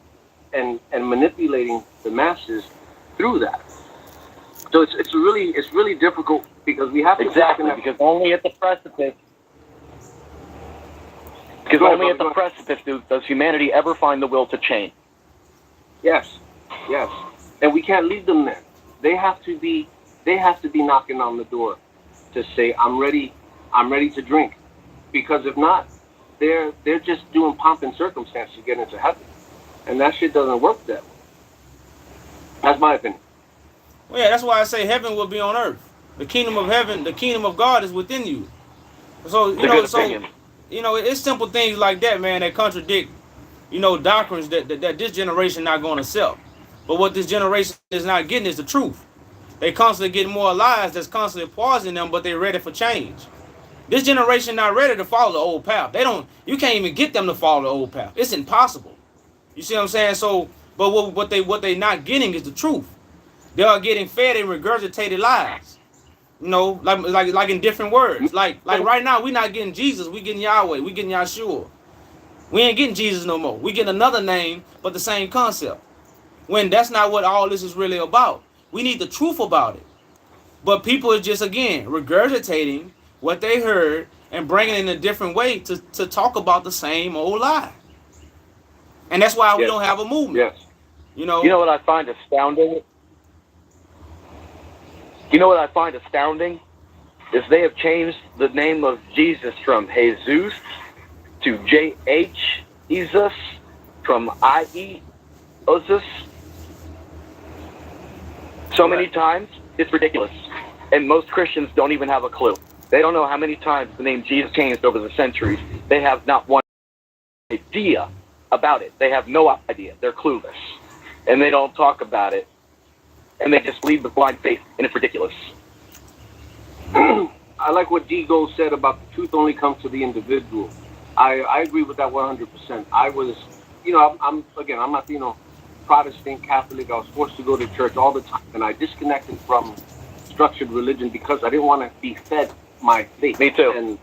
and manipulating the masses through that. So it's really difficult because we have to because only at the precipice. Because only at the precipice does humanity ever find the will to change. Yes, and we can't leave them there. They have to be knocking on the door to say, I'm ready to drink. Because if not, they're just doing pomp and circumstance to get into heaven. And that shit doesn't work that way. That's my opinion. Well, yeah, that's why I say heaven will be on earth. The kingdom of heaven, the kingdom of God is within you. So It's a good opinion. It's simple things like that, man, that contradict, doctrines that this generation not going to accept. But what this generation is not getting is the truth. They constantly get more lies that's constantly poisoning them, but they're ready for change. This generation not ready to follow the old path. You can't even get them to follow the old path. It's impossible. You see what I'm saying? So, but what they not getting is the truth. They are getting fed and regurgitated lies. Like in different words. Like right now, we not getting Jesus, we getting Yahweh, we getting Yahshua. We ain't getting Jesus no more. We getting another name, but the same concept. When that's not what all this is really about. We need the truth about it. But people are just, again, regurgitating what they heard and bringing it in a different way to talk about the same old lie. And that's why we don't have a movement. Yes. You know what I find astounding? Is they have changed the name of Jesus from Jesus to J-H, Jesus, from I-E, Ozus. So many times, it's ridiculous. And most Christians don't even have a clue. They don't know how many times the name Jesus changed over the centuries. They have not one idea about it. They have no idea. They're clueless. And they don't talk about it. And they just lead with blind faith, and it's ridiculous. I like what D. Gold said about the truth only comes to the individual. I agree with that 100%. I was, I'm not, Protestant, Catholic. I was forced to go to church all the time, and I disconnected from structured religion because I didn't want to be fed my faith. Me too. And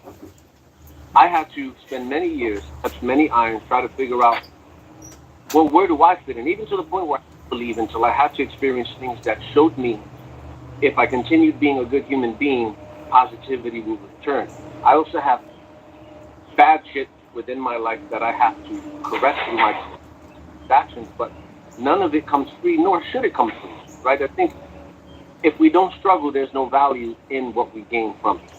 I had to spend many years, touch many irons, try to figure out, well, where do I fit in? Even to the point where I didn't believe until I had to experience things that showed me if I continued being a good human being, positivity will return. I also have bad shit within my life that I have to correct through my actions, but none of it comes free, nor should it come free, right? I think if we don't struggle, there's no value in what we gain from it.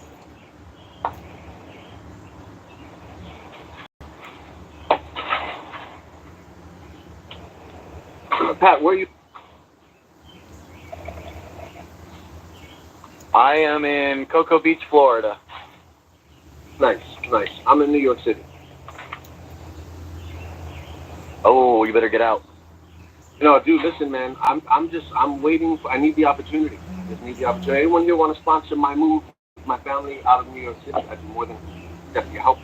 Pat, where are you? I am in Cocoa Beach, Florida. Nice. I'm in New York City. Oh, you better get out. No, dude, listen, man. I'm waiting. I need the opportunity. Just need the opportunity. Anyone here want to sponsor my move, my family out of New York City? I'd be more than definitely help.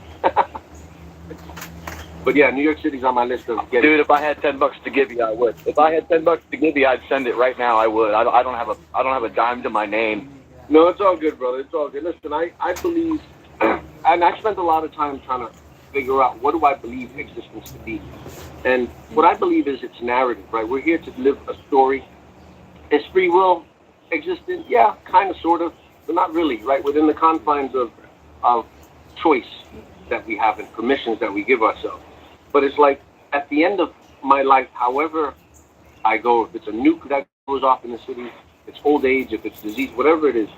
But yeah, New York City's on my list of getting. Dude, if I had $10 to give you, I would. If I had $10 to give you, I'd send it right now. I would. I don't have a dime to my name. No, it's all good, brother. It's all good. Listen, I believe, and I spent a lot of time trying to figure out what do I believe existence to be. And what I believe is it's narrative, right? We're here to live a story. Is free will existent? Yeah, kind of, sort of, but not really, right? Within the confines of choice that we have and permissions that we give ourselves. But it's like, at the end of my life, however I go, if it's a nuke that goes off in the city, it's old age, if it's disease, whatever it is,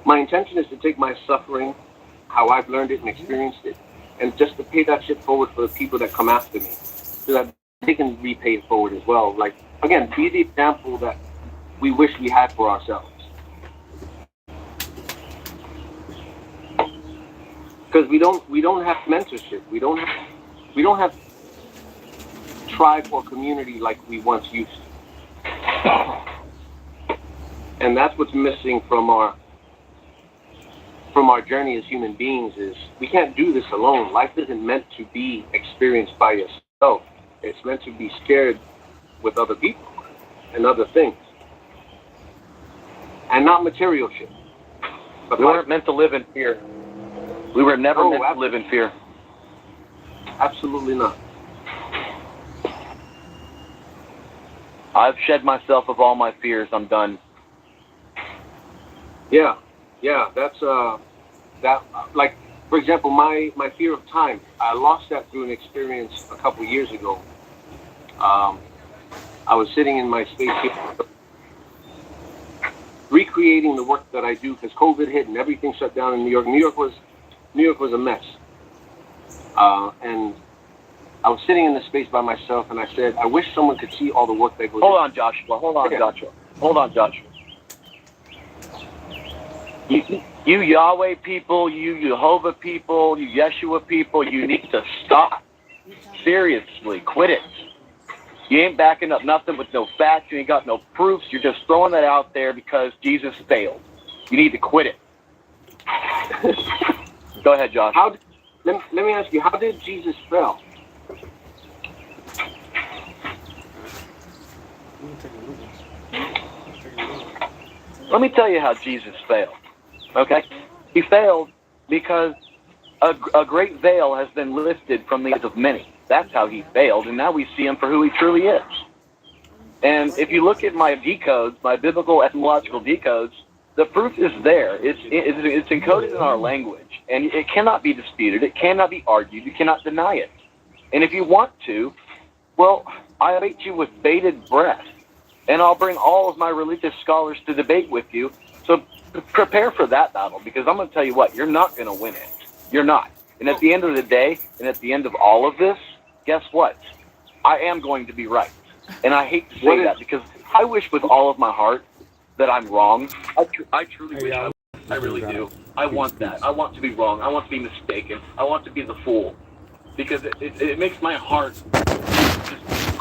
my intention is to take my suffering, how I've learned it and experienced it, and just to pay that shit forward for the people that come after me, so that they can repay it forward as well. Like, again, be the example that we wish we had for ourselves. Because we don't have mentorship. We don't have tribe or community like we once used to. And that's what's missing from our journey as human beings is we can't do this alone. Life isn't meant to be experienced by yourself. It's meant to be shared with other people and other things. And not material shit. But we weren't meant to live in fear. We were never meant to live in fear. Absolutely not. I've shed myself of all my fears. I'm done. Yeah, that's like, for example, my fear of time. I lost that through an experience a couple years ago. I was sitting in my space here, recreating the work that I do because COVID hit and everything shut down in New York. New York was a mess. And I was sitting in the space by myself, and I said, I wish someone could see all the work that goes. Hold on, Joshua. Hold on, Joshua. You Yahweh people, you Jehovah people, you Yeshua people, you need to stop. Seriously, quit it. You ain't backing up nothing with no facts. You ain't got no proofs. You're just throwing that out there because Jesus failed. You need to quit it. Go ahead, Josh. Let me ask you, how did Jesus fail? Let me tell you how Jesus failed. Okay? He failed because a great veil has been lifted from the eyes of many. That's how he failed, and now we see him for who he truly is. And if you look at my decodes, my biblical etymological decodes, the proof is there. It's encoded in our language, and it cannot be disputed. It cannot be argued. You cannot deny it. And if you want to, well, I await you with bated breath, and I'll bring all of my religious scholars to debate with you. So prepare for that battle, because I'm going to tell you what, you're not going to win it. You're not. And at the end of the day, and at the end of all of this, guess what? I am going to be right. And I hate to say that, because I wish with all of my heart that I'm wrong. I truly wish I really do. I want that. I want to be wrong. I want to be mistaken. I want to be the fool. Because it makes my heart just